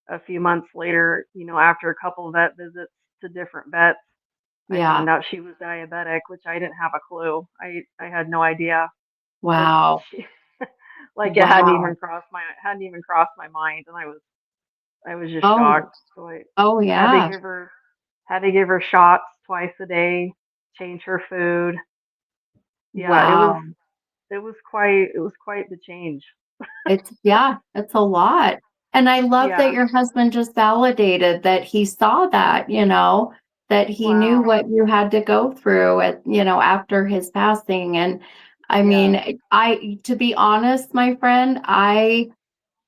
a few months later, after a couple of vet visits to different vets, I yeah. found out she was diabetic, which I didn't have a clue. I had no idea. But Wow. she like it Wow. hadn't even crossed my mind, and I was just Oh, shocked. So I oh had to yeah. give her had to give her shots twice a day, change her food. Yeah, Wow. it was quite the change. It's a lot. And I love that Yeah. your husband just validated that he saw that, that he knew Wow. what you had to go through after his passing. And I Yeah. mean, to be honest, my friend, I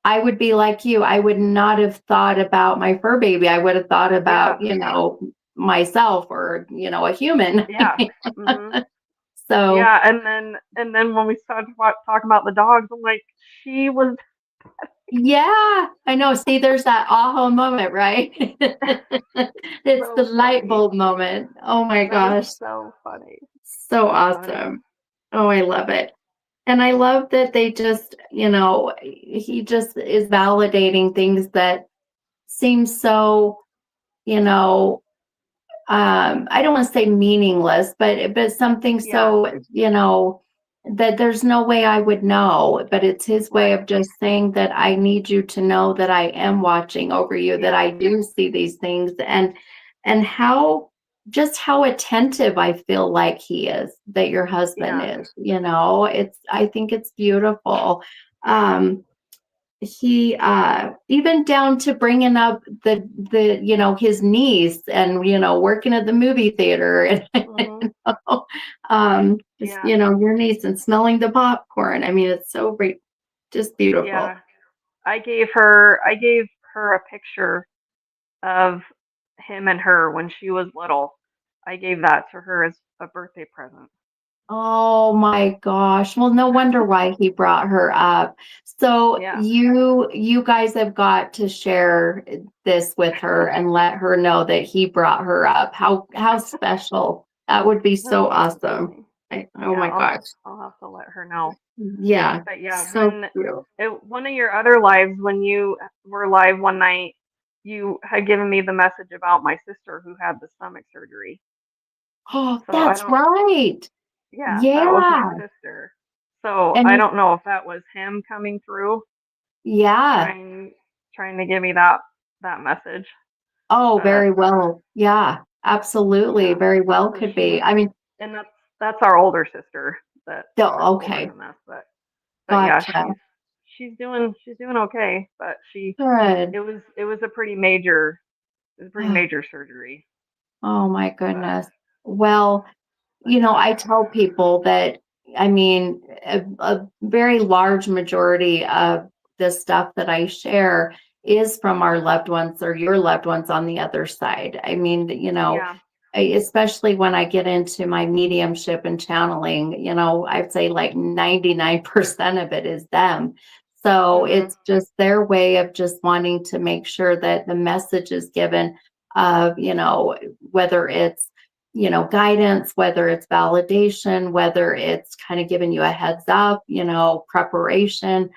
would be like you. I would not have thought about my fur baby. I would have thought Yeah. about, myself or, a human. Yeah. Mhm. So Yeah, and then when we started talking about the dogs, I'm like, she was yeah, I know. See, there's that aha moment, right? It's the so light funny. bulb moment. Oh my That is gosh. so funny. So That's funny. awesome. Oh, I love it. And I love that they just, he just is validating things that seem so, you know, I don't want to say meaningless, but something Yeah. so, that there's no way I would know, but it's his way Right. of just saying that I need you to know that I am watching over you, that Yeah. I do see these things and how attentive I feel like he is, that your husband Yeah. is, I think it's beautiful. Um, he even down to bringing up his niece and working at the movie theater and Mhm. just Yeah. your niece and smelling the popcorn. I mean, it's so great, just beautiful. Yeah. I gave her a picture of him and her when she was little. I gave that to her as a birthday present. Oh my gosh. Well, no wonder why he brought her up. So Yeah. you guys have got to share this with her and let her know that he brought her up. How special. That would be That's so so awesome. funny. Oh Yeah, my gosh. I'll have to let her know. Yeah. But yeah, So cute. one of your other lives, when you were live one night, you had given me the message about my sister who had the stomach surgery. Oh, So I that's don't, right. yeah, that was my Yeah. sister. So I And don't know if that was him coming through, yeah. trying trying to give me that message. Oh, But very well. Yeah, absolutely. yeah, Very well so could be. she's I mean, and that's our older sister that's older okay, than us. But yeah, gotcha. she's doing okay. But Good. it was a pretty major surgery. Oh my But goodness. Well, yeah, I tell people that, I mean, a very large majority of the stuff that I share is from our loved ones or your loved ones on the other side. I mean, yeah, especially when I get into my mediumship and channeling, I'd say like 99% of it is them. So mhm, it's just their way of just wanting to make sure that the message is given of, whether it's guidance, whether it's validation, whether it's kind of giving you a heads up, preparation.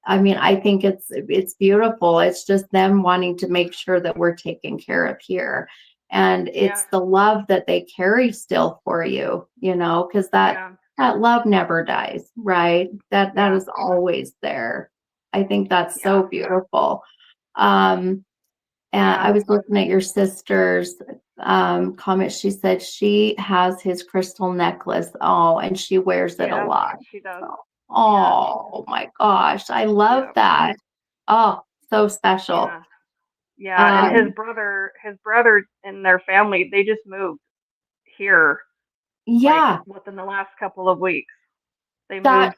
I mean, I think it's beautiful. It's just them wanting to make sure that we're taken care of here. And yeah, it's the love that they carry still for you, because yeah, that love never dies, right? That yeah, is always there. I think that's so yeah, beautiful. Um, and yeah, I was looking at your sister's comment. She said she has his crystal necklace. Oh, and she wears it a yeah. lot. She does. Yeah, Oh my gosh. I love yeah, that. Oh, so special. yeah, yeah. And his Um, brother, his brother and their family, they just moved here like yeah, within the last couple of weeks. They that moved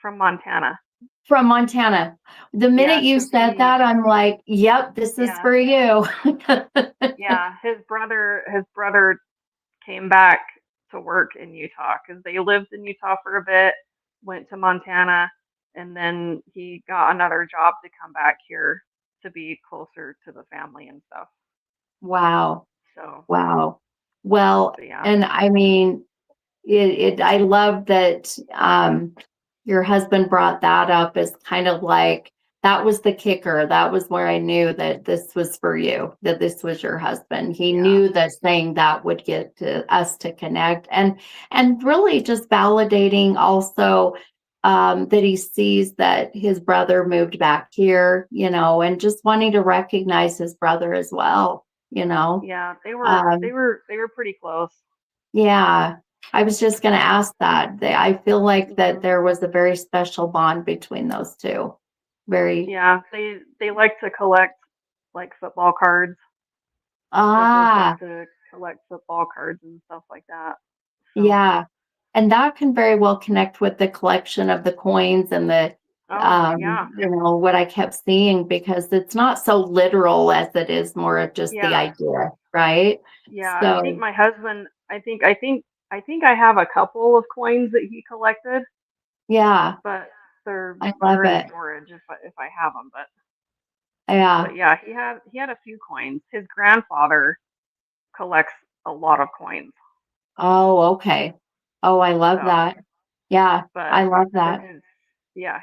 from Montana. from Montana. The Yeah, minute you 'cause said that, I'm like, yep, this is yeah, for you. yeah. His brother came back to work in Utah because they lived in Utah for a bit, went to Montana, and then he got another job to come back here to be closer to the family and stuff. Wow. So, Wow. Well, but yeah, and I mean, I love that your husband brought that up as kind of like that was the kicker. That was where I knew that this was for you, that this was your husband. He yeah, knew that saying that would get to us to connect and really just validating also that he sees that his brother moved back here, and just wanting to recognize his brother as well, you know. yeah. They were they Um, were they were pretty close. yeah, I was just going to ask that. I feel like that Hmm. there was a very special bond between those two. Very, Yeah, they like to collect like football cards. They both like ah, to collect football cards and stuff like that. So, yeah. And that can very well connect with the collection of the coins and the, oh yeah, what I kept seeing because it's not so literal as it is more of just the yeah. idea, right? Yeah, I think So, my husband. I think I have a couple of coins that he collected, yeah, but they're I love they're in it. storage if I have them. But Yeah. yeah, he had a few coins. His grandfather collects a lot of coins. Oh, okay. Oh, I love So, that. Yeah, but I love so that.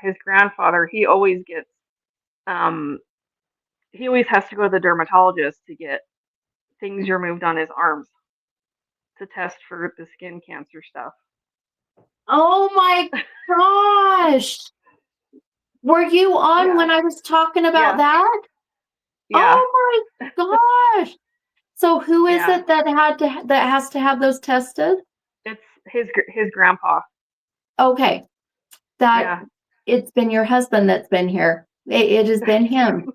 his grandfather, um he always has to go to the dermatologist to get things removed on his arms to test for the skin cancer stuff. Oh my gosh. Were you on Yeah, when I was talking about yeah, that? yeah, Oh my gosh. So who is yeah. it that has to have those tested? It's his grandpa. Okay. That Yeah. it's been your husband that's been here. It has been him.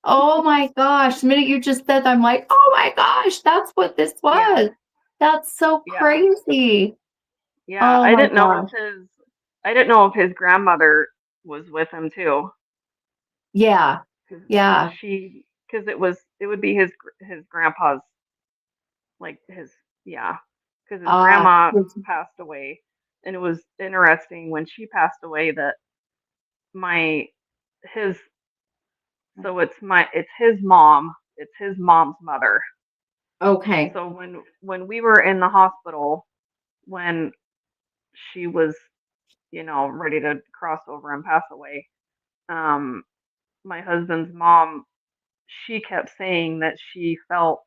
Oh my gosh. The minute you just said that, I'm like, oh my gosh, that's what this Yeah. was. That's so Yeah. crazy. Yeah. Oh I my didn't know if gosh. his grandmother was with him too, Yeah. because Yeah. it would be his grandpa's, like his, yeah, because his Ah, grandma passed away, and it was interesting when she passed away that my his so it's his mom's mother. okay. So when we were in the hospital, when she was, ready to cross over and pass away, um, my husband's mom, she kept saying that she felt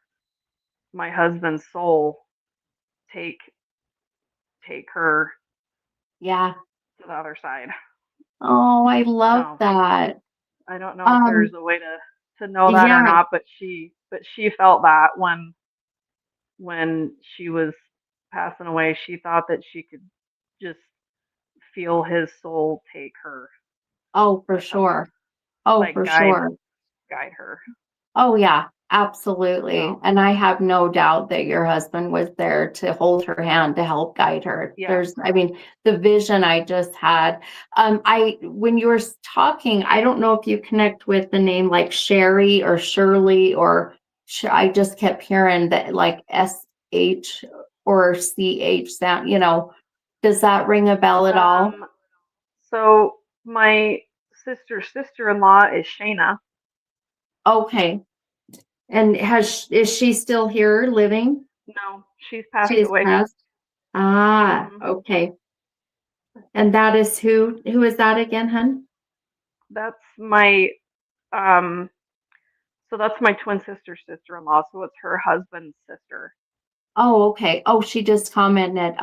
my husband's soul take take her Yeah. to the other side. Oh, I love So that. I don't know if Um, there's a way to know that or yeah. not, but she felt that when she was passing away, she thought that she could just feel his soul take her, Oh, for like help, sure. Oh, like for sure. guide her. Oh, yeah, absolutely. So And I have no doubt that your husband was there to hold her hand, to help guide her. yeah. I mean, the vision I just had. When you were talking, I don't know if you connect with the name like Sherry or Shirley or I just kept hearing that like SH or CH sound, does that ring a bell at all? Um. So my sister-in-law is Shayna. Okay. And is she still here living? No, she's passed She's away. passed. Ah, Hmm. okay. And that is who is that again, hun? That's my um. So that's my twin sister-in-law. So it's her husband's sister. Oh, okay. Oh, she just commented.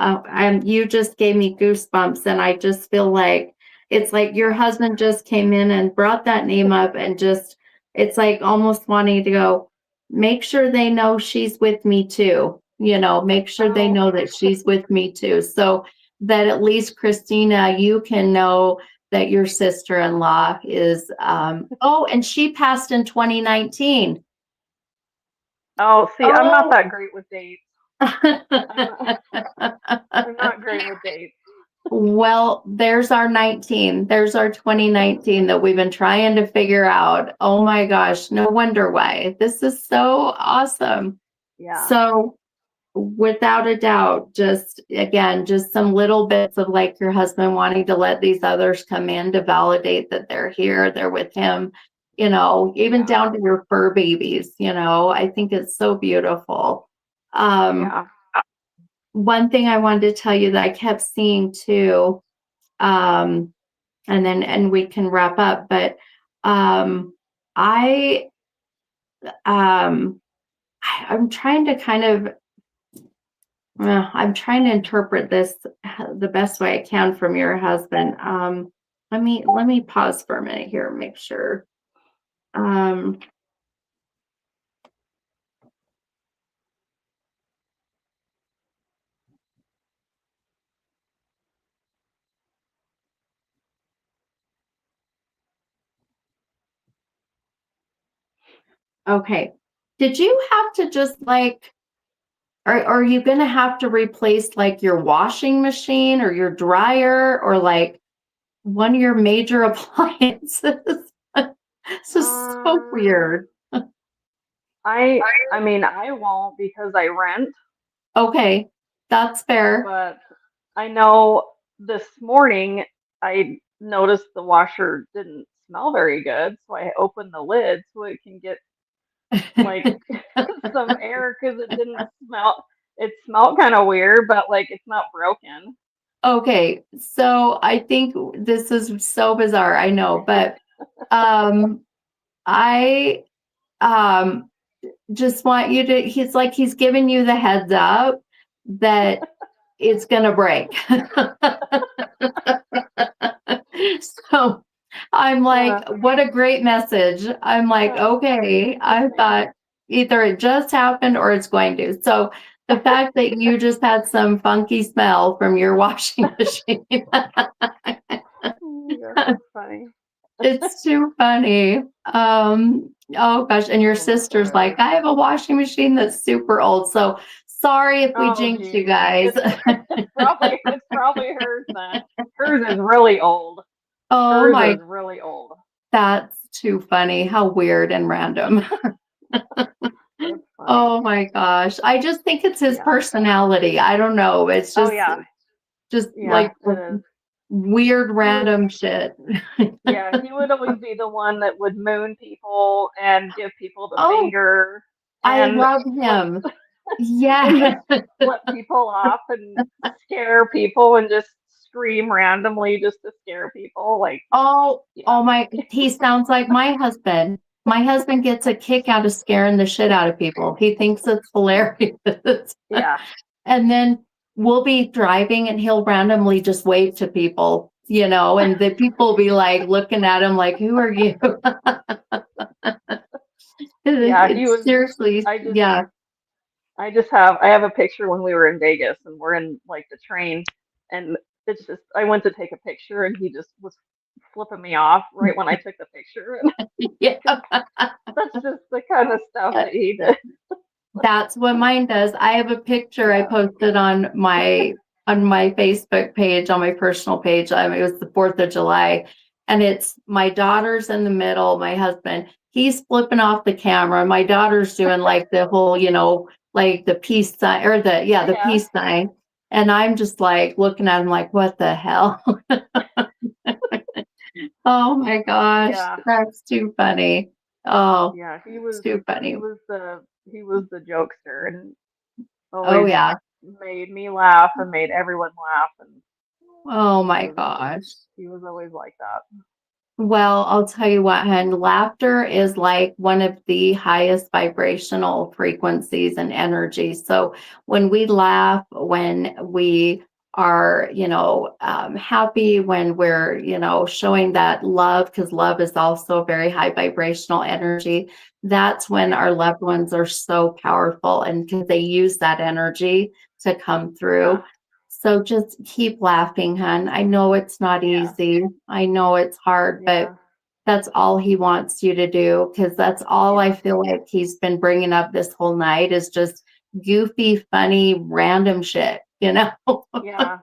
You just gave me goosebumps, and I just feel like it's like your Yeah. husband just came in and brought that name up, and just it's like almost wanting to go, make sure they know she's with me too. Make sure they Oh. know that she's with me too. So that at least Christina, you can know that your sister-in-law is oh, and she passed in 2019. Oh. See, I'm not Oh. that great with dates. I'm not, I'm not great with dates. Well, there's our 19. There's our 2019 that we've been trying to figure out. Oh my gosh, no wonder why. This is so awesome. Yeah. So, without a doubt, just again, just some little bits of like your husband wanting to let these others come in to validate that they're here, they're with him, even Yeah. down to your fur babies, I think it's so beautiful. Um, Yeah. One thing I wanted to tell you that I kept seeing too, um, and we can wrap up, but um, I um, I'm trying to kind of I'm trying to interpret this the best way I can from your husband. Let me pause for a minute here and make sure. Um, okay. Did you have to just like are you going to have to replace like your washing machine or your dryer or like one of your major appliances? This is so Um. weird. I mean, I won't because I rent, Okay, that's fair. but I know this morning I noticed the washer didn't smell very good, so I opened the lid so it can get like some air because it didn't smell. It smelled kind of weird, but like it's not broken. Okay, so I think this is so bizarre, I know, but um I um just want you to he's giving you the heads up that it's gonna break. So I'm like, Uh, what a great message. I'm like, uh, okay, I thought either it just happened or it's going to. So the fact that you just had some funky smell from your washing machine, oh my gosh, that's funny. it's too funny. Oh gosh, and your Oh, that's sister's like, hilarious. I have a washing machine that's super old. So sorry if we Oh, jinxed you geez, guys. it's probably hers then. Hers is really old. Oh Hers my, is really old. that's too funny. How weird and random. That's funny. Oh my gosh. I just think it's his Yeah. personality. I don't know. It's Oh just yeah. Yeah, like it is. weird He would, random shit. yeah, he would always be the one that would moon people and give people the Oh, finger I and love flip him. and just Yeah. flip people off and scare people and just scream randomly just to scare people. Like, yeah, He sounds like my husband. My husband gets a kick out of scaring the shit out of people. He thinks it's hilarious. yeah, And then we'll be driving and he'll randomly just wave to people, and the people will be like looking at him like, who are you? Yeah, he It's was. seriously, I just yeah. I have a picture when we were in Vegas and we're in like the train, and it's just I went to take a picture and he just was flipping me off right when I took the picture. And Yeah. that's just the kind of stuff that he did. That's what mine does. I have a picture I Yeah. posted on my Facebook page, on my personal page. It was the 4th of July, and it's my daughter's in the middle, my husband. He's flipping off the camera. My daughter's doing like the whole, like the peace sign or the Yeah. peace sign. And I'm just like looking at him like, what the hell? Oh my gosh, Yeah. that's too funny. Oh, Yeah. it's too He funny. was the jokester and Oh always yeah. made me laugh and made everyone laugh, and Oh he my was gosh. he was always like that. Well, I'll tell you what, hun, laughter is like one of the highest vibrational frequencies and energies. So when we laugh, when we are, happy, when we're, showing that love, because love is also a very high vibrational energy, that's when Yeah. our loved ones are so powerful and because they use that energy to come through. Yeah. So just keep laughing, hun. I know it's not Yeah. easy. I know it's hard, but Yeah. that's all he wants you to do because that's all I Yeah. feel like he's been bringing up this whole night is just goofy, funny, random shit. Yeah. Yeah.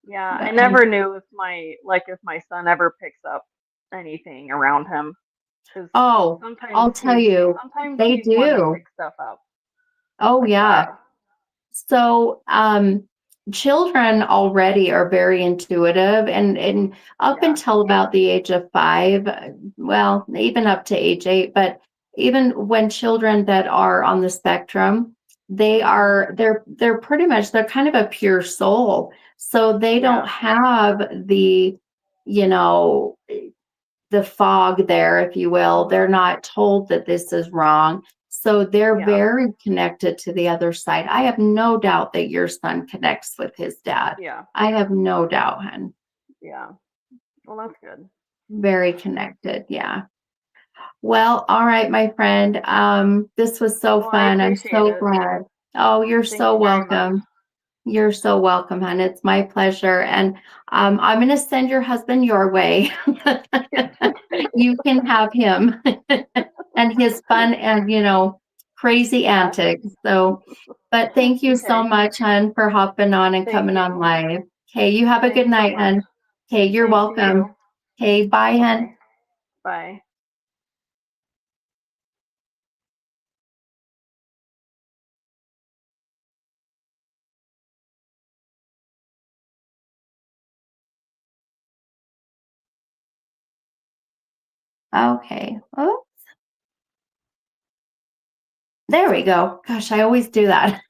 I But never knew if my son ever picks up anything around him, because oh, sometimes I'll tell you, they he's one to do. pick stuff up Oh, like yeah. that. So, children already are very intuitive, and up Yeah. until about the age of 5, well, even up to age 8, but even when children that are on the spectrum, they're pretty much they're kind of a pure soul, so they don't Yeah. have you know the fog there, if you will. They're Mhm. not told that this is wrong. So they're Yeah. very connected to the other side. I have no doubt that your son connects with his dad. Yeah. I have no doubt, hun. Yeah. Well, that's good. Very connected. Yeah. Well, all right, my friend. This was so Well, I fun. I'm appreciate so it. glad. Oh, you're Thank so you very much. welcome. You're so welcome, hon. It's my pleasure. And I'm going to send your husband your way. You can have him and his fun and, crazy Yeah. antics. So, but thank you so Okay. much, hon, for hopping on and Thank coming on you. live. Okay, you have a good Thanks so night, much. hon. Okay, you're Same to welcome. you. Okay, bye, hon. Okay. Bye. Okay. Oh, there we go. Gosh, I always do that.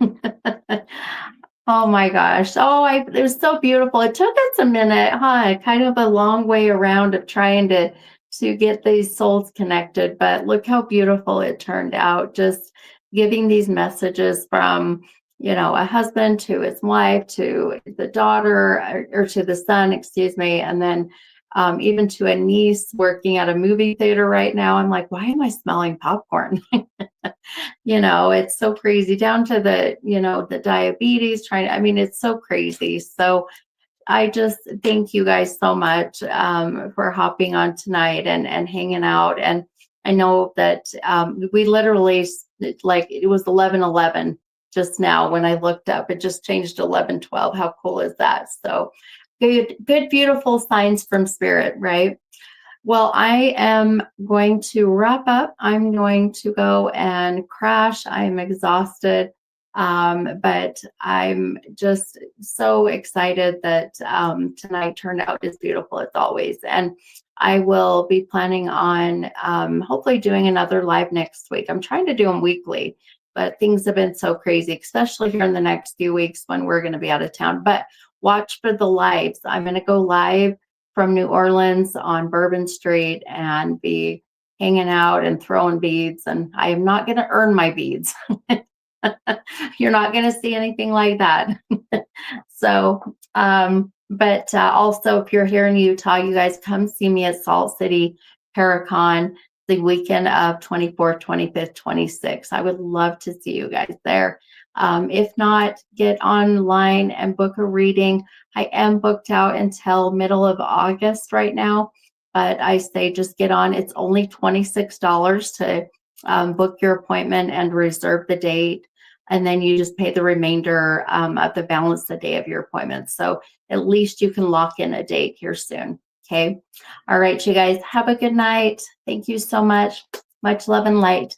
Oh my gosh. Oh, it was so beautiful. It took us a minute, huh? Kind of a long way around of trying to get these souls connected, but look how beautiful it turned out. Just giving these messages from, a husband to his wife, to the daughter, or to the son, excuse me, and then even to a niece working at a movie theater right now. I'm like, why am I smelling popcorn? It's so crazy down to the diabetes I mean, it's so crazy. So I just thank you guys so much for hopping on tonight and hanging out. And I know that we literally, like, it was 11:11 just now when I looked up. It just changed to 11:12. How cool is that? So good, beautiful signs from spirit, right? Well, I am going to wrap up. I'm going to go and crash. I'm exhausted. But I'm just so excited that tonight turned out as beautiful as always. And I will be planning on hopefully doing another live next week. I'm trying to do them weekly, but things have been so crazy, especially here in the next few weeks when we're going to be out of town. But watch for the lives. I'm going to go live from New Orleans on Bourbon Street and be hanging out and throwing beads. And I am not going to earn my beads. You're not going to see anything like that. So, But also, if you're here in Utah, you guys come see me at Salt City Paracon the weekend of 24th, 25th, 26th. I would love to see you guys there. If not, get online and book a reading. I am booked out until middle of August right now, but I say just get on. It's only $26 to book your appointment and reserve the date. And then you just pay the remainder of the balance the day of your appointment. So at least you can lock in a date here soon. Okay. All right, you guys have a good night. Thank you so much. Much love and light.